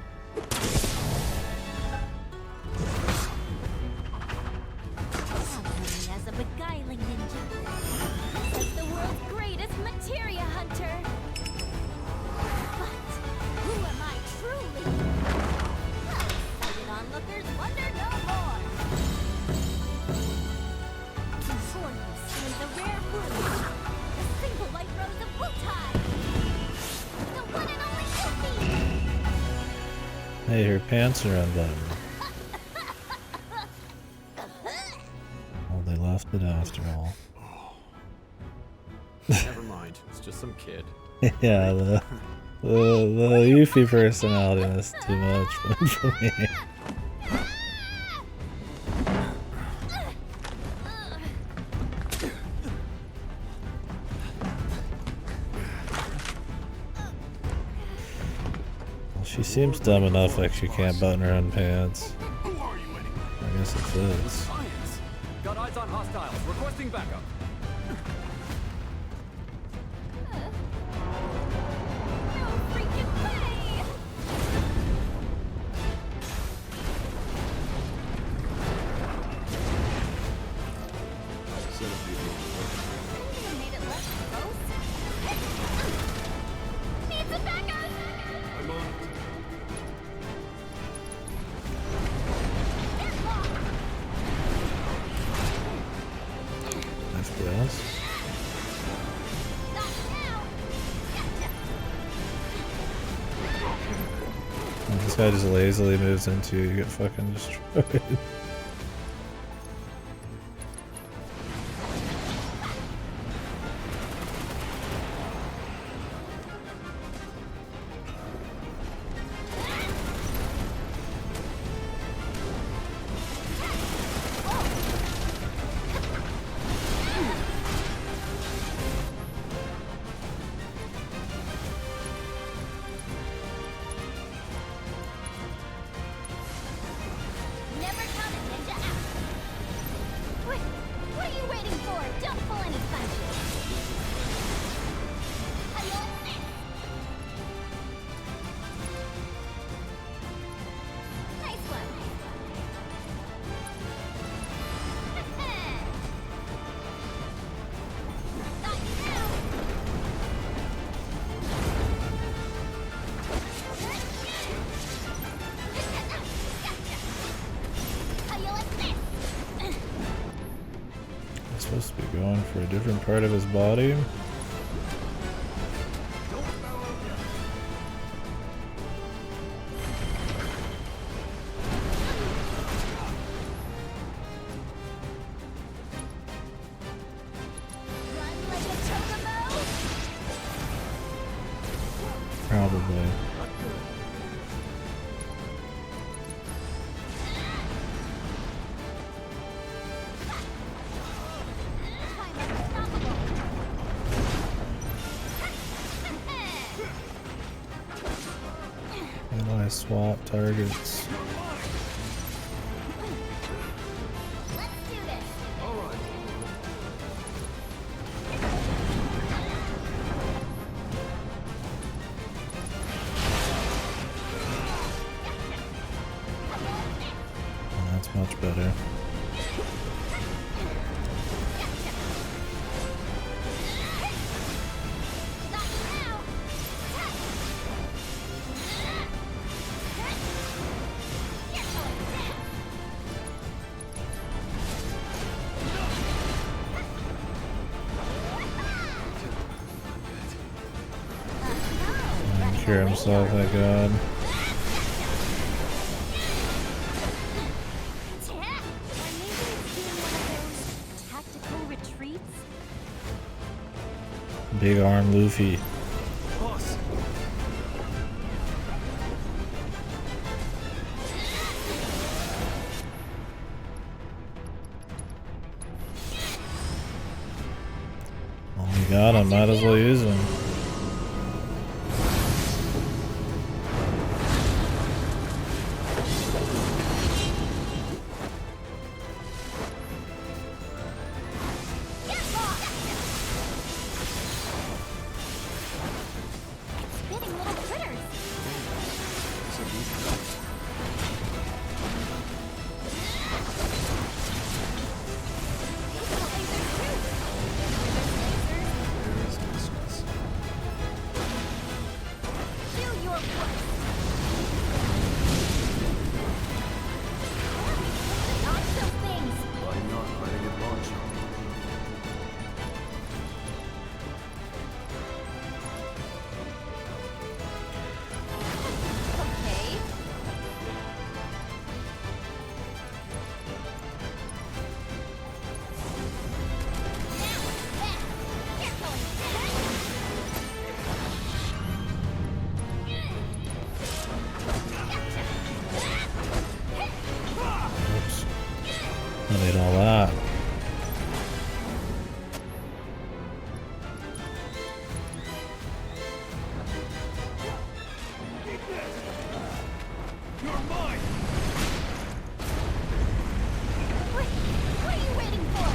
Now, as a beguiling ninja, this is the world's greatest materia hunter. But who am I truly? Excited onlookers wonder no more. Before you slay the rare moon, the single white rose of Wutai, the one and only Yuffie. Hey, her pants are undone. Well, they left it after all. Never mind. It's just some kid. Yeah, the Yuffie personality is too much for me. Well, she seems dumb enough like she can't button her own pants. I guess it fits. Science. Got eyes on hostiles. Requesting backup. FPS. If this guy just lazily moves into you, you get fucking destroyed. Never count a ninja out. What are you waiting for? Don't pull any punches. Nice one. I'm supposed to be going for a different part of his body. Probably. swap targets. That's much better. Cure himself, thank God. Tactical retreats? Big arm Luffy. Boss. Oh my God, I might as well use him. Spitting little critters. Feel your force. Dodge those things. Why not letting it launch? Okay. Oops. I need all that. You're mine! What are you waiting for?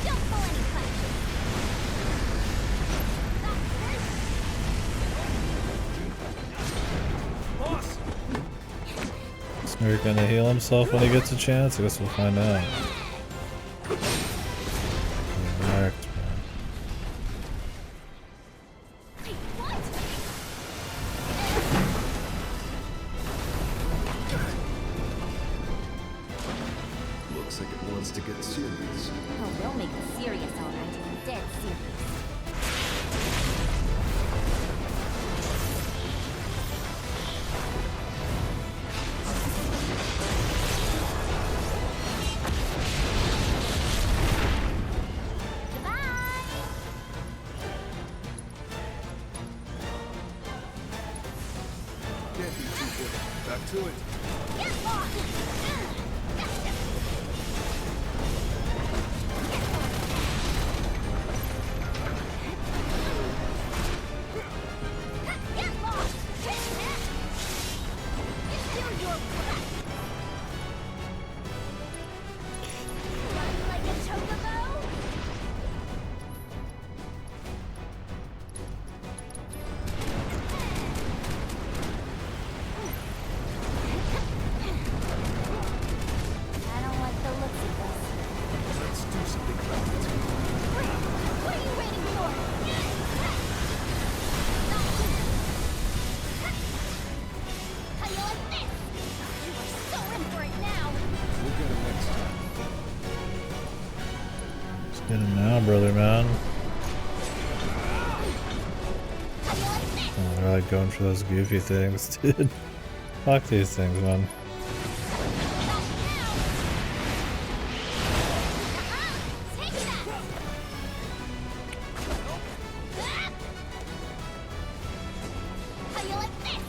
Don't pull any punches. Boss! Snurk gonna heal himself when he gets a chance? I guess we'll find out. Wrecked, man. Looks like it wants to get serious. Oh, we'll make it serious, all right. Dead serious. Can't be too good. Back to it. Like a chocobo? I don't like the looks of this. Let's do something about it. What are you waiting for? How you like this? You are so in for it now. We'll get him next time. Let's get him now, brother, man. Oh, they're like going for those goofy things, dude. Fuck these things, man. How you like this?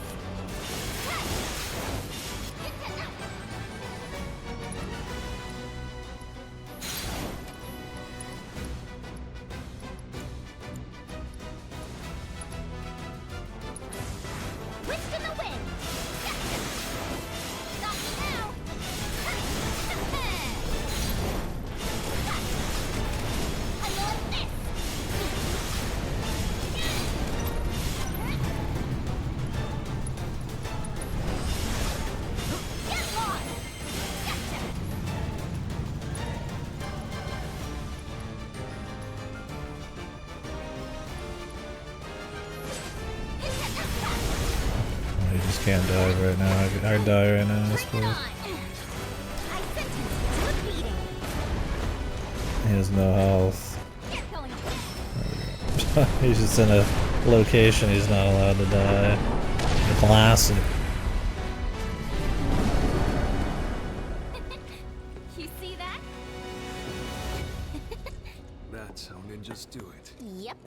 Twist in the wind. can't die right now. I'd die right now, I suppose. He has no health. He's just in a location he's not allowed to die. Classic. You see that? That's how ninjas do it. Yep.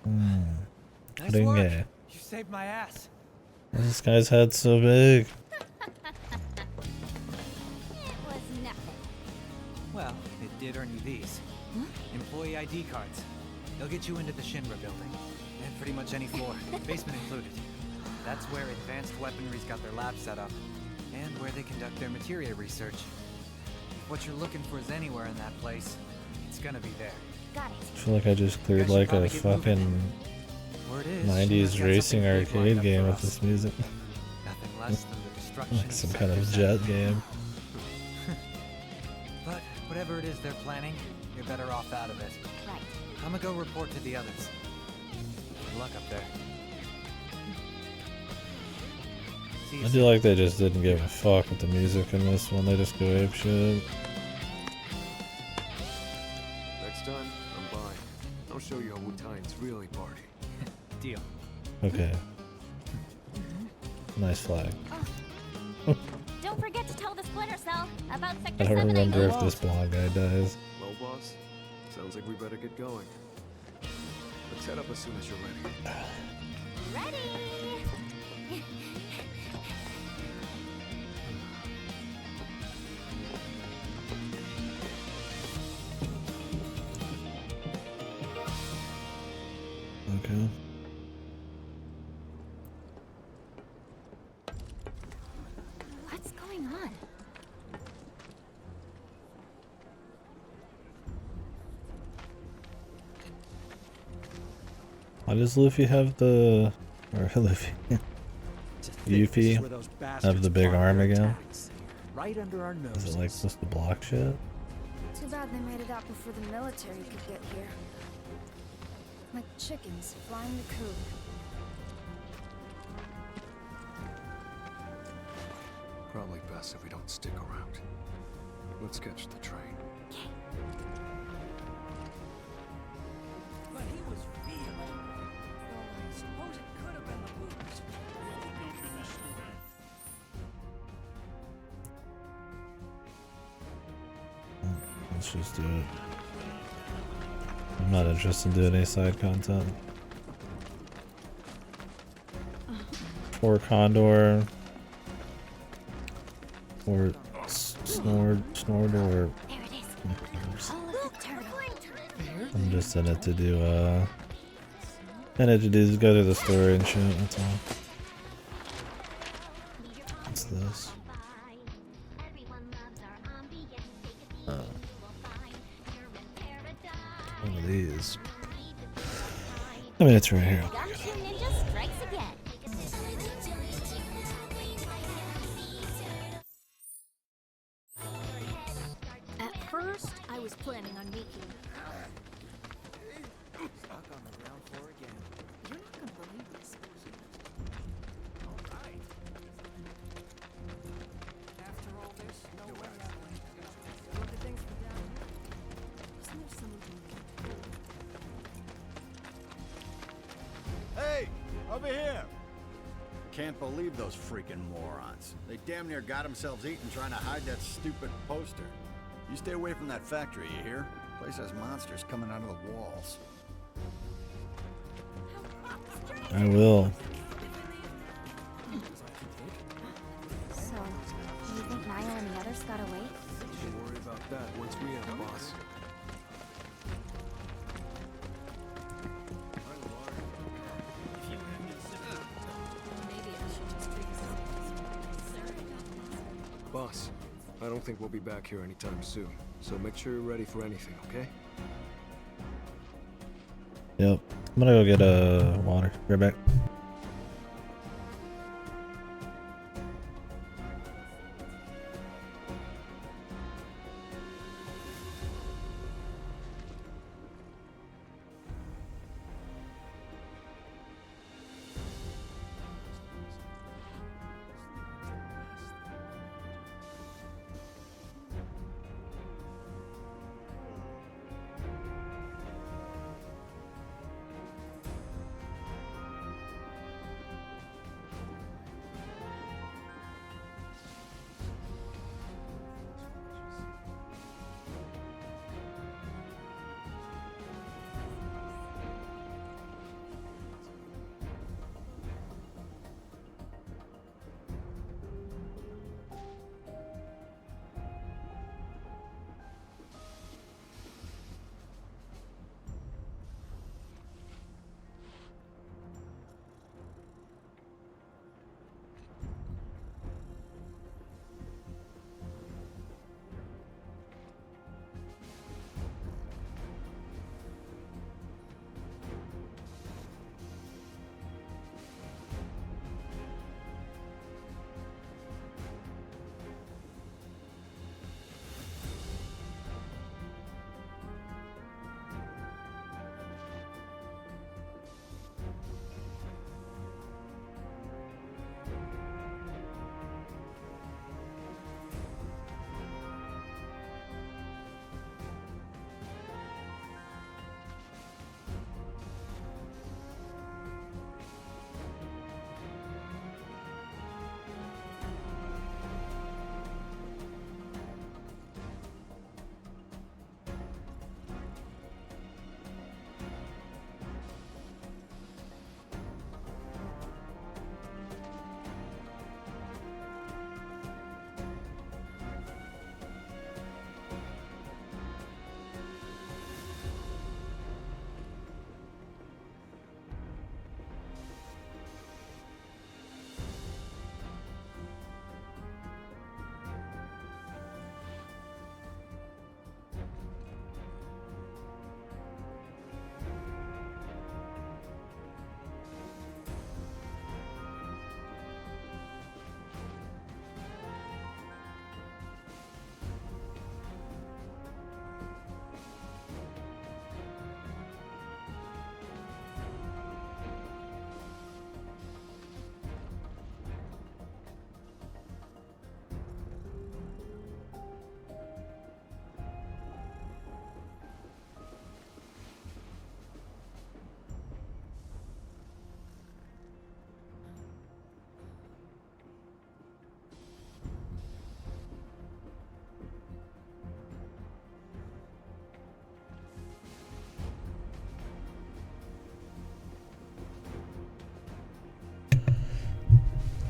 Nice Ringe. work. You saved my ass. This guy's head so big. It was nothing. Well, it did earn you these. Employee ID cards. They'll get you into the Shinra building. And pretty much any floor, basement included. That's where advanced weaponry's got their lab set up. And where they conduct their materia research. If what you're looking for is anywhere in that place, it's gonna be there. Got it. I feel like I just cleared like a fucking 90s racing arcade game with this music. Nothing less than the destruction Like some kind of jet game. But whatever it is they're planning, you're better off out of it. Right. I'm gonna go report to the others. Good luck up there. See you I soon. do like they just didn't give a fuck with the music in this one. They just go ape shit. Next time, I'm by. I'll show you how Wu-Tang's really party. Deal. Okay. Nice flag. Don't forget to tell the Splinter Cell about I Sector don't 7. remember if this blonde guy dies. Well, boss, sounds like we better get going. Let's head up as soon as you're ready. Ready? Okay. What's going on? Why does Luffy have the... or Luffy... Yuffie have the big arm again? Right under our noses. Is it like supposed to block shit? Too bad they made it out before the military could get here. Like chickens flying the coop. Probably best if we don't stick around. Let's catch the train. But he was feeling. I suppose it could have been the booze. Let's just do it. I'm not interested in doing any side content. Or Condor. Or Snord or... I'm just in it to do, in it to do, go through the story and shit, that's all. What's this? One of these. I mean, it's right here. Gumshoe Ninja strikes again. At first, I was planning on making. Stuck on the ground floor again. You're not gonna believe this. Alright. After all this, no way. Look at things from down here. Isn't there someone who Hey, over here! Can't believe those freaking morons. They damn near got themselves eaten trying to hide that stupid poster. You stay away from that factory, you hear? Place has monsters coming out of the walls. I will. So, you think Niall and the others got away? Don't worry about that once we have boss. Boss, I don't think we'll be back here anytime soon, so make sure you're ready for anything, okay? Yep. I'm gonna go get water. Right back.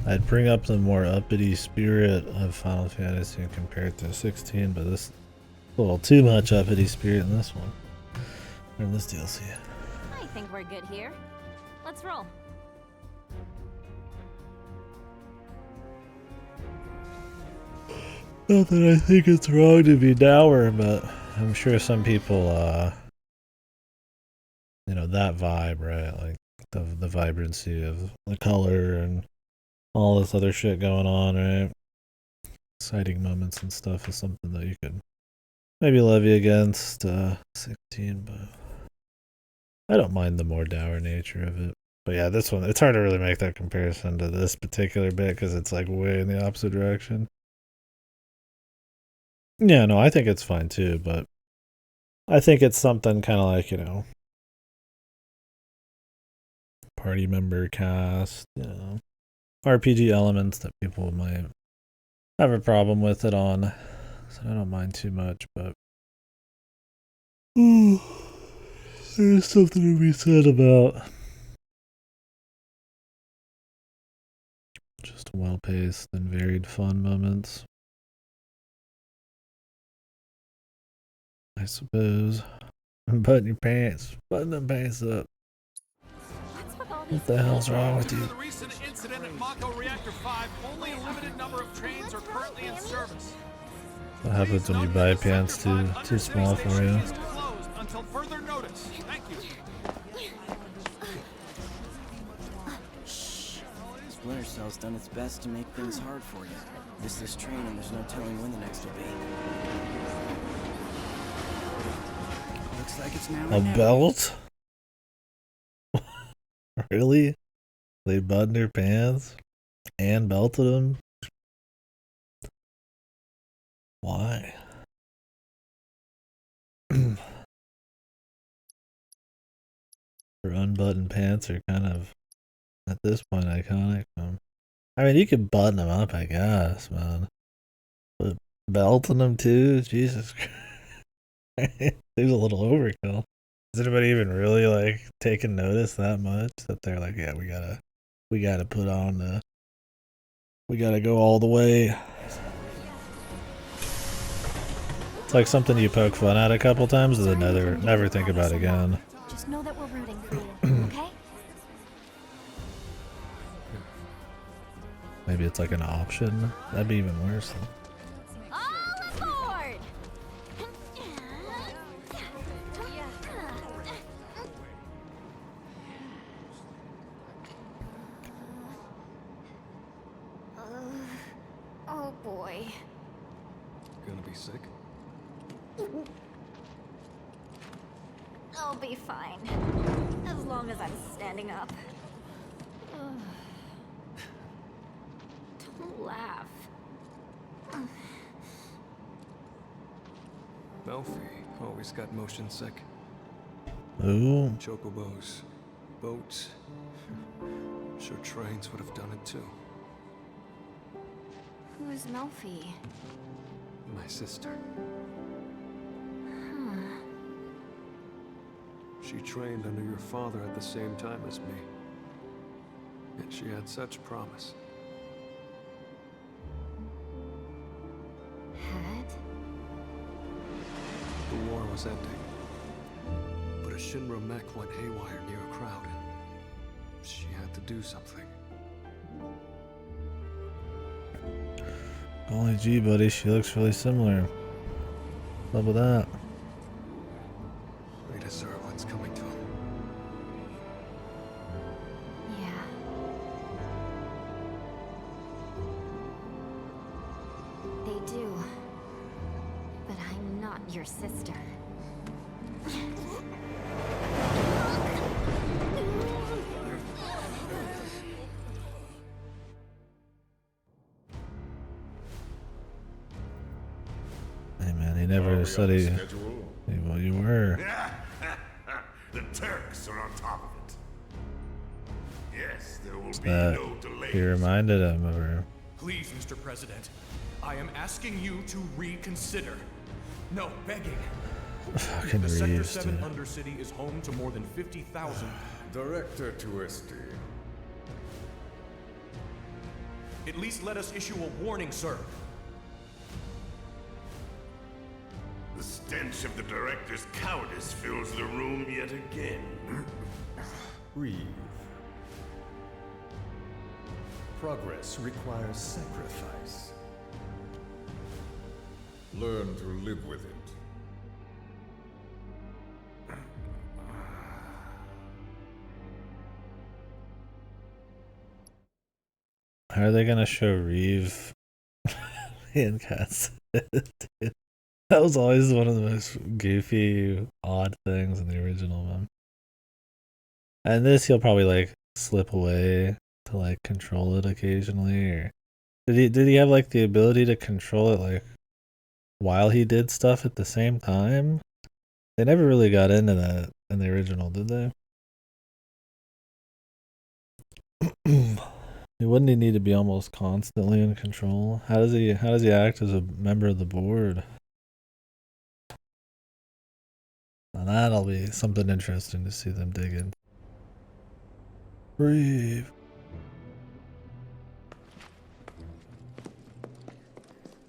I'd bring up the more uppity spirit of Final Fantasy compared to 16, but this a little too much uppity spirit in this one. Or in this DLC. I think we're good here. Let's roll. Not that I think it's wrong to be dour, but I'm sure some people, you know, that vibe, right? Like the vibrancy of the color and all this other shit going on, right? Exciting moments and stuff is something that you could maybe levy against 16, but I don't mind the more dour nature of it. But yeah, this one, it's hard to really make that comparison to this particular bit because it's like way in the opposite direction. Yeah, no, I think it's fine too, but I think it's something kind of like, you know, party member cast, you know, RPG elements that people might have a problem with it on. So I don't mind too much, but there's something to be said about just well-paced and varied fun moments, I suppose. Button your pants. Button them pants up. What the hell's wrong with you? The recent incident at Mako Reactor 5, only a limited number of trains are currently in service. What happens when you buy pants too small for you? Closed until further notice. Thank you. Splinter Cell's done its best to make things hard for you. Miss this train and there's no telling when the next will be. Looks like it's now. A belt? Really? They buttoned their pants and belted them? Why? Her unbuttoned pants are kind of, at this point, iconic. I mean, you could button them up, I guess, man. But belting them too? Jesus Christ. Seems a little overkill. Is anybody even really like taking notice that much that they're like, yeah, we gotta put on the, we gotta go all the way. It's like something you poke fun at a couple times and then never think about again. Just know that we're rooting for you, okay? Maybe it's like an option. That'd be even worse. All aboard! Oh boy. Gonna be sick? I'll be fine. As long as I'm standing up. Don't laugh. Melfi always got motion sick. Ooh. Chocobos, boats. I'm sure trains would have done it too. Who is Melfi? My sister. Huh. She trained under your father at the same time as me. And she had such promise. Had? The war was ending. But a Shinra mech went haywire near a crowd, and she had to do something. Golly gee, buddy, she looks really similar. What's up with that? They deserve what's coming to them. Yeah. They do. But I'm not your sister. Hey man, he never said he. Well, you were. The Turks are on top of it. Yes, there will be That no delay. he reminded him of her. Please, Mr. President, I am asking you to reconsider. No, begging. Fucking The Sector Reeves, 7 dude. Undercity is home to more than 50,000. Director Twisty. At least let us issue a warning, sir. The stench of the director's cowardice fills the room yet again. Reeve. Progress requires sacrifice. Learn to live with it. How are they gonna show Reeve in cats? That was always one of the most goofy, odd things in the original one. And this, he'll probably like slip away to like control it occasionally, or did he have like the ability to control it like while he did stuff at the same time? They never really got into that in the original, did they? Wouldn't he need to be almost constantly in control? How does he act as a member of the board? Now that'll be something interesting to see them dig in. Breathe.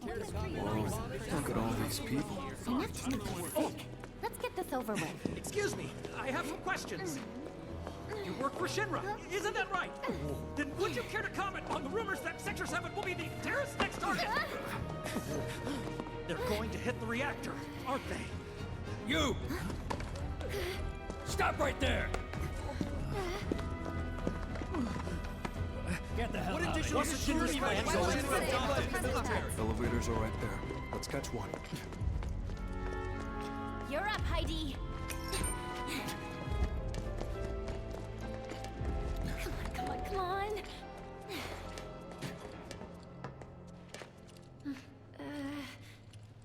Whoa, look at all these people. Enough to make you sick. Let's get this over with. Excuse me, I have some questions. You work for Shinra, isn't that right? Then would you care to comment on the rumors that Sector 7 will be the terrorist's next target? They're going to hit the reactor, aren't they? You! Stop right there! Get the hell out of here. What's security plan? Elevators are right there. Let's catch one. You're up, Heidi. Come on.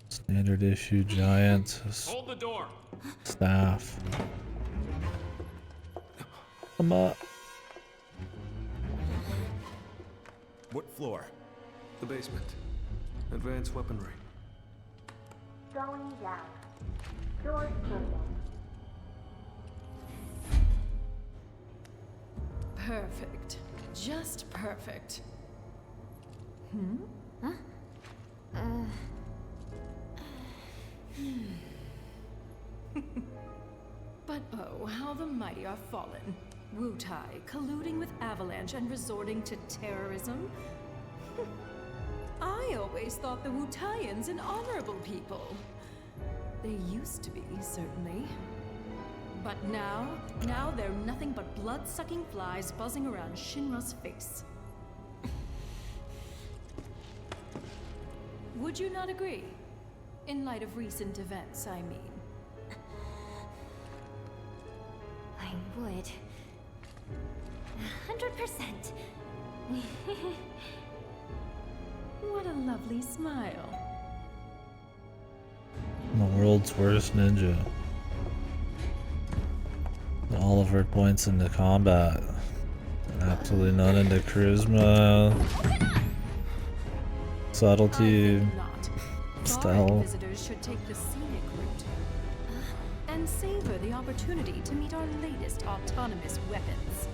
Standard issue giant. Hold the door. Staff. Come up. What floor? The basement. Advanced weaponry. Going down. Doors closing. Perfect. Just perfect. Huh? But oh, how the mighty are fallen. Wutai colluding with Avalanche and resorting to terrorism? I always thought the Wutaians an honorable people. They used to be, certainly. But now they're nothing but blood-sucking flies buzzing around Shinra's face. Would you not agree? In light of recent events, I mean. I would. 100%. What a lovely smile. The world's worst ninja. All of her points into combat. Absolutely none into charisma. Subtlety. Stealth. Visitors should take the scenic route and savor the opportunity to meet our latest autonomous weapons.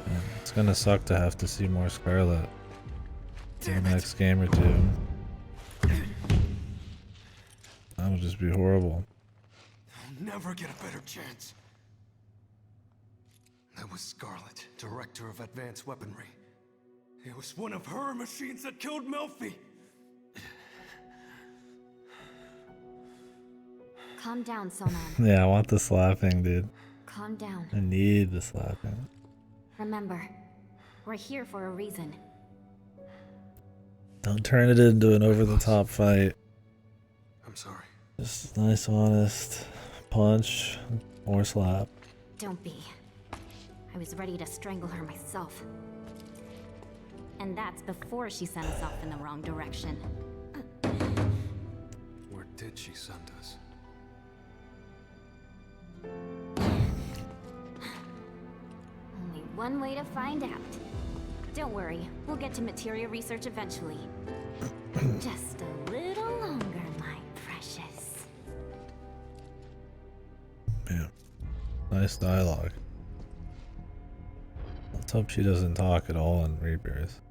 Yeah, it's gonna suck to have to see more Scarlet in the next game or two. That would just be horrible. I'll never get a better chance. That was Scarlet, Director of Advanced Weaponry. It was one of her machines that killed Melfi. Calm down, Sonan. Yeah, I want the slapping, dude. Calm down. I need the slapping. Remember, we're here for a reason. Don't turn it into an over-the-top fight. I'm sorry. Just nice, honest punch or slap. Don't be. I was ready to strangle her myself. And that's before she sent us off in the wrong direction. Where did she send us? Only one way to find out. Don't worry, we'll get to materia research eventually. Just a little longer, my precious. Yeah. Nice dialogue. Let's hope she doesn't talk at all in Rebirth.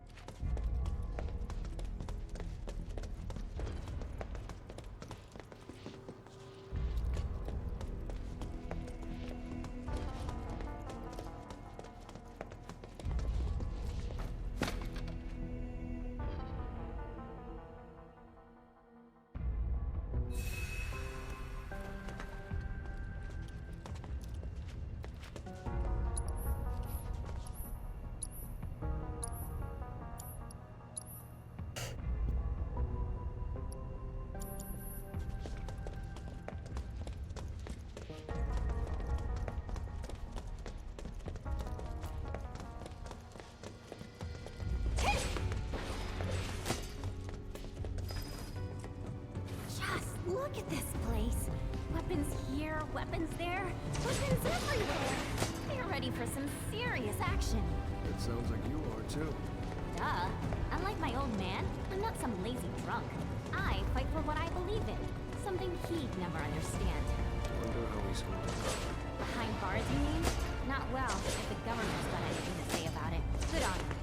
Look at this place. Weapons here, weapons there, weapons everywhere. They're ready for some serious action. It sounds like you are too. Duh. Unlike my old man, I'm not some lazy drunk. I fight for what I believe in. Something he'd never understand. Wonder how he's holding up. Behind bars, you mean? Not well, if the government's got anything to say about it. Good on him.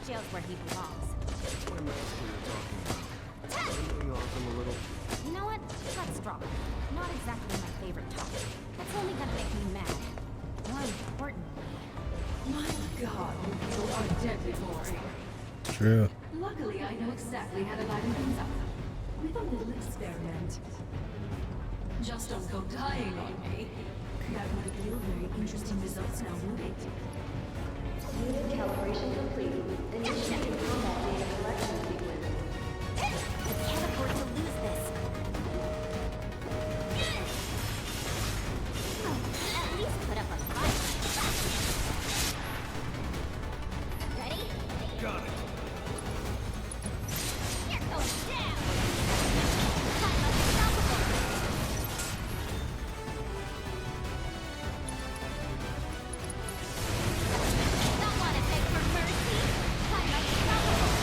Jail's where he belongs. That's my master you're talking about. Bending off him a little. You know what? Let's drop it. Not exactly my favorite topic. That's only gonna make me mad. More importantly... My god, you people are deadly boring. True. Luckily, I know exactly how to lighten things up. With a little experiment. Just don't go dying on me. That would yield very interesting results now, would it? Unit calibration complete. Initiating combat data collection sequence. I can't afford to lose this. At least put up a fight. Ready? Got it. Here goes down. I'm unstoppable. Don't want to beg for mercy. I'm unstoppable.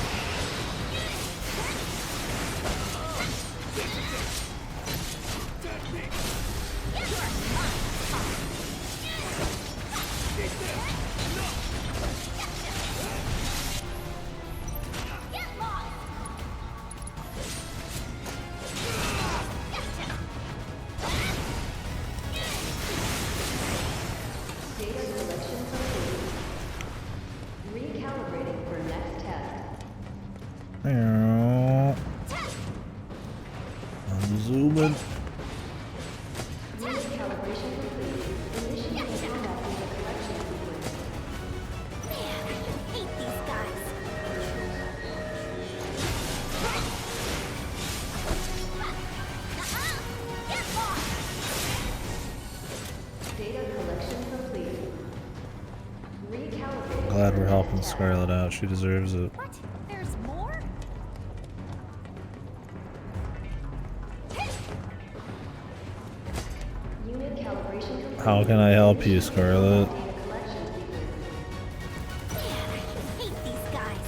Data collection complete. Recalibrating for next test. I'm zooming. Unit calibration complete. Initiating combat data collection sequence. Man, I hate these guys. Get lost! Data collection complete. Recalibrating. Glad we're helping Scarlet out. She deserves it. What? There's more? Unit calibration complete. How can I help you, Scarlet? Data collection sequence. Man, I hate these guys.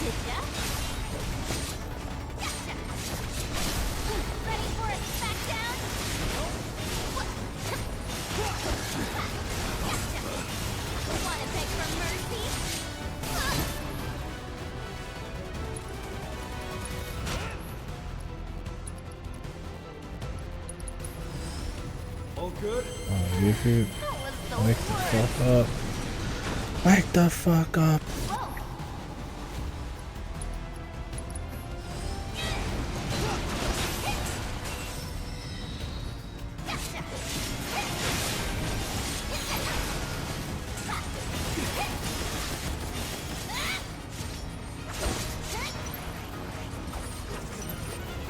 Did ya? Ready for a smackdown? Wanna beg for mercy? All good? Oh, Yuffie. Wake the fuck up. Wake the fuck up.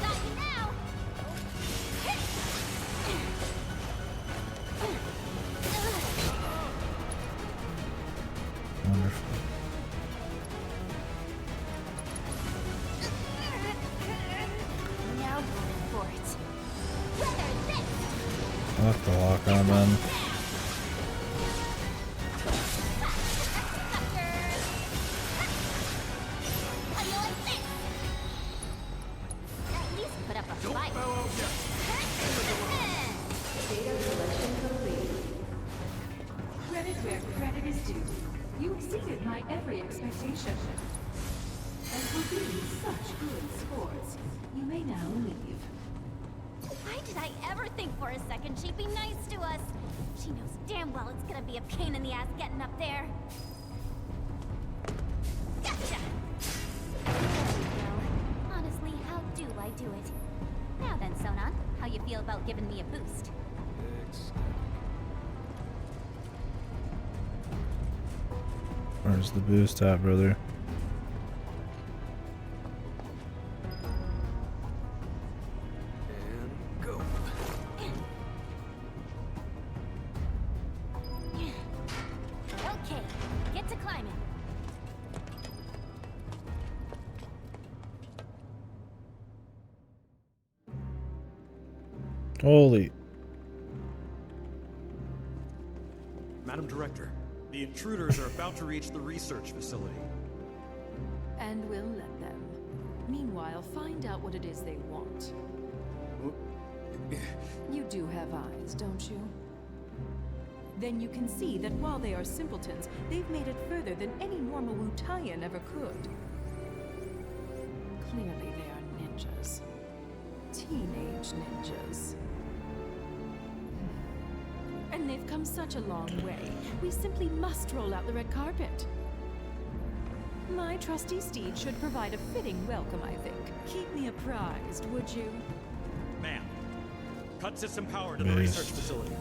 Got you now. Wonderful. Now going for it. Weather this. Fuck the lock on then. How do you like this? At least put up a fight. For being such good sports, you may now leave. Why did I ever think for a second she'd be nice to us? She knows damn well it's gonna be a pain in the ass getting up there. Gotcha! There we go. Honestly, how do I do it? Now then, Sonon, how you feel about giving me a boost? Where's the boost at, brother? And go. Okay, get to climbing. Holy. Madam Director, the intruders are about to reach the research facility. And we'll let them. Meanwhile, find out what it is they want. You do have eyes, don't you? Then you can see that while they are simpletons, they've made it further than any normal Wutaian ever could. Clearly they are ninjas. Teenage ninjas. And they've come such a long way. We simply must roll out the red carpet. My trusty steed should provide a fitting welcome, I think. Keep me apprised, would you? Ma'am, cut system power to the Yes. research facility.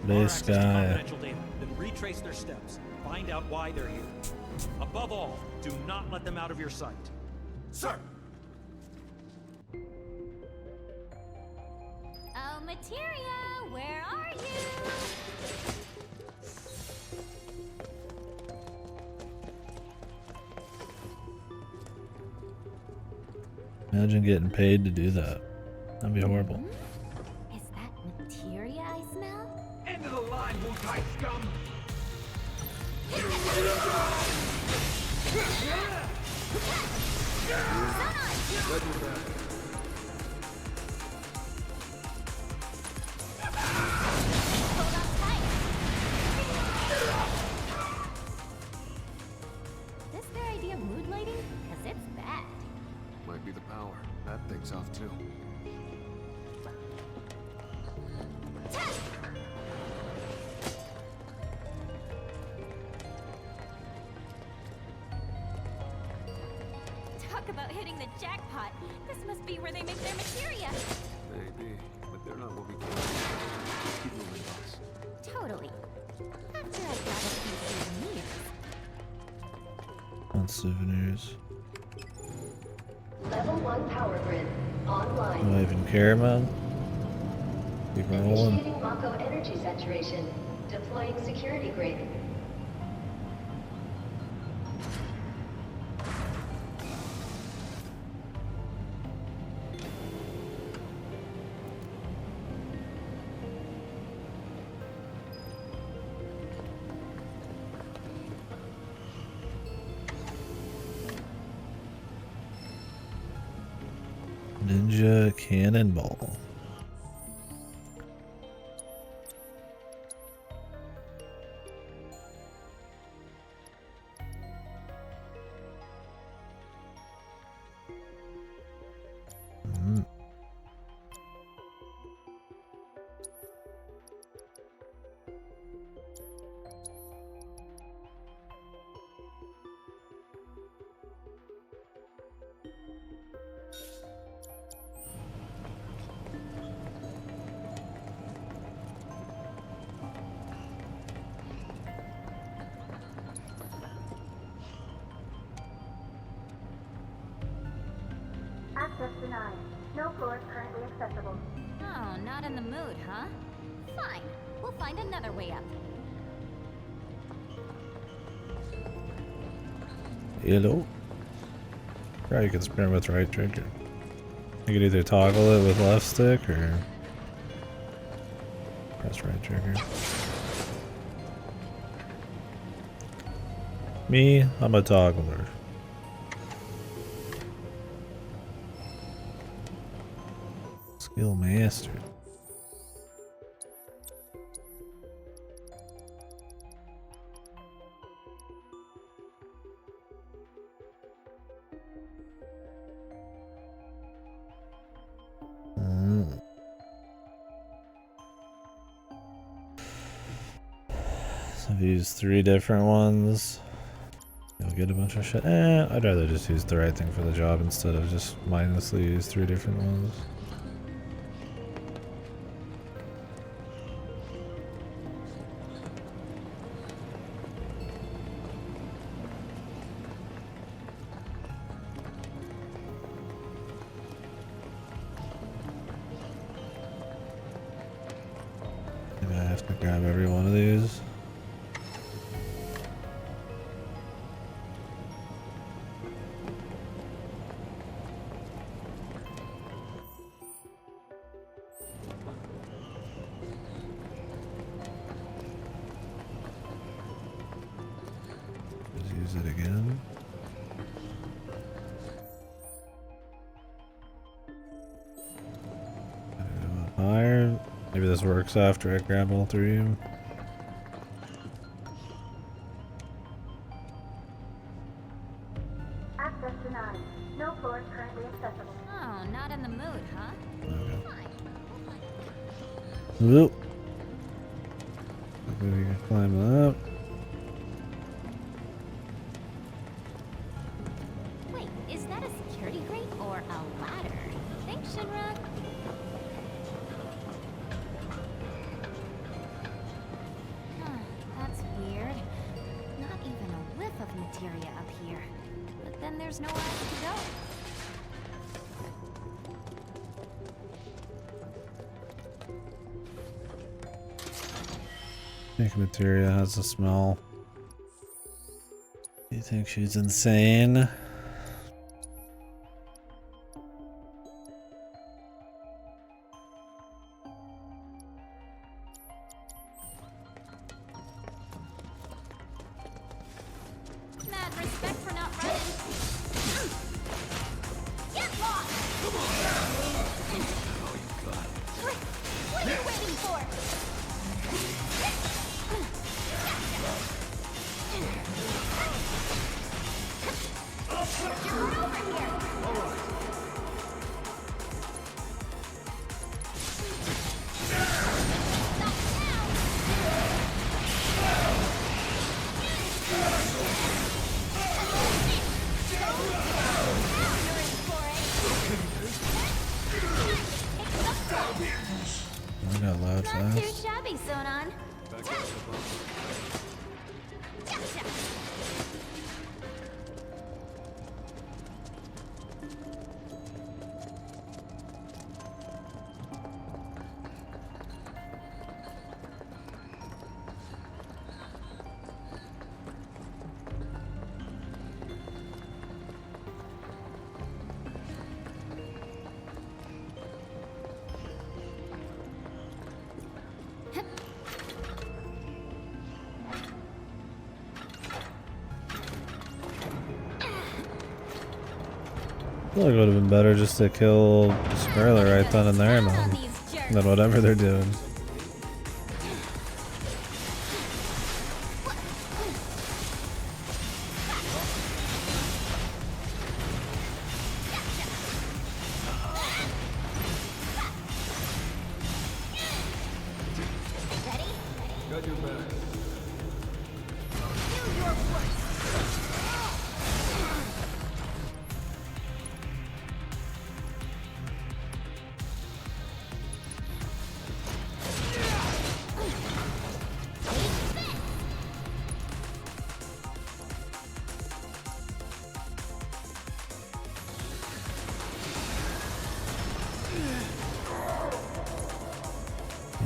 This Access to guy. confidential data, then retrace their steps. Find out why they're here. Above all, do not let them out of your sight. Sir! Oh, Materia, where are you? Imagine getting paid to do that. That'd be horrible. Is that Materia I smell? End of the line, Wu-Tai scum! This their idea of mood lighting? Cause it's bad. Might be the power. That thing's off too. Talk about hitting the jackpot. This must be where they make their materia. Maybe, but they're not what we can. Just keep moving, boss. Totally. After I got a few souvenirs. On souvenirs. Level 1 power grid online. Do I even care, man? Keep rolling. Initiating Mako energy saturation. Deploying security grid. Ninja Cannonball. Access denied. No floors currently accessible. Oh, not in the mood, huh? Fine. We'll find another way up. Hello. Right, you can sprint with right trigger. You can either toggle it with left stick or press right trigger. Me, I'm a toggler. Skill master. use 3 different ones. You'll get a bunch of shit. I'd rather just use the right thing for the job instead of just mindlessly use 3 different ones. Maybe I have to grab every one of these. Use it again. Gotta go up higher. Maybe this works after I grab all 3. Access denied. No floors currently accessible. Oh, not in the mood, huh? Whoop. Maybe we can climb up. Wait, is that a security grate or a ladder? Thanks, Shinra. Huh, that's weird. Not even a whiff of materia up here. But then there's nowhere else to go. I think materia has a smell. You think she's insane? Mad respect for not running. Get lost! Come on! What are you waiting for? You're over here! All right. I got loud Not too fast. shabby, Sonon. I feel like it would have been better just to kill Scarlet right then and there, man. Than whatever they're doing. Got your back.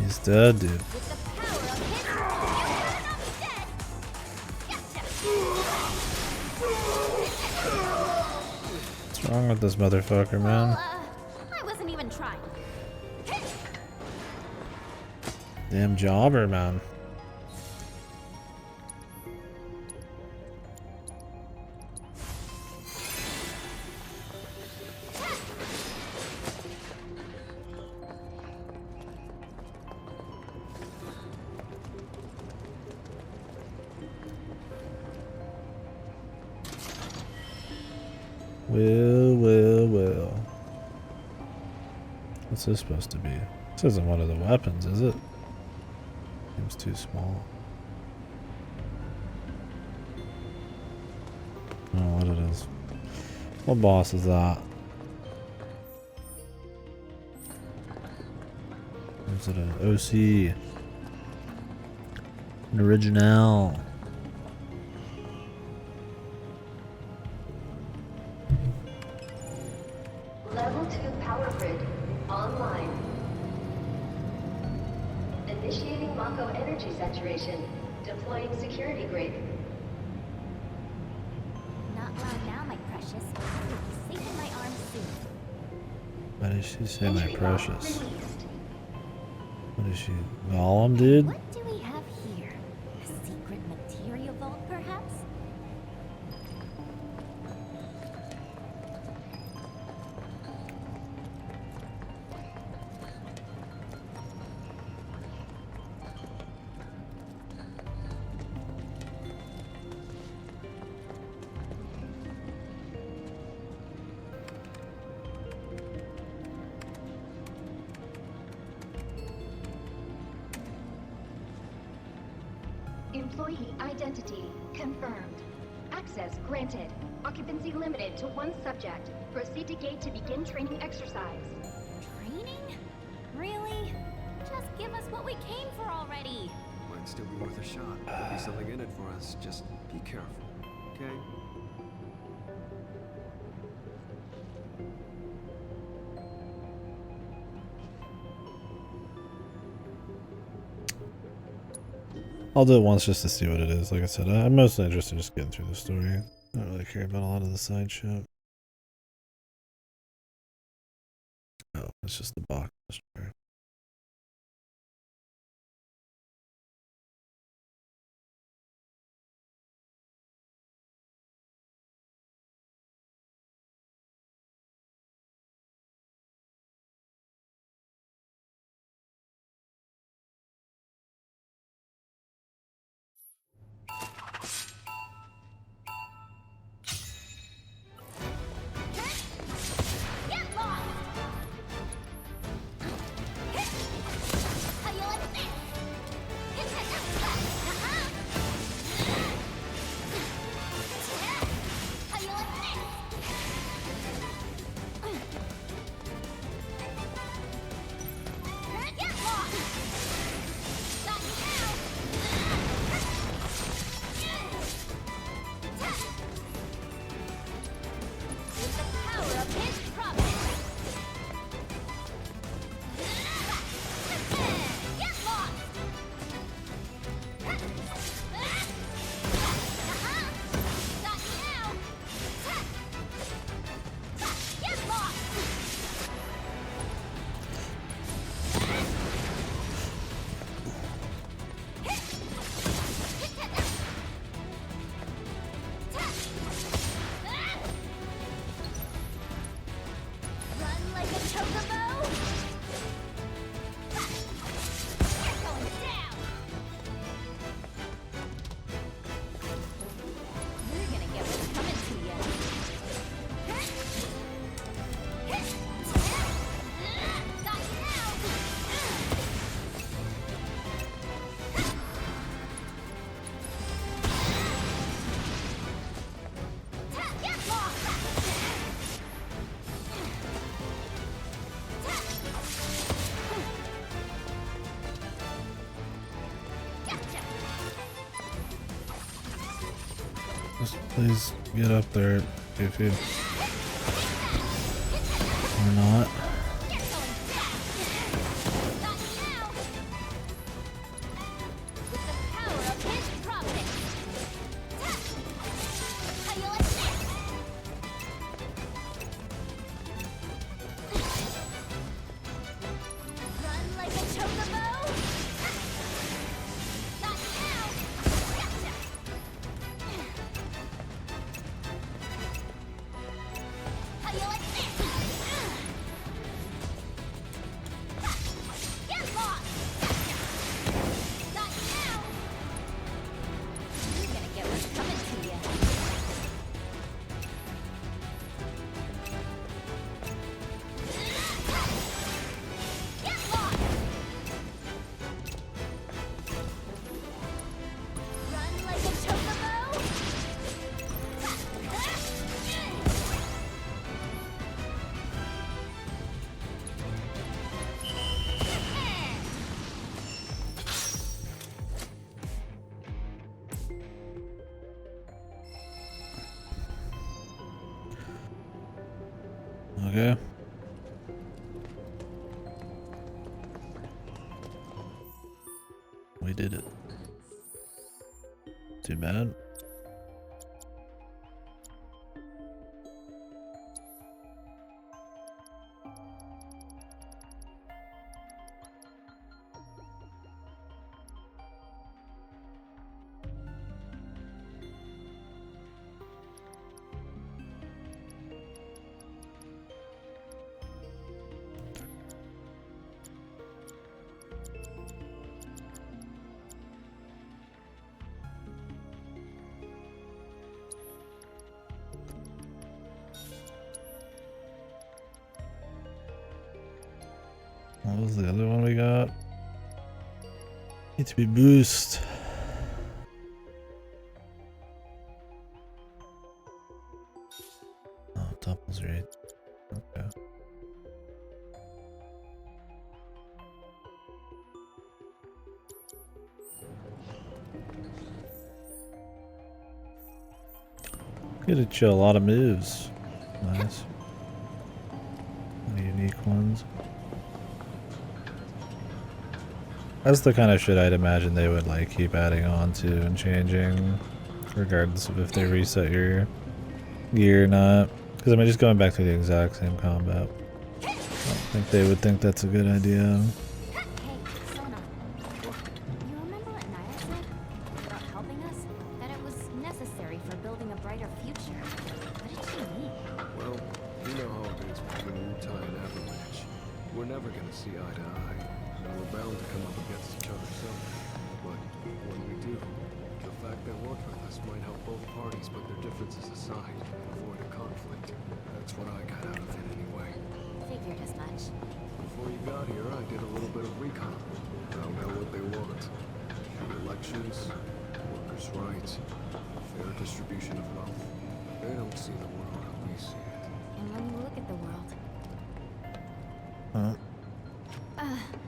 He's dead, dude. What's wrong with this motherfucker, man? I wasn't even trying. Damn jobber, man. Well. What's this supposed to be? This isn't one of the weapons, is it? Seems too small. What boss is that? Is it an OC? An original? Level 2 power grid online. Initiating Mako energy saturation. Deploying security grid. Not loud now, my precious. You'll be safe in my arms soon. What did she say, my precious? What is she? Gollum, dude? What do we have here? A secret materia vault, perhaps? Employee identity confirmed. Access granted. Occupancy limited to 1 subject. Proceed to gate to begin training exercise. Training? Really? Just give us what we came for already. Might still be worth a shot. Could be something in it for us. Just be careful, okay? I'll do it once just to see what it is. Like I said, I'm mostly interested in just getting through the story. I don't really care about a lot of the side shit. Oh, it's just the box. Story. Get lost! How you like this? How you like this? Get lost! Not now! With the power of his promise. Get lost! Not now! Get lost! Run like a chocobo! You're going down! You're gonna get what's coming to you. Not now! Get lost! Just please get up there if you or not. With the power of his promise. How you like this? Run like a chocobo? Not now! Gotcha! How you like this? Get lost! Not now! You're gonna get what's coming to you. Get lost! Run like a chocobo? Okay. We did it. Too bad. What was the other one we got? Need to be boost. Oh, Topple's right. Okay. Get to chill a lot of moves. Nice. Any unique ones. That's the kind of shit I'd imagine they would like keep adding on to and changing, regardless of if they reset your gear or not. Because I mean, just going back to the exact same combat, I don't think they would think that's a good idea.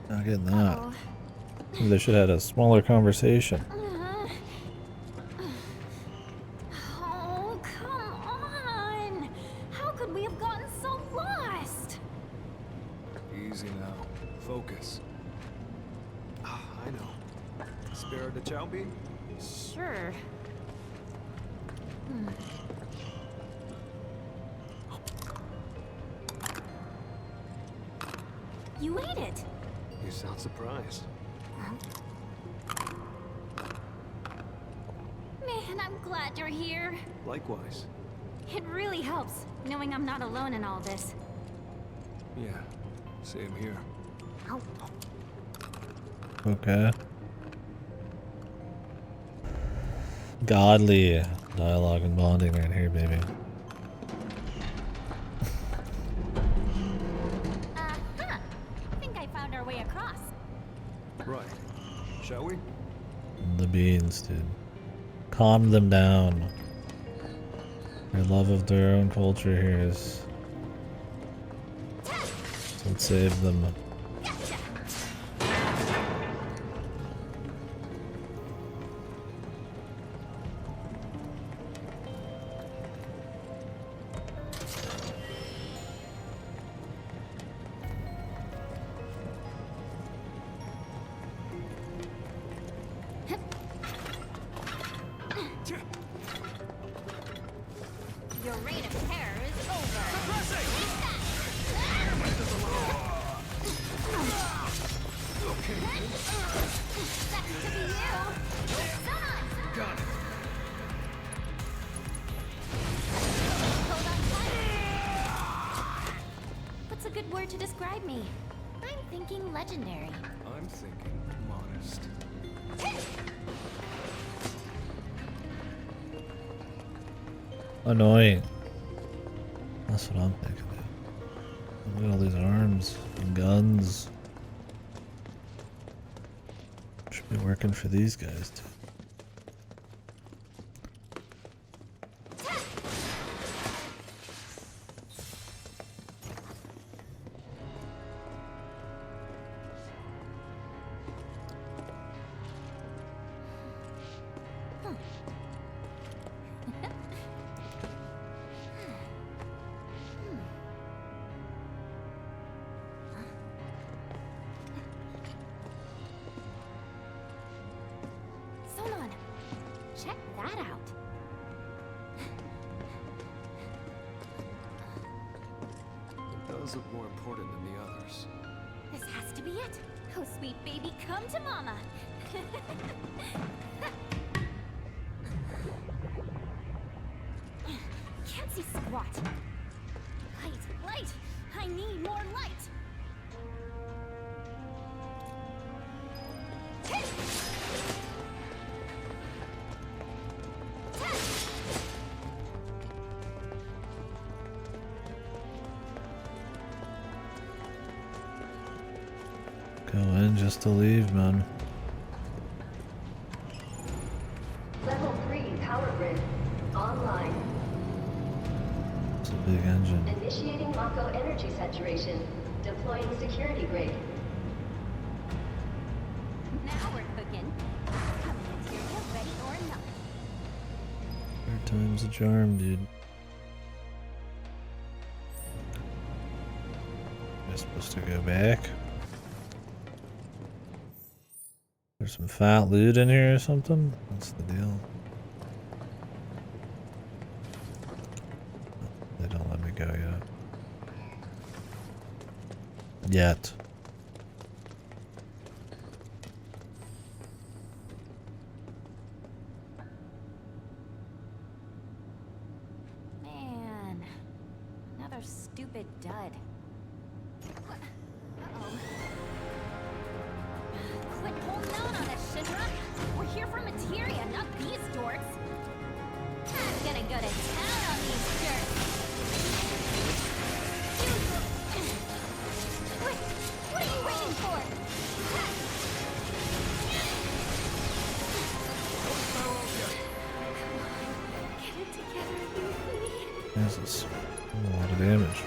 Not getting that. Maybe they should have had a smaller conversation. Oh, come on! How could we have gotten so lost? Easy now. Focus. Ah, I know. Spare the chow bean? Sure. You ate it! You sound surprised. Man, I'm glad you're here. Likewise. It really helps, knowing I'm not alone in all this. Yeah, same here. Okay. Godly dialogue and bonding right here, baby. Right. Shall we? The beans, dude. Calm them down. Their love of their own culture here is what saved them. Your reign of terror is over. That's to be you. Got it. Hold on tight. What's a good word to describe me? I'm thinking legendary. I'm thinking modest. Annoying. That's what I'm thinking. Look at all these arms and guns. Should be working for these guys too. ones look more important than the others. This has to be it. Oh, sweet baby, come to mama. Can't see squat. Light! I need more light! Go in just to leave, man. Level 3 power grid online. It's a big engine. Initiating Mako energy saturation. Deploying security grid. Now we're cooking. Come in, material, ready or not. Third time's a charm, dude. Am I supposed to go back? There's some fat loot in here or something? What's the deal? They don't let me go yet. Man, another stupid dud. Uh-oh. Quit holding on us, Shinra! We're here for materia, not these dorks! I'm gonna go to town on these jerks! What are you waiting for? Get it together, Yuffie. This is a lot of damage.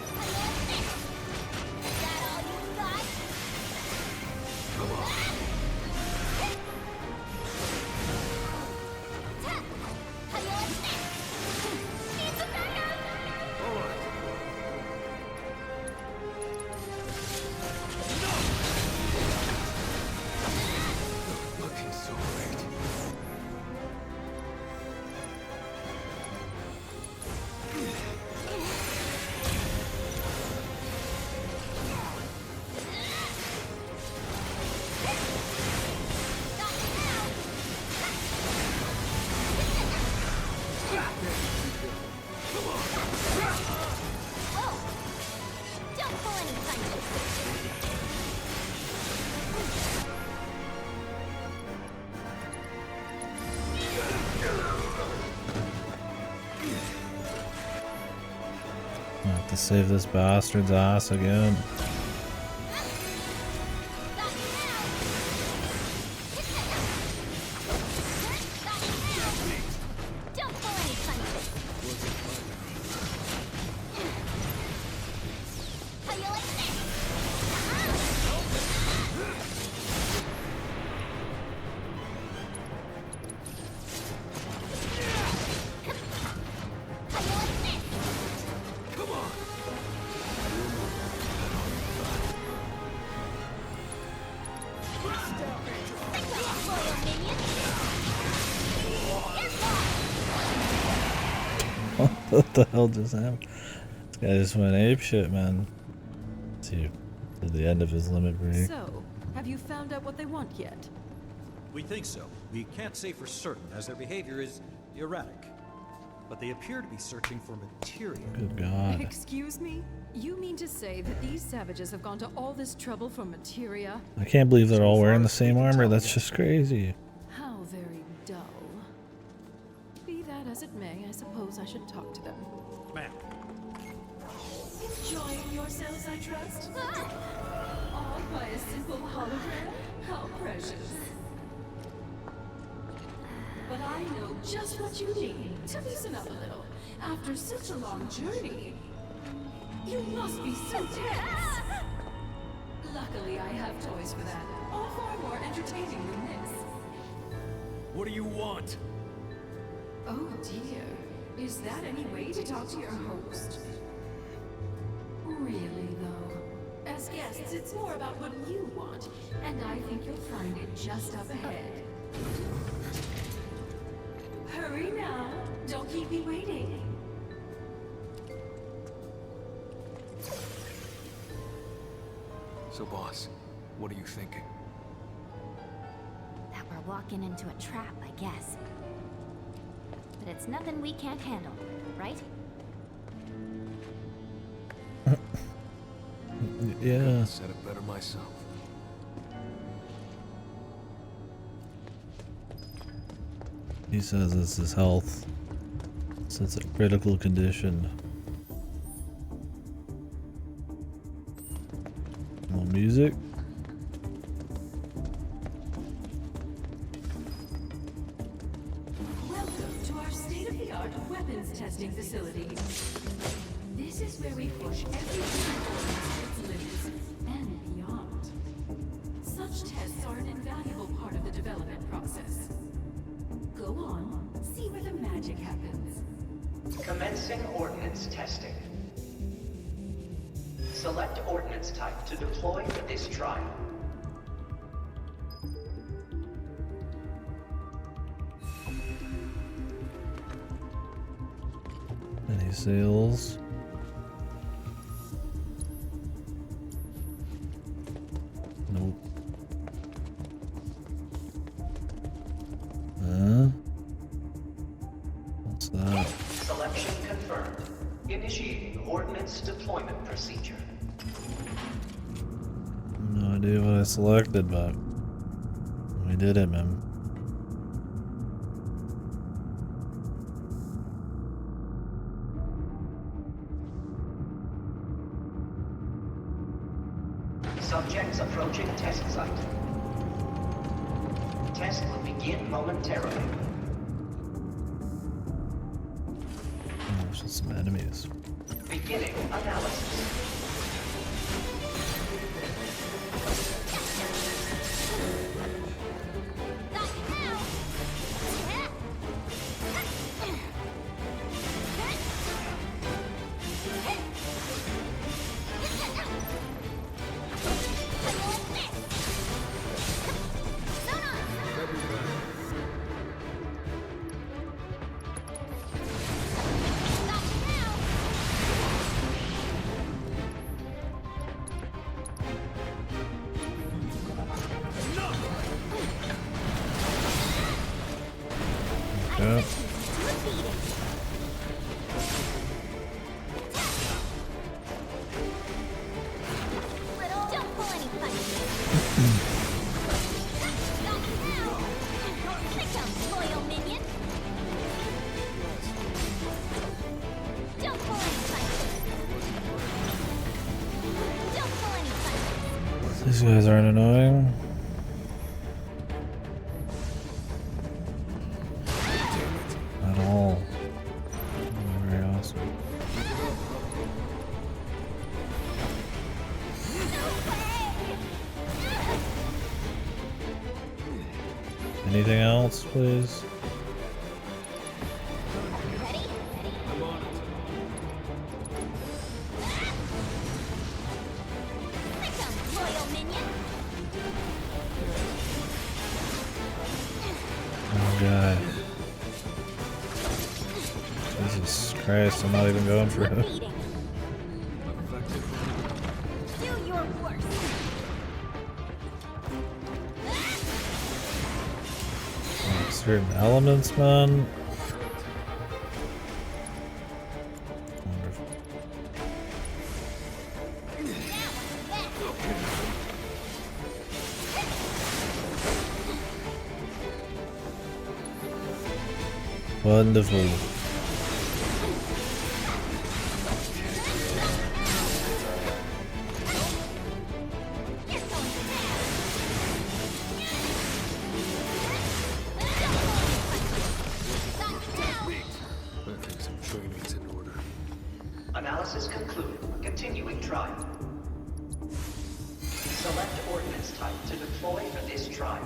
Looking so great. Don't pull any punches! I have to save this bastard's ass again. Don't pull any punches! How you like this? How you like this? Come on. What the hell just happened? This guy just went apeshit, man. See, to the end of his limit break. So, have you found out what they want yet? We think so. We can't say for certain, as their behavior is erratic. But they appear to be searching for materia. Good God. Excuse me? You mean to say that these savages have gone to all this trouble for materia? I can't believe they're all wearing the same armor. That's just crazy. How very dull. Be that as it may, I suppose I should talk to them. Ma'am. Enjoying yourselves, I trust? All by a simple hologram? How precious. But I know just what you need to loosen up a little. After such a long journey, you must be so tense. Luckily, I have toys for that. All far more entertaining than this. What do you want? Oh dear. Is that any way to talk to your host? Really, though. As guests, it's more about what you want, and I think you'll find it just up ahead. Hurry now. Don't keep me waiting. So, boss, what are you thinking? That we're walking into a trap, I guess. But it's nothing we can't handle, right? Yeah. Said it better myself. He says it's his health. So it's a critical condition. More music. Welcome to our state-of-the-art weapons testing facility. This is where we push every tool to its limits and beyond. Such tests are an invaluable part of the development process. Go on, see where the magic happens. Commencing ordnance testing. Select ordnance type to deploy for this trial. Any sales? Nope. What's that? Selection confirmed. Initiating ordnance deployment procedure. No idea what I selected, but we did it, man. Subjects approaching test site. Test will begin momentarily. Oh, there's just some enemies. Beginning analysis. Okay. These guys aren't annoying. At all. Very awesome. Anything else, please? Oh god. Jesus Christ, I'm not even going for it. Do your worst. Certain elements, man. Wonderful. Wonderful. I think some training's in order. Analysis concluded. Continuing trial. Select ordnance type to deploy for this trial.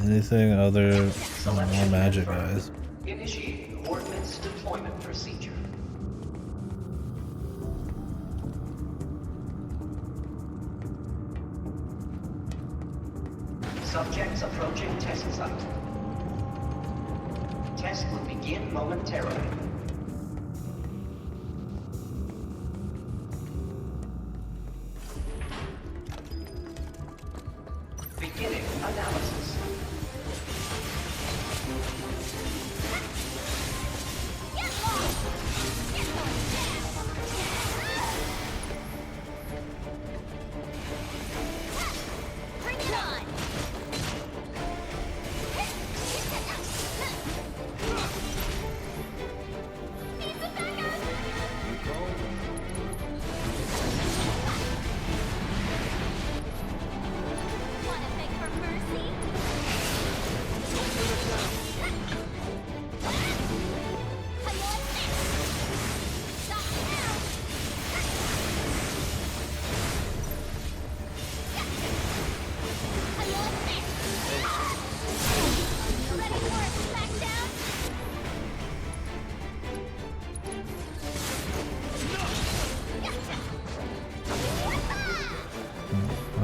Anything other than more magic, guys? Initiating ordnance deployment procedure. Subjects approaching test site. Test will begin momentarily.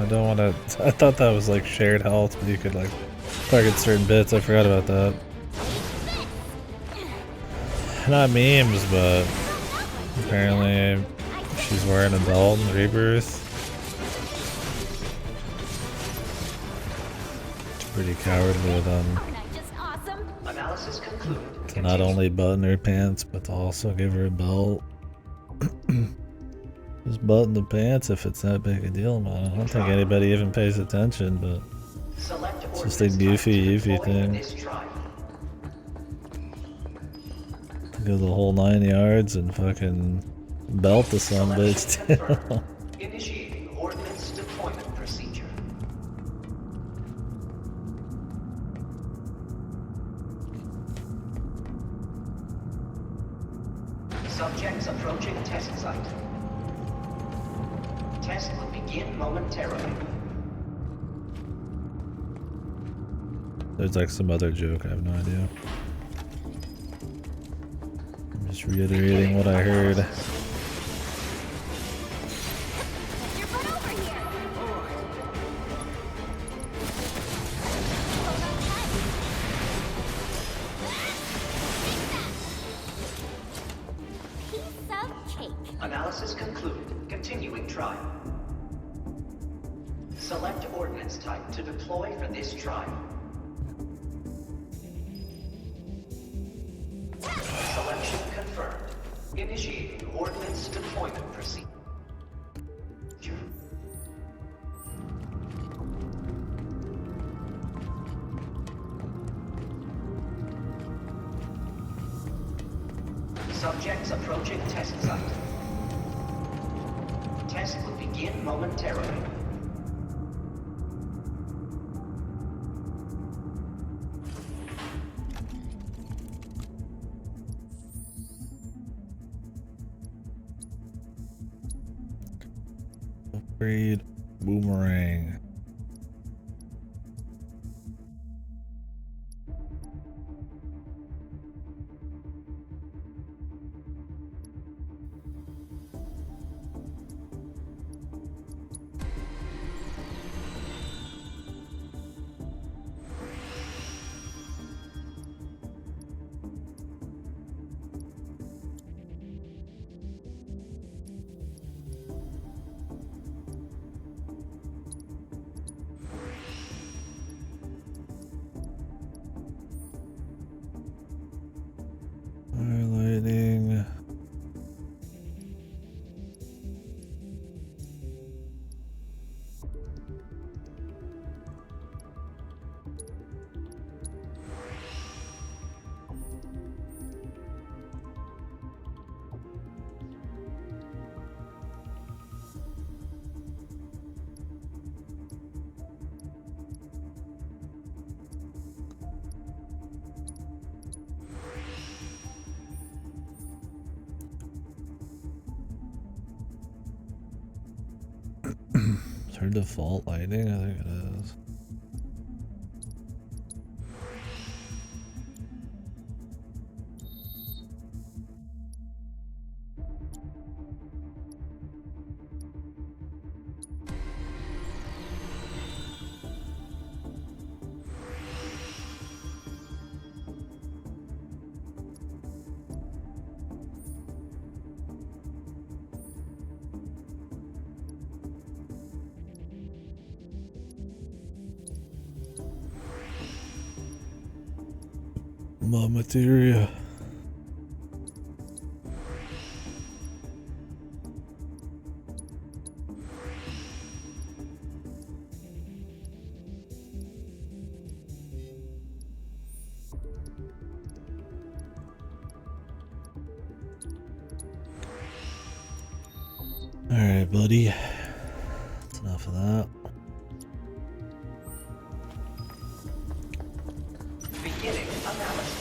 I don't want to. I thought that was like shared health, but you could like target certain bits. I forgot about that. Not memes, but apparently she's wearing a belt in Rebirth. It's pretty cowardly of them to not only button her pants, but to also give her a belt. Just button the pants if it's that big a deal, man. I don't think anybody even pays attention, but it's just a goofy thing. Go the whole 9 yards and fucking belt the son of a bitch too. Initiating ordnance deployment procedure. Subjects approaching test site. Test will begin momentarily. There's like some other joke, I have no idea. I'm just reiterating what I heard. Analysis concluded. Continuing trial. Select ordnance type to deploy for this trial. Selection confirmed. Initiating ordnance deployment procedure. Subjects approaching test site. Test will begin momentarily. Upgrade boomerang. Highlighting. Is her default lighting? I think it is. Materia. All right, buddy. That's enough of that. Beginning analysis.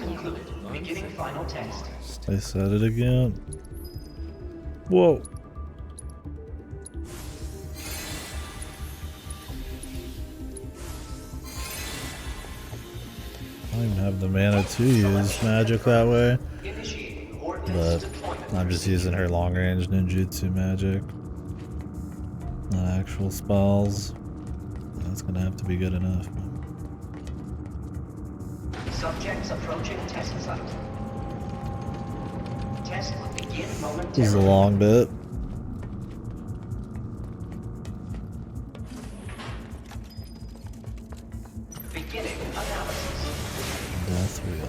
concluded. Beginning final test. They said it again. Whoa. I don't even have the mana to use magic that way. But I'm just using her long range ninjutsu magic. Not actual spells. That's gonna have to be good enough. Subjects approaching test site. Test will begin momentarily. This is a long bit. Beginning analysis. Death wheel.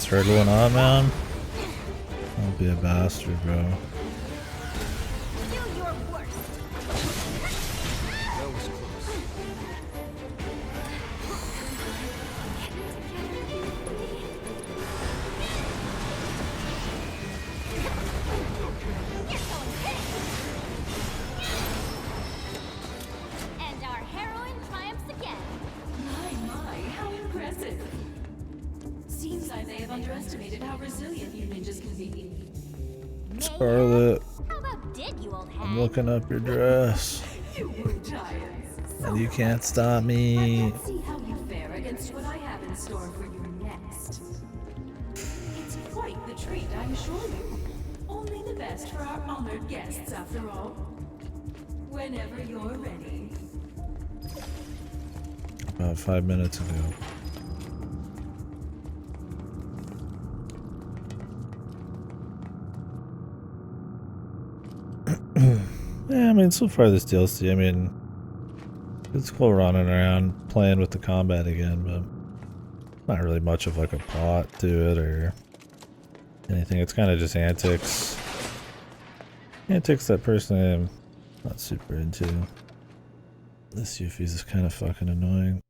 Third one on, man. Don't be a bastard, bro. And our heroine triumphs again. My, how impressive. Seems like they have underestimated how resilient you ninjas can be. Scarlet, How about did you old hat? I'm looking up your dress. You would giants. And you can't stop me. Let's see how you fare against what I have in store for you next. It's quite the treat, I assure you. Only the best for our honored guests, after all. Whenever you're ready. About 5 minutes ago. Yeah, I mean, so far this DLC, I mean, it's cool running around playing with the combat again, but not really much of like a plot to it or anything. It's kind of just antics. Antics that personally I'm not super into. This Yuffie's is kind of fucking annoying.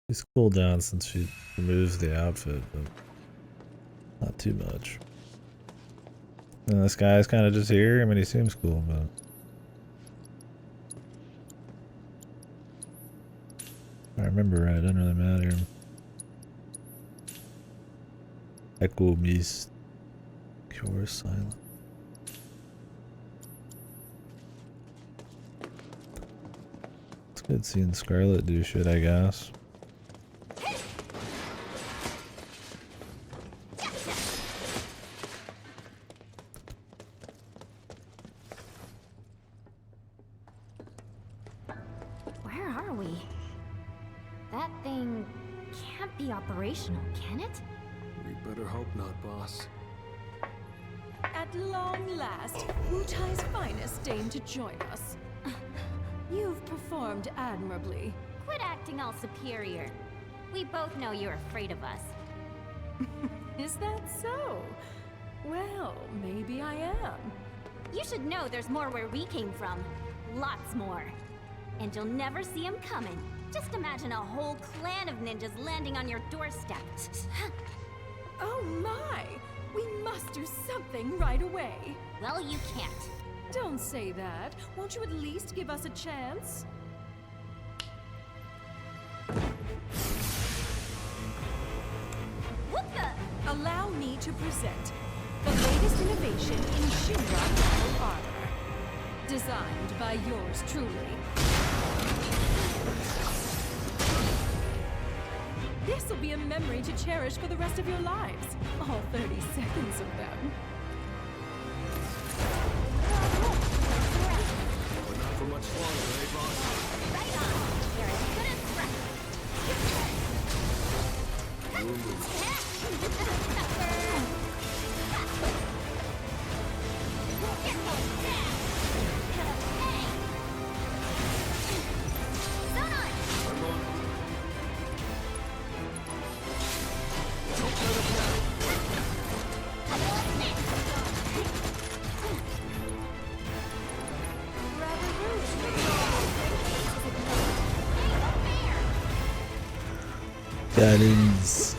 She's cooled down since she removes the outfit, but not too much. And this guy's kind of just here. I mean, he seems cool, but if I remember right, it doesn't really matter. Echo Mist. Cure Silent. It's good seeing Scarlet do shit, I guess. Where are we? That thing can't be operational, can it? We better hope not, boss. At long last, Wutai's finest deigned to join us. You've performed admirably. Quit acting all superior. We both know you're afraid of us. Is that so? Well, maybe I am. You should know there's more where we came from. Lots more. And you'll never see them coming. Just imagine a whole clan of ninjas landing on your doorstep. Oh my! We must do something right away. Well, you can't. Don't say that. Won't you at least give us a chance? Allow me to present the latest innovation in Shinra metal armor. Designed by yours truly. This will be a memory to cherish for the rest of your lives. All 30 seconds of them. But not for much longer, eh, boss? Right on. You're as good as Guidance.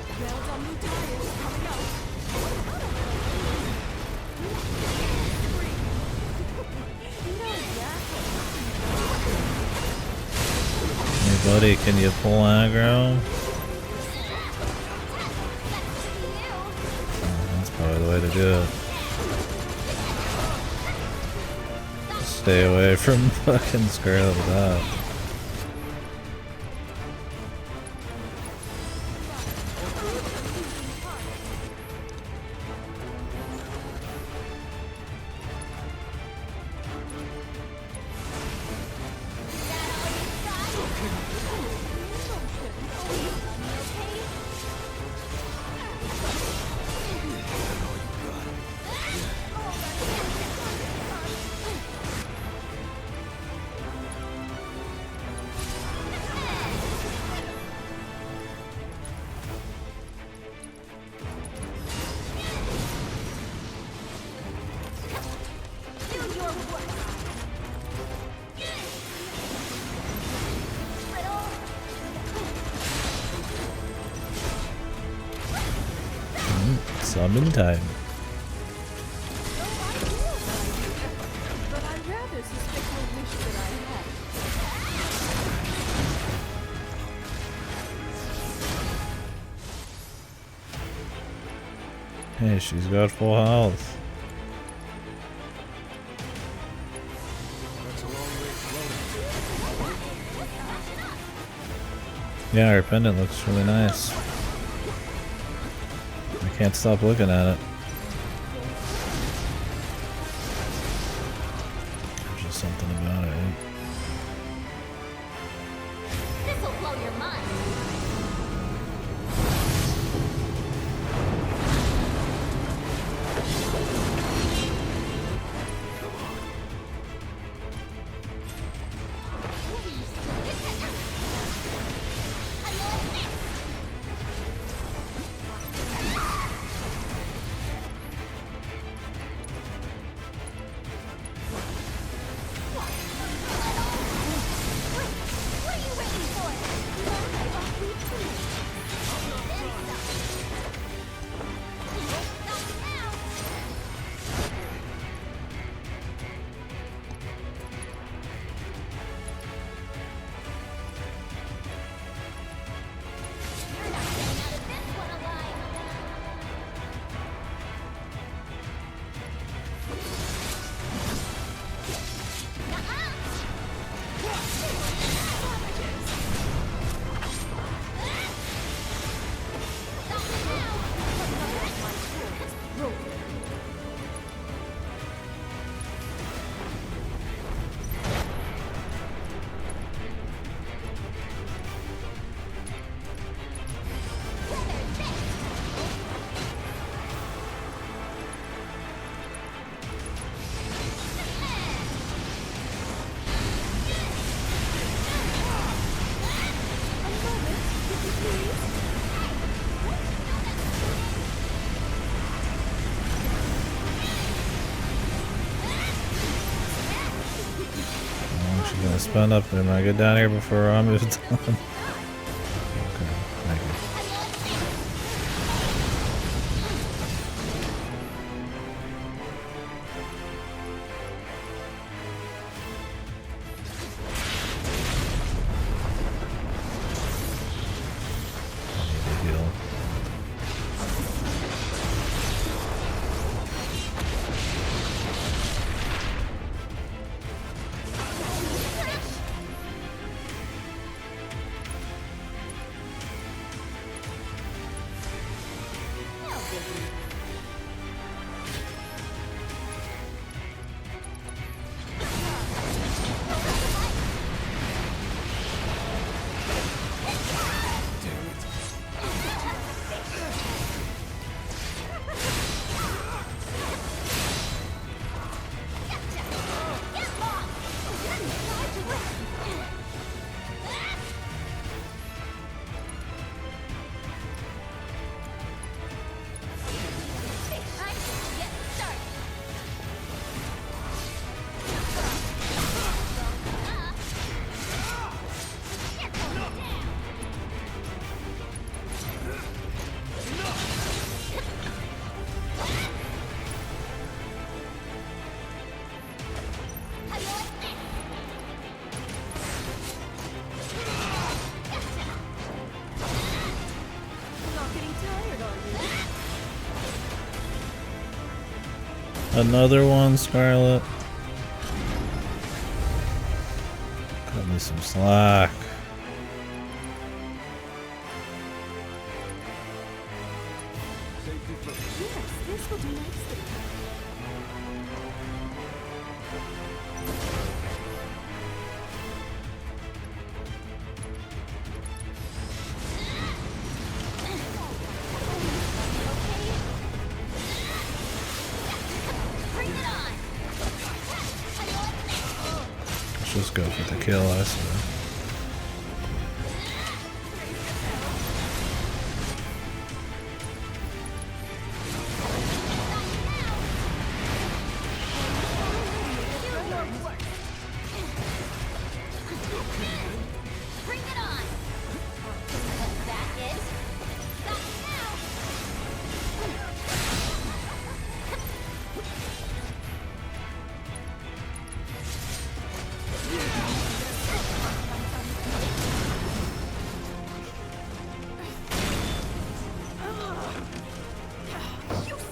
Hey buddy, can you pull aggro? Oh, that's probably the way to do it. Stay away from fucking Scarlet with that. Summon time. But I rather suspect you wish that I had. Hey, she's got full health. Yeah, her pendant looks really nice. I can't stop looking at it. There's just something about it. This'll blow your mind. She's gonna spin up. Am I get down here before Ramu's done? Okay, thank you. Another one, Scarlet. Cut me some slack. Yes, this will do nicely. Let's just go for the kill, I see. Bring it on! That is... Got it now!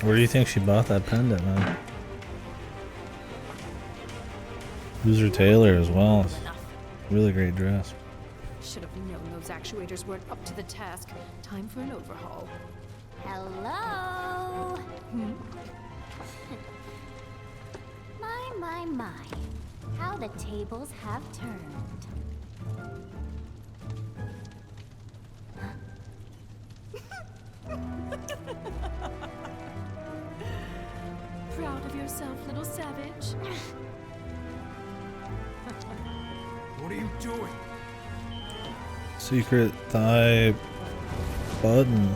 Where do you think she bought that pendant, man? Loser Taylor as well. Really great dress. Should have known those actuators weren't up to the task. Time for an overhaul. Hello? My. How the tables have turned. Proud of yourself, little savage? What are you doing? Secret thigh button.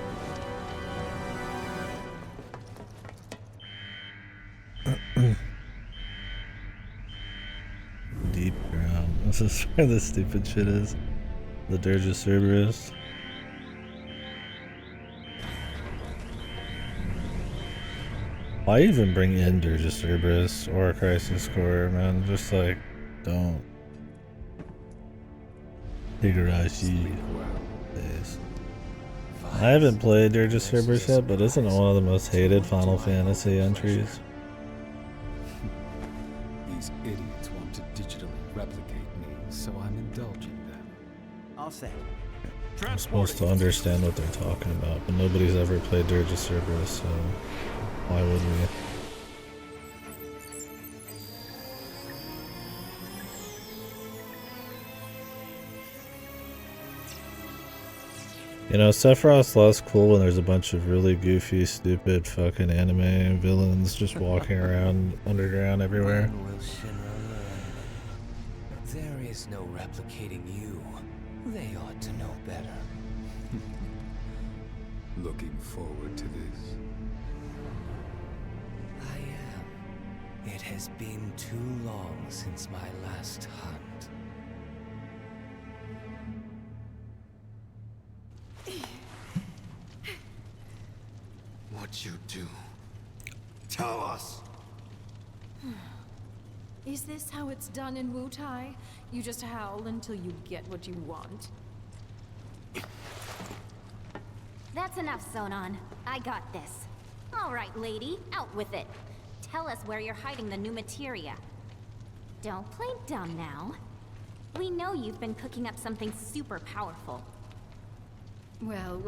Deep ground. This is where the stupid shit is. The Dirge Cerberus. Why even bring in Dirge Cerberus or a Crisis Core, man? Just like, don't. Higurashi days. I haven't played Dirge Cerberus yet, but isn't it one of the most hated Final Fantasy entries? These idiots want to digitally replicate me, so I'm indulging them. All set. I'm supposed to understand what they're talking about, but nobody's ever played Dirge Cerberus, so why would we? You know, Sephiroth's less cool when there's a bunch of really goofy, stupid fucking anime villains just walking around underground everywhere. When will Shinra learn? There is no replicating you. They ought to know better. Looking forward to this. I am. It has been too long since my last hunt. What'd you do? Tell us! Is this how it's done in Wutai? You just howl until you get what you want. That's enough, Sonon. I got this. All right, lady, out with it. Tell us where you're hiding the new materia. Don't play dumb now. We know you've been cooking up something super powerful. Well,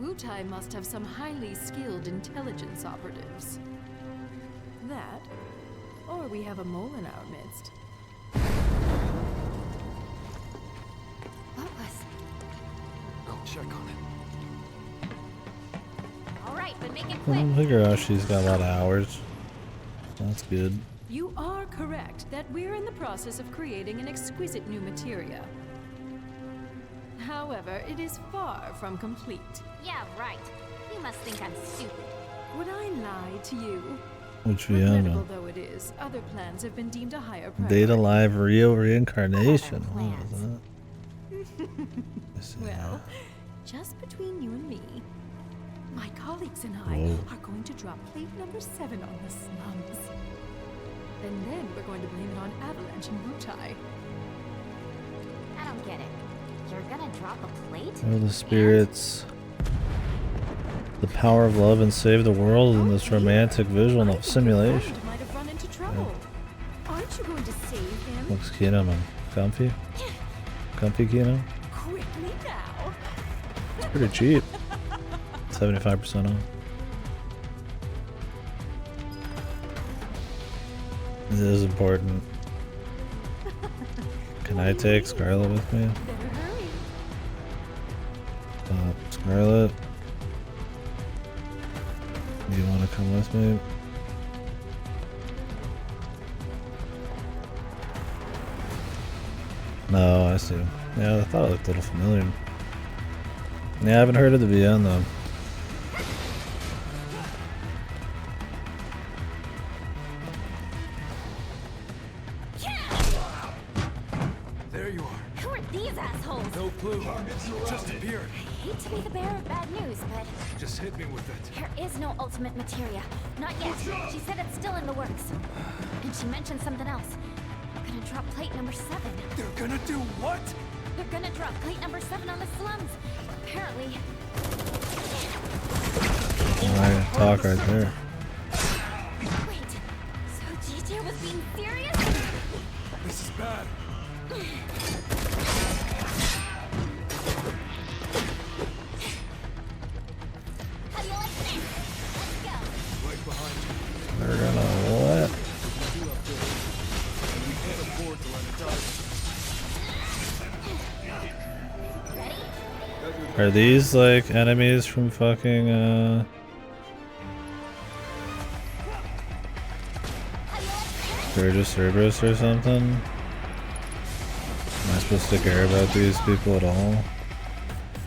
Wutai must have some highly skilled intelligence operatives. That, or we have a mole in our midst. What was... Go check on it. All right, but make it quick. Higurashi's got a lot of hours. That's good. You are correct that we're in the process of creating an exquisite new materia. However, it is far from complete. Yeah, right. You must think I'm stupid. Would I lie to you? Which Regrettable Vienna? though it is, other plans have been deemed a higher priority. Data Live Rio reincarnation. What is that? Well, just between you and me, my colleagues and I Whoa. are going to drop plate number 7 on the slums. And then we're going to blame it on Avalanche and Wutai. I don't get it. You're gonna drop a plate? Oh, the spirits. the power of love and save the world in this romantic visual simulation. Might have run into trouble. Aren't you going to save him? Looks Kino, man. Comfy? Comfy Kino? Quickly now. It's pretty cheap. 75% off. This is important. Can I take Scarlet with me? Scarlet? Do you want to come with me? No, I see. Yeah, I thought it looked a little familiar. Yeah, I haven't heard of the VN though. There you are. Who are these assholes? No clue. Just appeared. I hate to be the bearer of bad news, but Just hit me with it. there is no ultimate materia. Not yet. She said it's still in the works. And she mentioned something else. They're gonna drop plate number 7. They're gonna do what? They're gonna drop plate number 7 on the slums. Apparently. Alright, talk right there. Wait. So GJ was being serious? This is bad. How do you like this? Let's go. Right behind you. They're gonna what? We can't afford to let it die. Are these like enemies from fucking Sturgis Cerberus or something? Am I supposed to care about these people at all?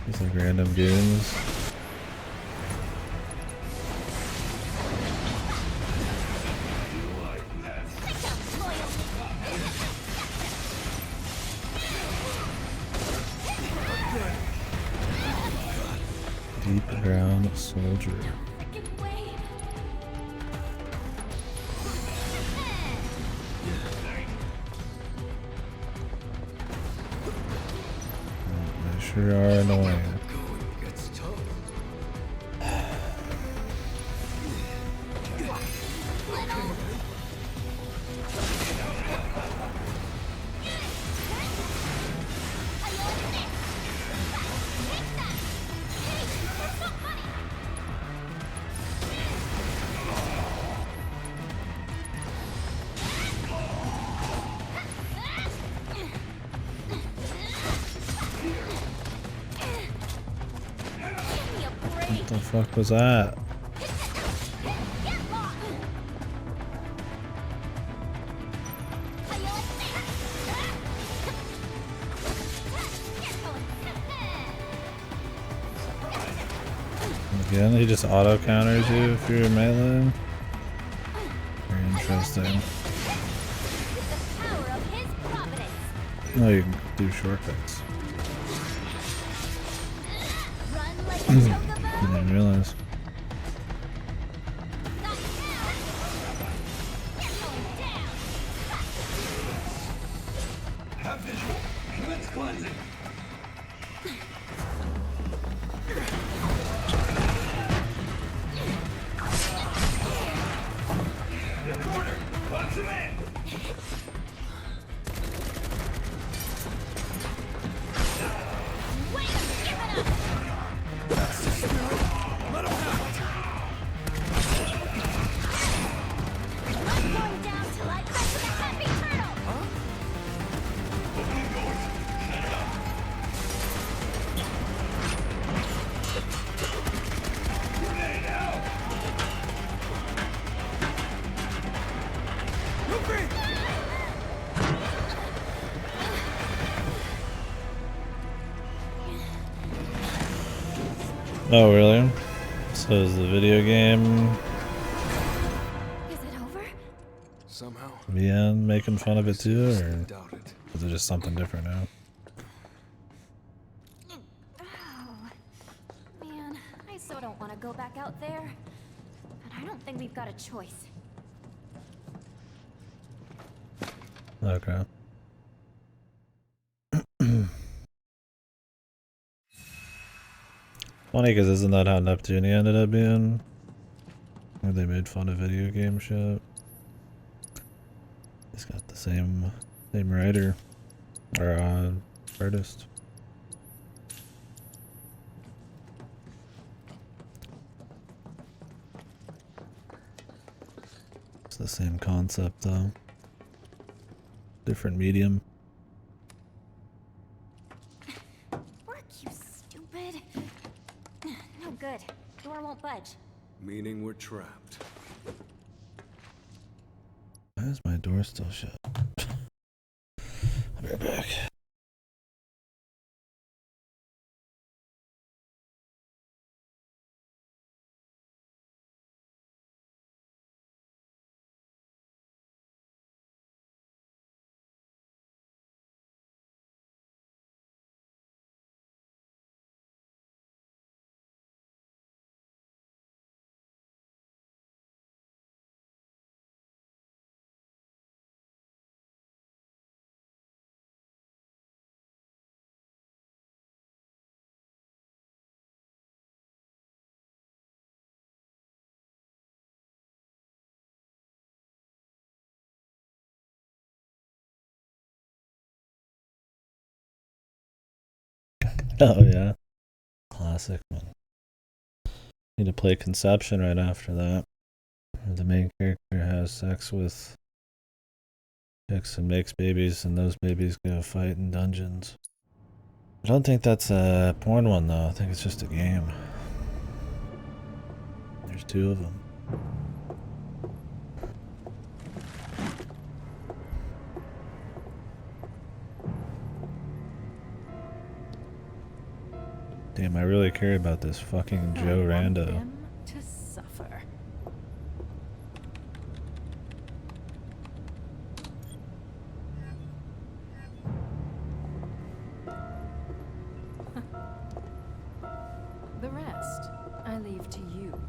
These like random goons. Deep ground soldier. They sure are annoying. What the fuck was that? Again, he just auto counters you if you're melee. Very interesting. No, you can do shortcuts. I didn't realize. Have visual. Let's cleansing. Corner. Punch him in. Oh, really? So is the video game Is it over? Somehow. VN making fun of it too, or is it just something different now? Oh, man, I so don't want to go back out there. But I don't think we've got a choice. Okay. Funny because isn't that how Neptunia ended up being? Where they made fun of video game shit. He's got the same writer or artist. It's the same concept though. Different medium. Work, you stupid. No good. Door won't budge. Meaning we're trapped. Why is my door still shut? I'll be right back. Oh yeah. Classic one. Need to play Conception right after that. Where the main character has sex with chicks and makes babies, and those babies go fight in dungeons. I don't think that's a porn one though. I think it's just a game. There's 2 of them. Damn, I really care about this fucking Joe Rando. Them to suffer. The rest, I leave to you.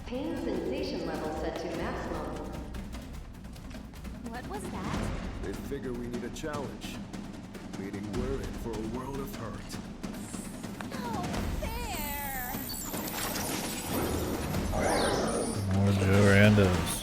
Pain sensation level set to maximum. What was that? They figure we need a challenge. Meaning we're in for a world of hurt. No fair. More Joe Randos.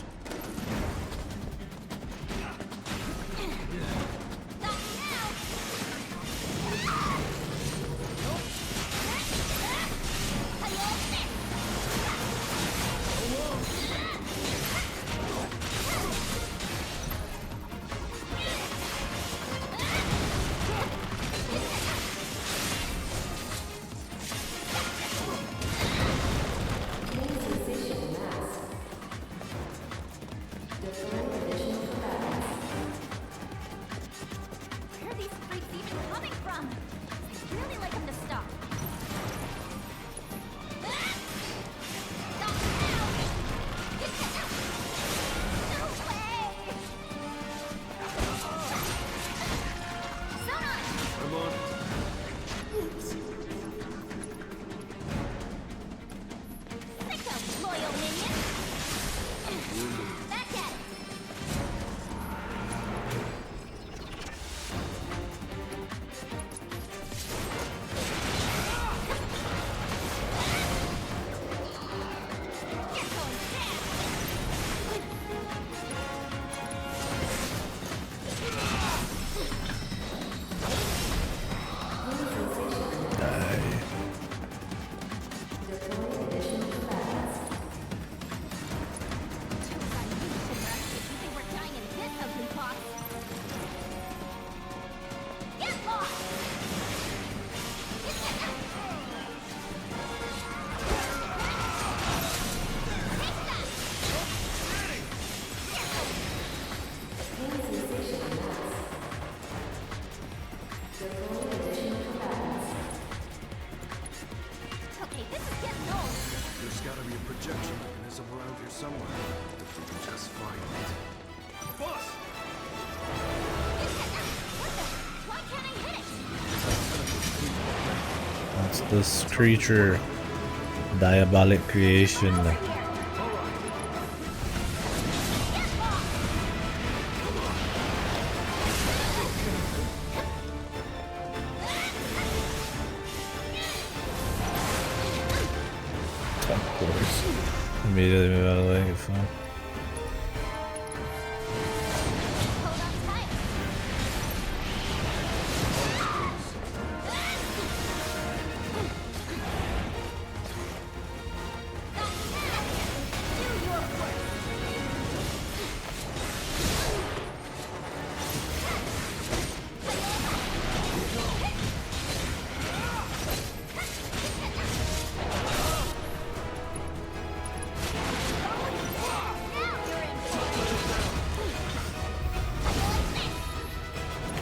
There's gotta be a projection mechanism around here somewhere. Just find it. Boss! Why can't I hit it? That's this creature. Diabolic creation. Of course. Immediately move out of the way, get fine.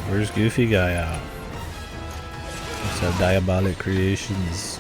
Where's Goofy guy out? It's our diabolic creations.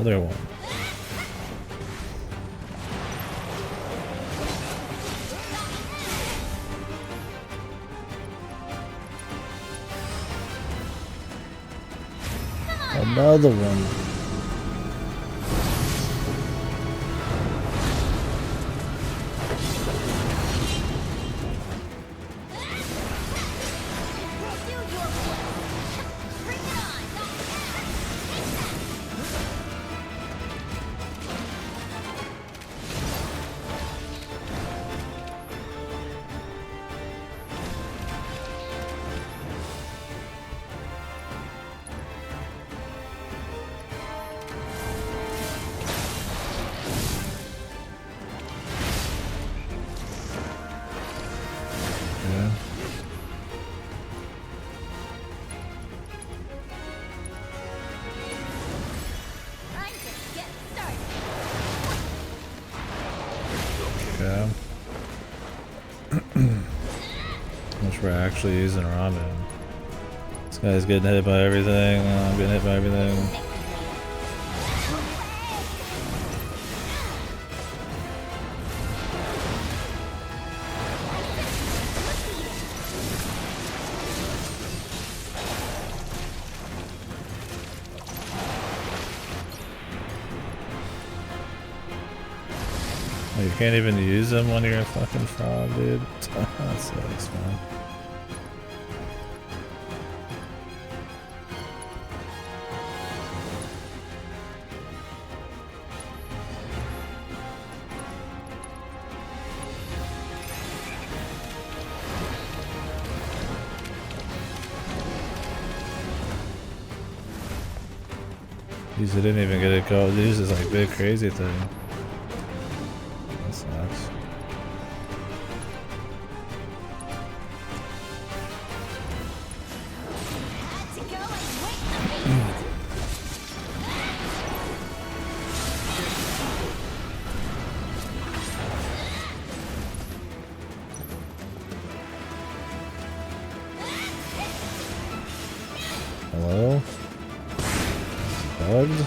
Another one. Another one. Okay. Which we're actually using ramen. This guy's getting hit by everything. I'm getting hit by everything. You can't even use them when you're a fucking frog, dude. That sucks, man. Jeez, I didn't even get it go. Use this like big crazy thing. That sucks. Hello? Bugged?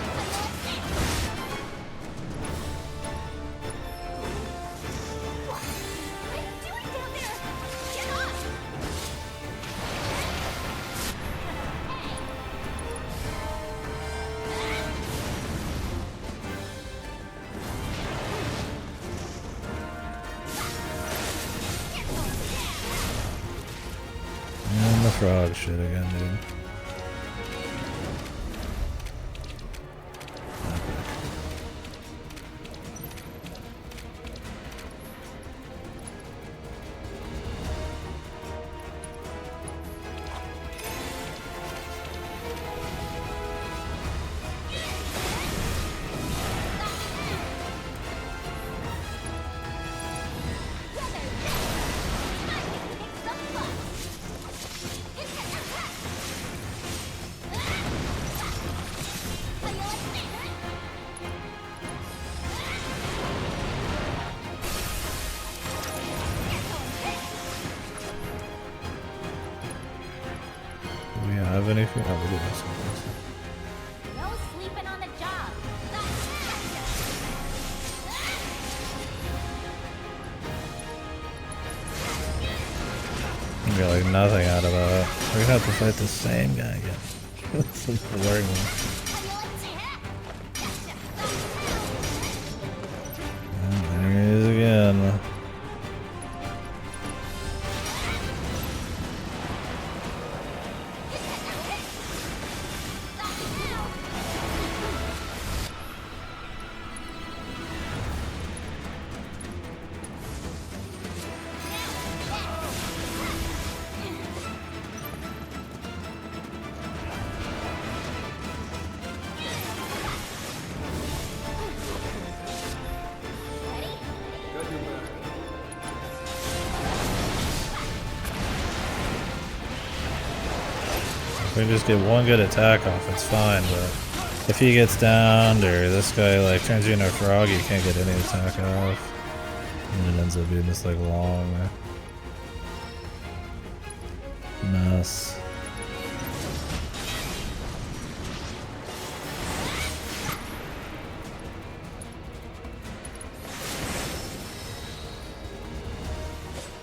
And the frog shit again, dude. Do we have anything? Oh, we do have some things. No sleeping on the job. We got like nothing out of that. We're gonna have to fight the same guy again. It's like the boring one. Oh, there he is again. We just get one good attack off, it's fine, but if he gets downed or this guy like turns you into a frog, you can't get any attack off. And it ends up being this like long mess.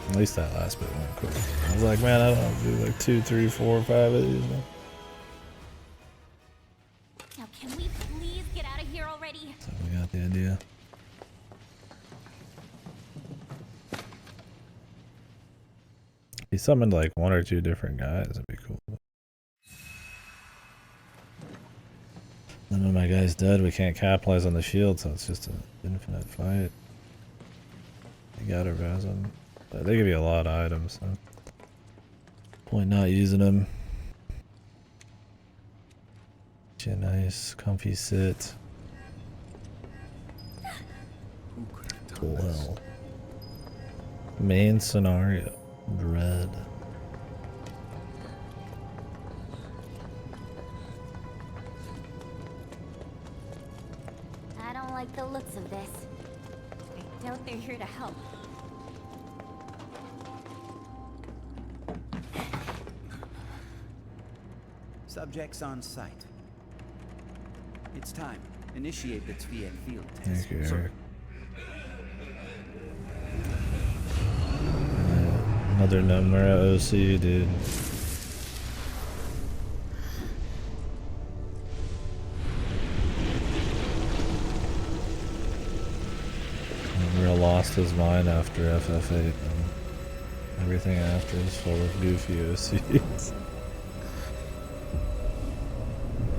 At least that last bit went quick. I was like, man, I don't want to do like 2, 3, 4, 5 of these. Now, can we please get out of here already? So we got the idea. He summoned like 1 or 2 different guys. That'd be cool. Then when my guy's dead, we can't capitalize on the shield, so it's just an infinite fight. You gotta razz him. But they give you a lot of items, so point not using them. Get a nice, comfy sit. Well, main scenario, dread. I don't like the looks of this. I doubt they're here to help. Subjects on site. It's time. Initiate the Tviet field test. Thank you, Sir. Eric. Another Nomura OC, dude. Nomura lost his mind after FF8. And everything after is full of goofy OCs.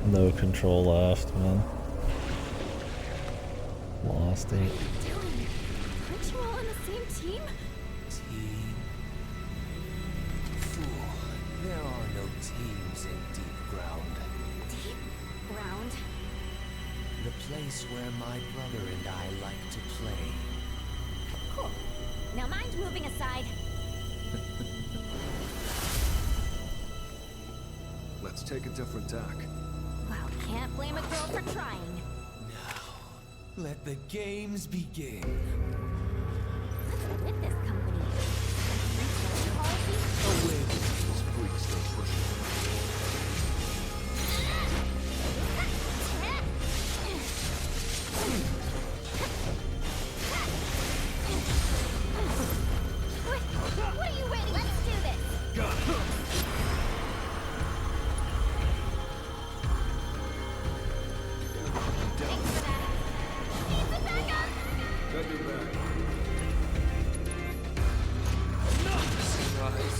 No control left, man. Lost it. Aren't you all on the same team? Team? Fool. There are no teams in deep ground. Deep ground? The place where my brother and I like to play. Cool. Now mind moving aside. Let's take a different tack. Well, can't blame a girl for trying. Let the games begin. What's with this company? Research policy? Away with these freaks they're pushing. What are you waiting? Let's do this. Got it. Got your back. Surprise.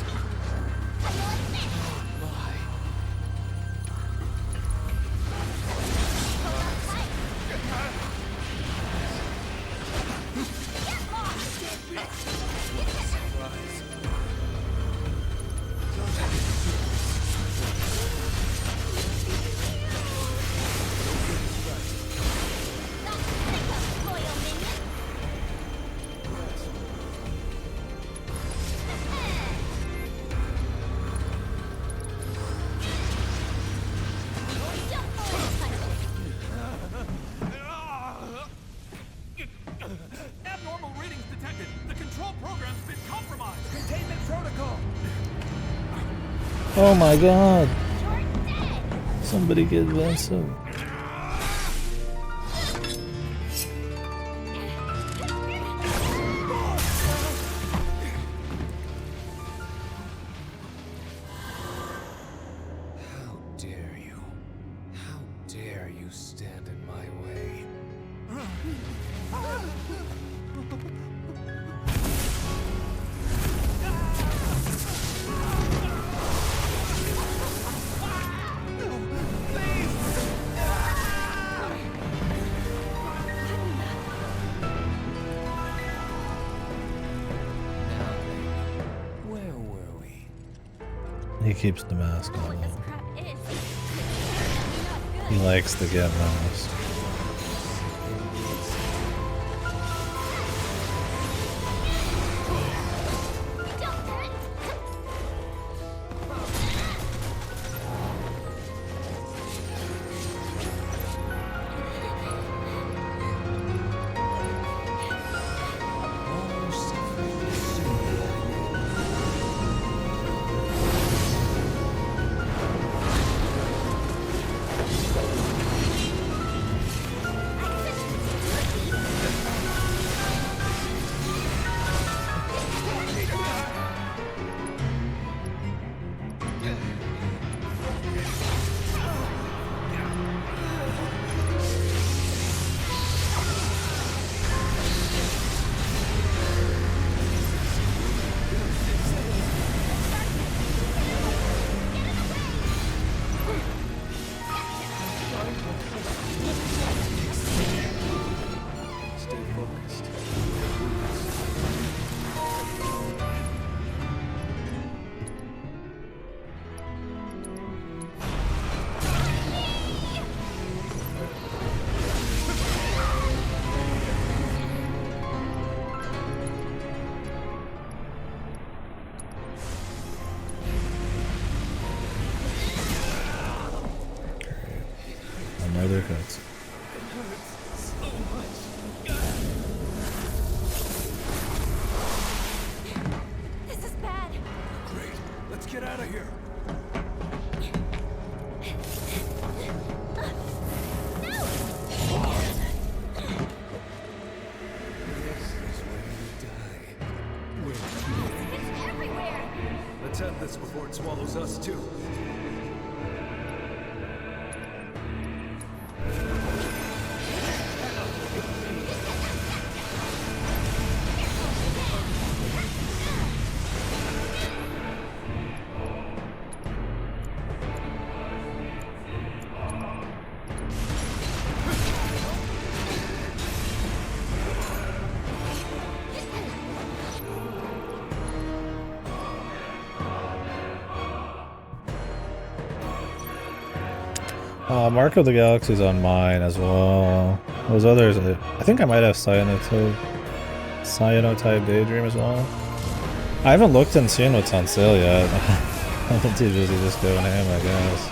Abnormal readings detected. The control program's been compromised. Containment protocol. Oh my god. Somebody get Vincent. How dare you? How dare you stand in my way? Where were we? He keeps the mask on. He likes to get mouse. Another cuts. This is bad. Great. Let's get out of here. Let's end this before it swallows us too. Mark of the Galaxy's on mine as well. Those others, I think I might have Cyanotype Daydream as well. I haven't looked and seen what's on sale yet. I've been too busy just going ham, I guess.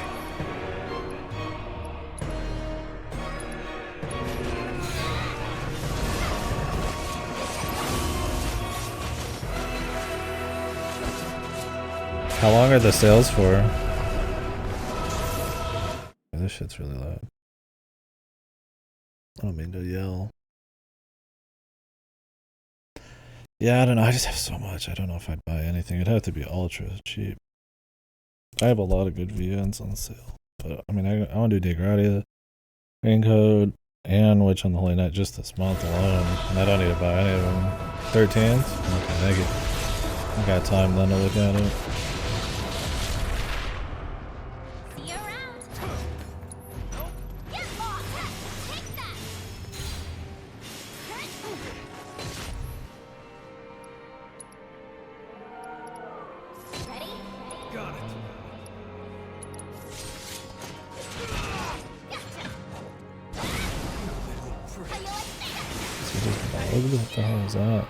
How long are the sales for? This shit's really loud. I don't mean to yell. Yeah, I don't know. I just have so much. I don't know if I'd buy anything. It'd have to be ultra cheap. I have a lot of good VNs on sale. But, I mean, I want to do Degradia, Raincoat, and Witch on the Holy Night just this month alone. And I don't need to buy any of them. 13th? Okay, thank you. I got time then to look at it. What the hell is that?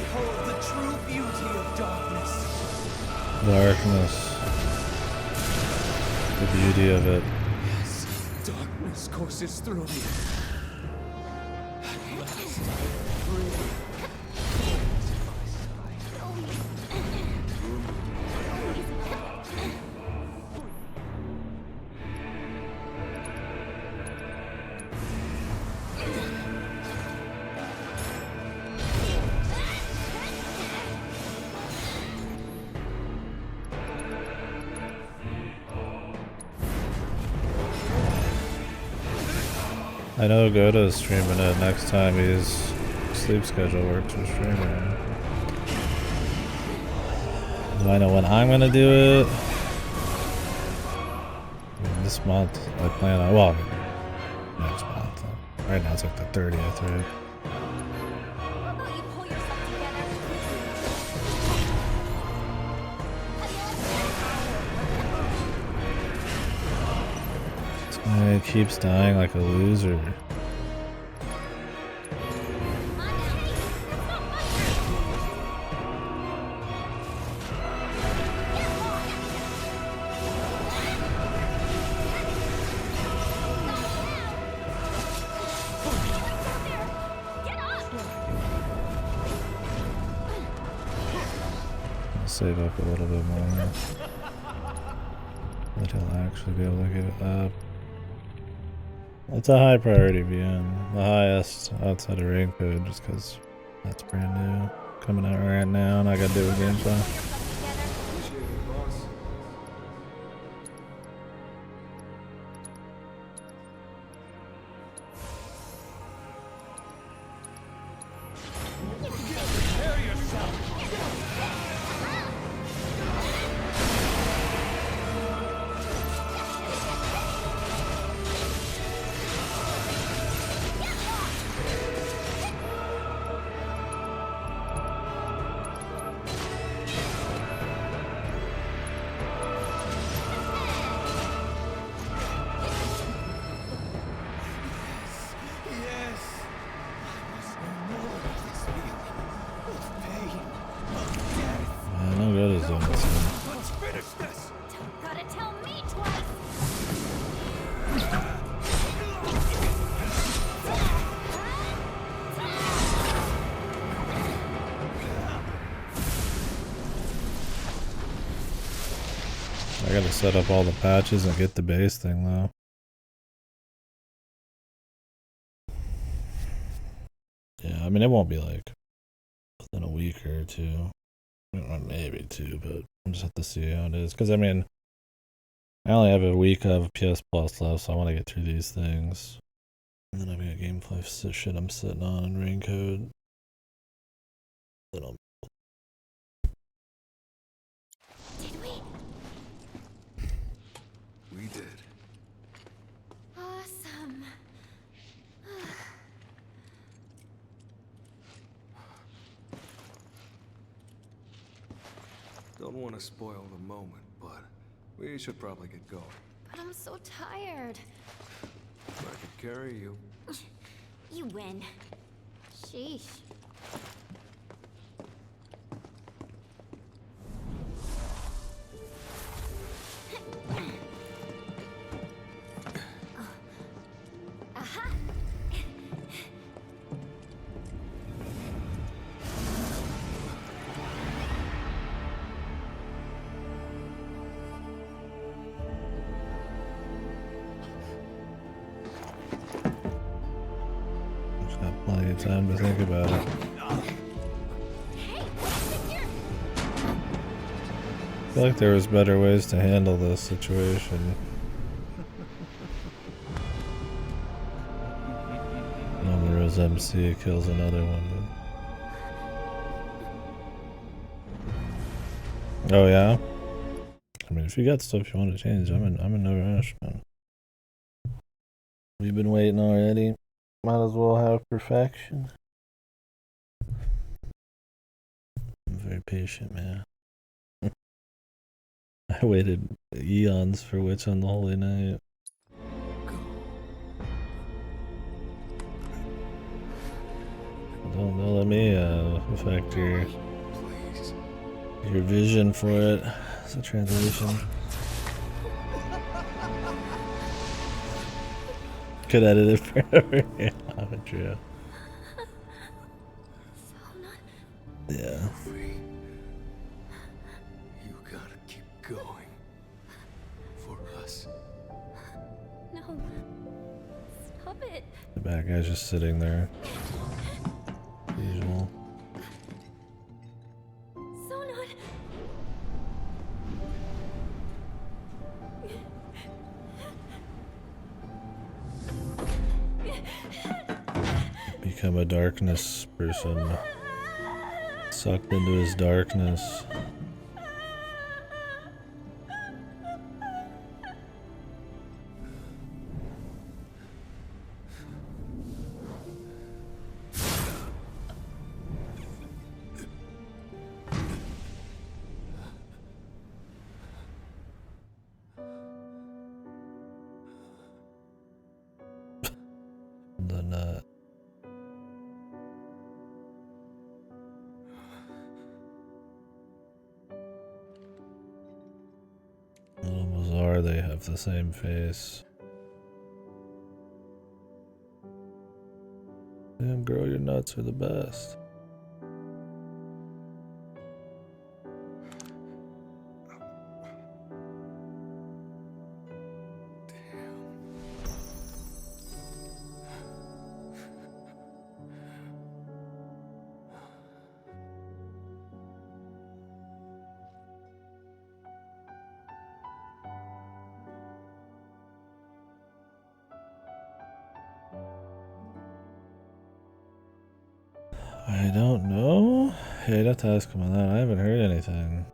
behold the true beauty of darkness. Darkness. The beauty of it. Yes, darkness courses through me. At last, free. I know Goda's streaming it next time his sleep schedule works for streaming. Do I know when I'm gonna do it? I mean, this month I plan on, well, next month. Right now it's like the 30th, right? It keeps dying like a loser. I'll save up a little bit more. But he'll actually be able to get it up. It's a high priority VN, the highest outside of raid code, just because that's brand new, coming out right now, and I gotta do a gameplay. I gotta set up all the patches and get the base thing though. Yeah, I mean it won't be like within a week or two. Maybe two, but I'll just have to see how it is. Because I mean, I only have a week of PS Plus left, so I want to get through these things. And then I've got gameplay shit I'm sitting on in Raincoat. Then I'll... Did we? We did. Awesome. Don't want to spoil the moment, but we should probably get going. But I'm so tired. I could carry you. You win. Sheesh. Aha! Just got plenty of time to think about it. I feel like there was better ways to handle this situation. Numerous MC kills another one. But... Oh yeah? I mean, if you got stuff you want to change, I'm in no rush, man. We've been waiting already. Might as well have perfection. I'm very patient, man. I waited eons for Witch on the Holy Night. Don't let me affect your vision for it. It's a translation. Could edit it forever. Yeah, true. Yeah. You gotta keep going. For us. No. Stop it. The bad guy's just sitting there. Usual. Sonon. Become a darkness person. Sucked into his darkness. The nut. A little bizarre they have the same face. Damn girl, your nuts are the best. I don't know. Yeah, I'd have to ask him on that. I haven't heard anything.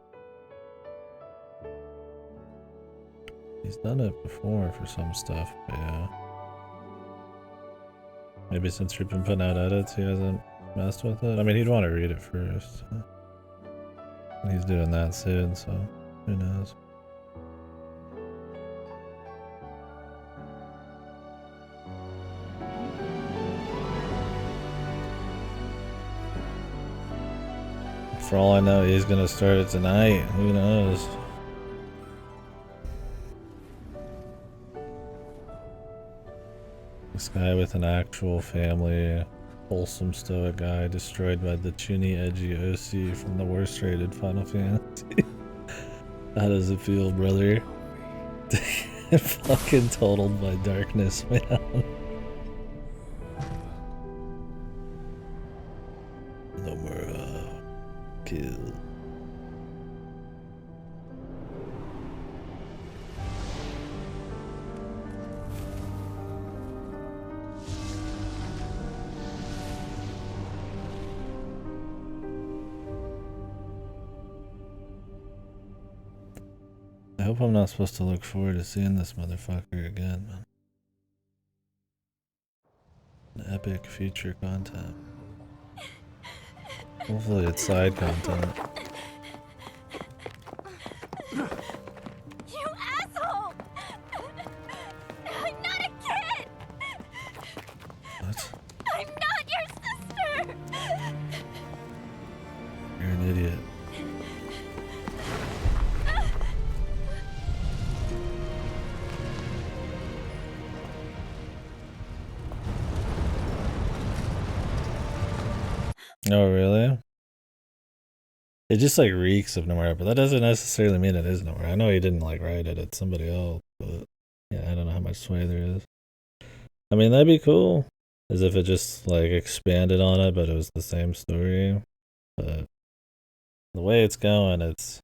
He's done it before for some stuff, but yeah. Maybe since we've been putting out edits, he hasn't messed with it. I mean, he'd want to read it first. And he's doing that soon, so who knows. For all I know, he's gonna start it tonight. Who knows? This guy with an actual family, wholesome stoic guy, destroyed by the chinny edgy OC from the worst rated Final Fantasy. How does it feel, brother? Fucking totaled by darkness, man. No more kill. I hope I'm not supposed to look forward to seeing this motherfucker again, man. An epic future content. Hopefully it's side content. You asshole! I'm not a kid! What? I'm not your sister! You're an idiot. Oh, really? It just like reeks of Nomura, but that doesn't necessarily mean it is Nomura. I know he didn't like write it, it's somebody else, but yeah, I don't know how much sway there is. I mean, that'd be cool, as if it just like expanded on it, but it was the same story. But the way it's going, it's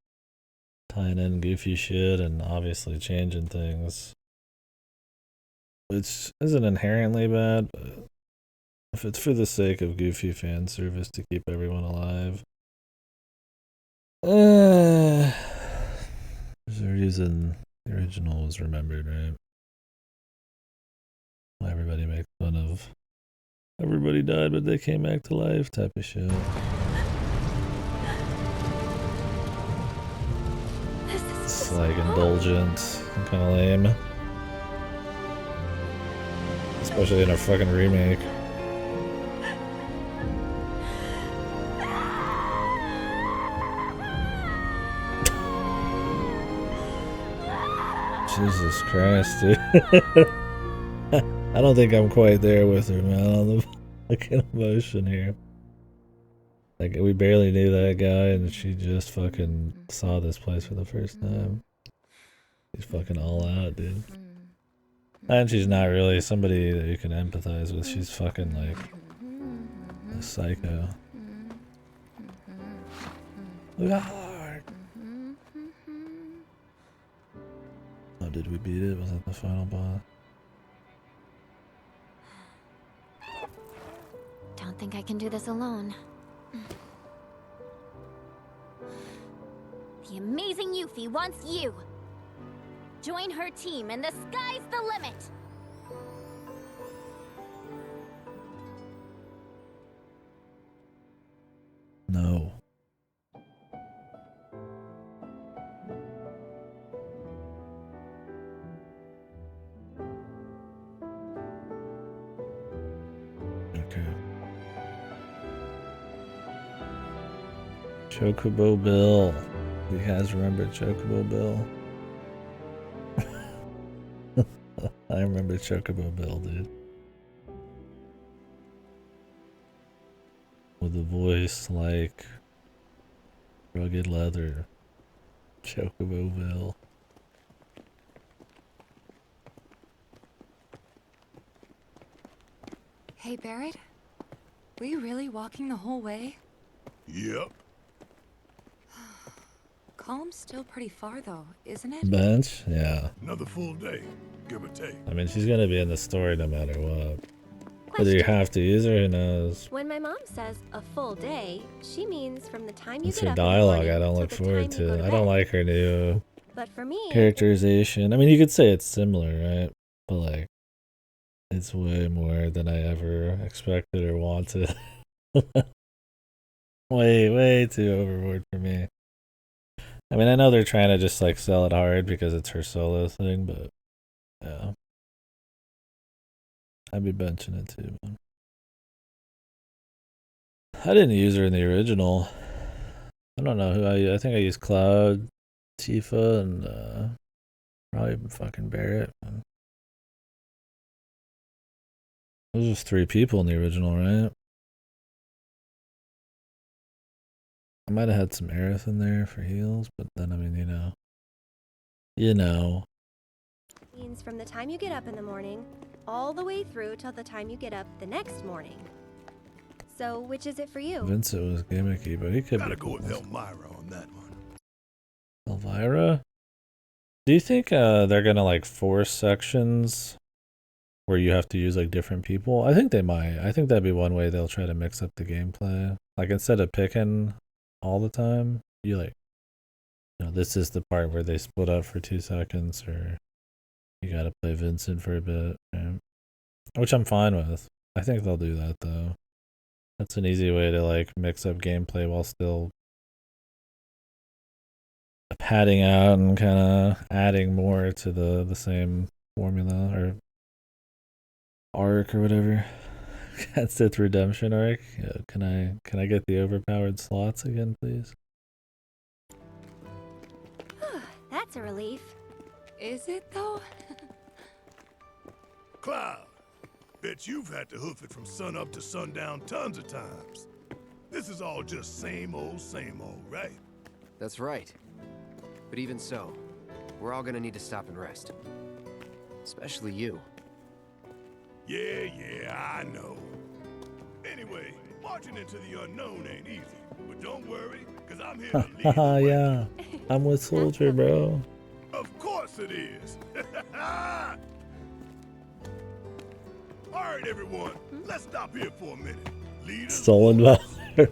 tying in goofy shit and obviously changing things, which isn't inherently bad, but if it's for the sake of goofy fan service to keep everyone alive, there's a reason the original was remembered, right? Everybody makes fun of everybody died but they came back to life type of shit. It's like indulgent and kind of lame, especially in a fucking remake. Jesus Christ, dude. I don't think I'm quite there with her, man, on the fucking emotion here. Like, we barely knew that guy, and she just fucking saw this place for the first time. She's fucking all out, dude. And she's not really somebody that you can empathize with. She's fucking like a psycho. Hard. Oh, did we beat it? Was that the final boss? Don't think I can do this alone. The amazing Yuffie wants you! Join her team and the sky's the limit! No. Okay. Chocobo Bill. You guys remember Chocobo Bill? I remember Chocobo Bill, dude. With a voice like rugged leather. Chocobo Bill. Hey, Barrett? Were you really walking the whole way? Yep. Column's still pretty far, though, isn't it? Bench? Yeah. Another full day, give or take. I mean, she's gonna be in the story no matter what. Whether you have to use her, who knows? When my mom says a full day, she means from the time you It's get her up in the dialogue morning I don't till look the forward time you go to. to I don't bed. like her new But for me, characterization. I mean, you could say it's similar, right? But like, it's way more than I ever expected or wanted. way too overboard for me. I mean, I know they're trying to just like sell it hard because it's her solo thing, but yeah. I'd be benching it too, man. I didn't use her in the original. I don't know who I think I used Cloud, Tifa, and probably fucking Barrett. Man. Those was 3 people in the original, right? I might have had some Aerith in there for heals, but then I mean, you know. means from the time you get up in the morning, all the way through till the time you get up the next morning. So, which is it for you? Vincent was gimmicky, but he could Gotta be. go with Elmira on that one. Elvira? Do you think they're gonna like force sections where you have to use like different people? I think they might. I think that'd be one way they'll try to mix up the gameplay. Like instead of picking all the time, you like, this is the part where they split up for 2 seconds, or you gotta play Vincent for a bit, right? Which I'm fine with. I think they'll do that though. That's an easy way to like mix up gameplay while still padding out and kind of adding more to the same formula or arc or whatever. That's its redemption arc. Yeah, can I get the overpowered slots again, please? That's a relief. Is it, though? Cloud, bet you've had to hoof it from sunup to sundown tons of times. This is all just same old, right? That's right. But even so, we're all gonna need to stop and rest. Especially you. Yeah, I know. Anyway, marching into the unknown ain't easy. But don't worry, because I'm here to lead. Haha, yeah. I'm with Soldier, bro. Of course it is. Alright, everyone. Let's stop here for a minute. Leaders. Stolen valor.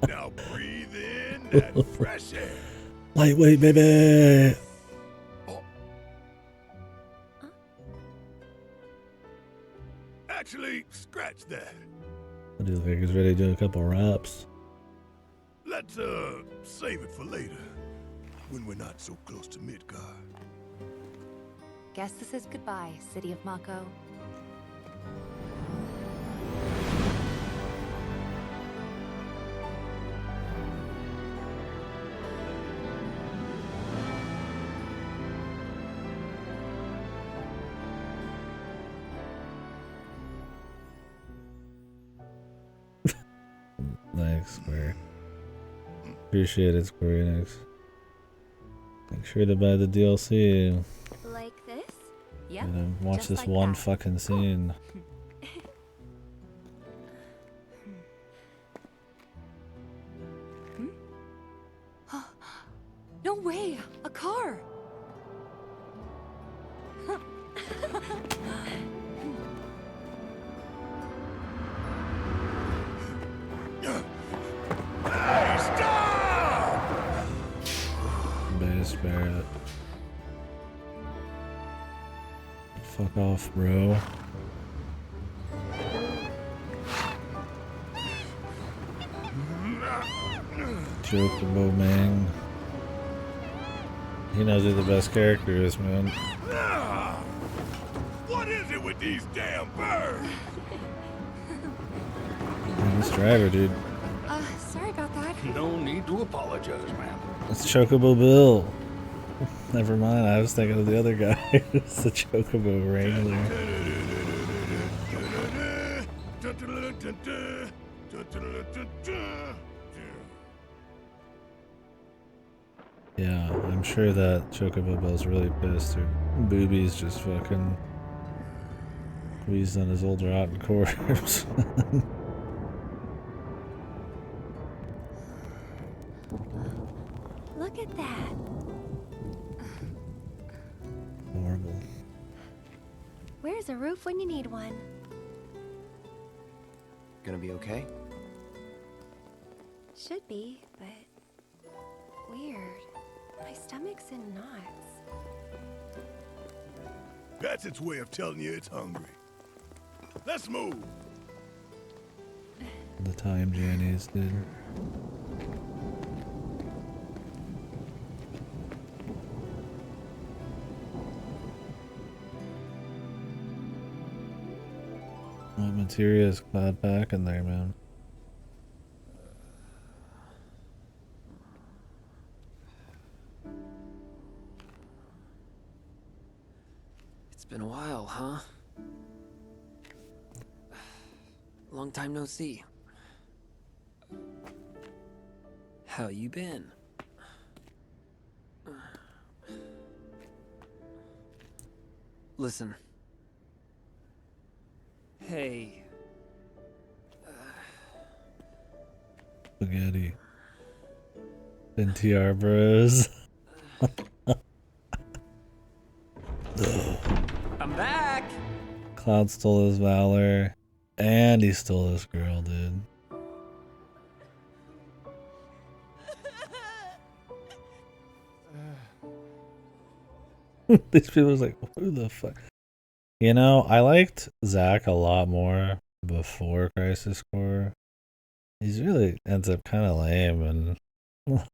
Now breathe in that fresh air. Lightweight, baby. Actually, scratch that. I do look like he's ready to do a couple raps. Let's, save it for later. When we're not so close to Midgard. Guess this is goodbye, City of Mako. Thanks, Square. Appreciate it, Square Enix. Make sure to buy the DLC. Like this? Yep. And watch just this like one that. fucking scene. No way! A car! Hey, stop! Base Barrett. Fuck off, bro. Chocobo man. He knows who the best character is, man. Ah! What is it with these damn birds? Man, this driver, dude. Sorry about that. No need to apologize, ma'am. It's Chocobo Bill. Never mind, I was thinking of the other guy. It's the Chocobo Wrangler. Yeah, I'm sure that Chocobo Bill's really pissed. Her boobies just fucking squeezed on his old rotten corpse. Look at that. Horrible. Where's a roof when you need one? Gonna be okay? Should be, but weird. My stomach's in knots. That's its way of telling you it's hungry. Let's move. The time Janice did. What materia is Cloud back in there, man? It's been a while, huh? Long time no see. How you been? Listen. Hey. Spaghetti. NTR bros. I'm back! Cloud stole his valor. And he stole this girl, dude. These people was like, who the fuck? You know, I liked Zach a lot more before Crisis Core. He's really ends up kind of lame and a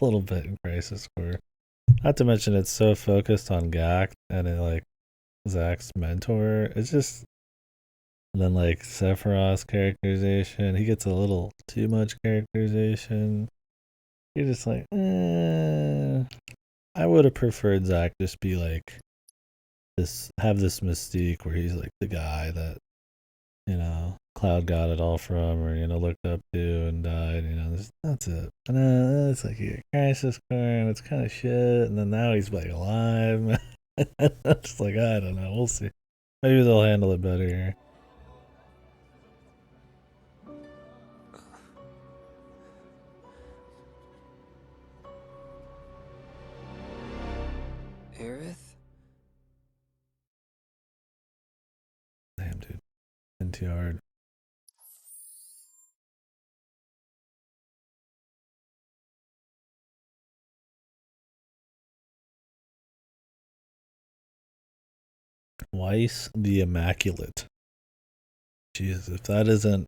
little bit in Crisis Core. Not to mention it's so focused on Gak and it, like Zach's mentor. It's just, and then like Sephiroth's characterization, he gets a little too much characterization. You're just like, I would have preferred Zach just be like this, have this mystique where he's like the guy that, you know, Cloud got it all from, or, you know, looked up to and died, you know, that's it. And it's like, yeah, Crisis Core, and it's kind of shit, and then now he's like alive. It's like, I don't know, we'll see. Maybe they'll handle it better here. Aerith? Damn, dude. NTR. Weiss the Immaculate. Jesus, if that isn't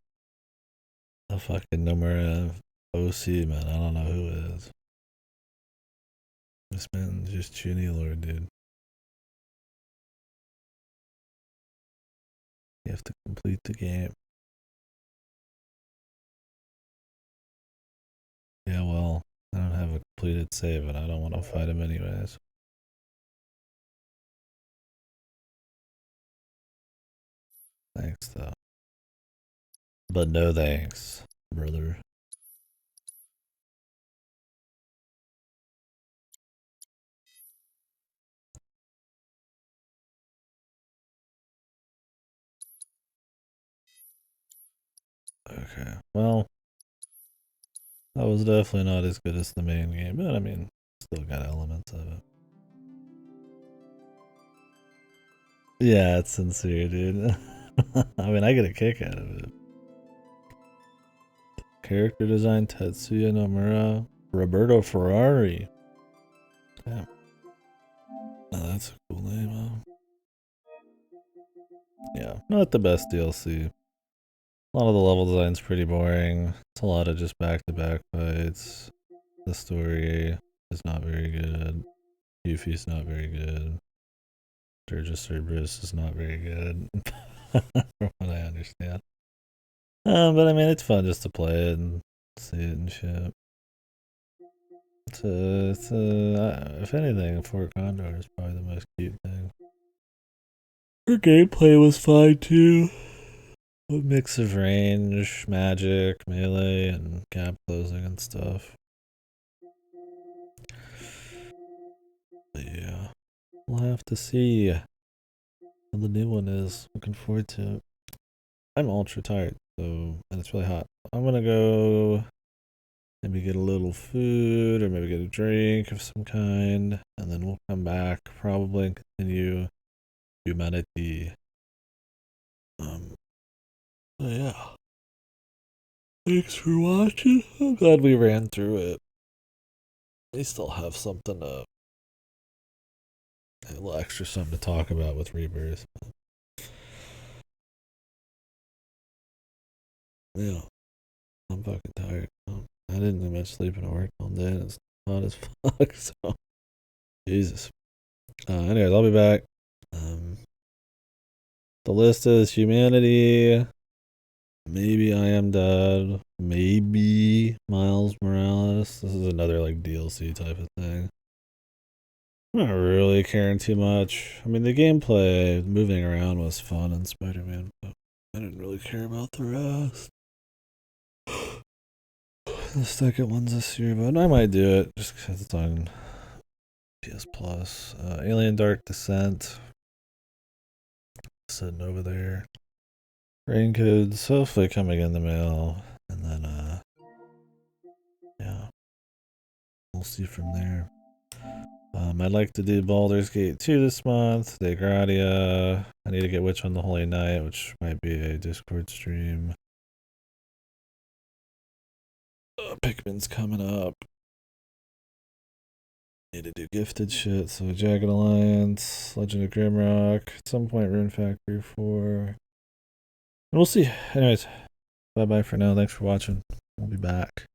a fucking Nomura OC, man, I don't know who is. This man's just Chuny Lord, dude. You have to complete the game. Yeah, well, I don't have a completed save and I don't want to fight him anyways. Thanks, though. But no thanks, brother. Okay, well, that was definitely not as good as the main game, but I mean, still got elements of it. Yeah, it's sincere, dude. I mean, I get a kick out of it. Character design, Tetsuya Nomura, Roberto Ferrari. Damn. Oh, that's a cool name, huh? Yeah, not the best DLC. A lot of the level design's pretty boring. It's a lot of just back-to-back fights. The story is not very good. Yuffie's not very good. Sturgis Cerberus is not very good. From what I understand. But I mean, it's fun just to play it and see it and shit. If anything, Fort Condor is probably the most cute thing. Her gameplay was fine too. A mix of range, magic, melee, and gap closing and stuff. But yeah, we'll have to see how the new one is. Looking forward to it. I'm ultra tired, so, and it's really hot. I'm gonna go maybe get a little food or maybe get a drink of some kind, and then we'll come back probably and continue humanity. So yeah. Thanks for watching. I'm glad we ran through it. We still have something a little extra something to talk about with Rebirth. Yeah, I'm fucking tired. I didn't do much sleeping or work all day, and it's hot as fuck. So Jesus. Anyways, I'll be back. The list is humanity. Maybe I Am Dead. Maybe Miles Morales. This is another like DLC type of thing. I'm not really caring too much. I mean, the gameplay, moving around was fun in Spider-Man, but I didn't really care about the rest. The second one's this year, but I might do it just because it's on PS Plus. Alien Dark Descent. Sitting over there. Rain codes hopefully coming in the mail, and then yeah, we'll see from there. I'd like to do Baldur's Gate 2 this month. De Gradia. I need to get Witch on the Holy Night, which might be a Discord stream. Pikmin's coming up. Need to do gifted shit, so Jagged Alliance, Legend of Grimrock, at some point Rune Factory 4. And we'll see. Anyways, bye bye for now. Thanks for watching. We'll be back.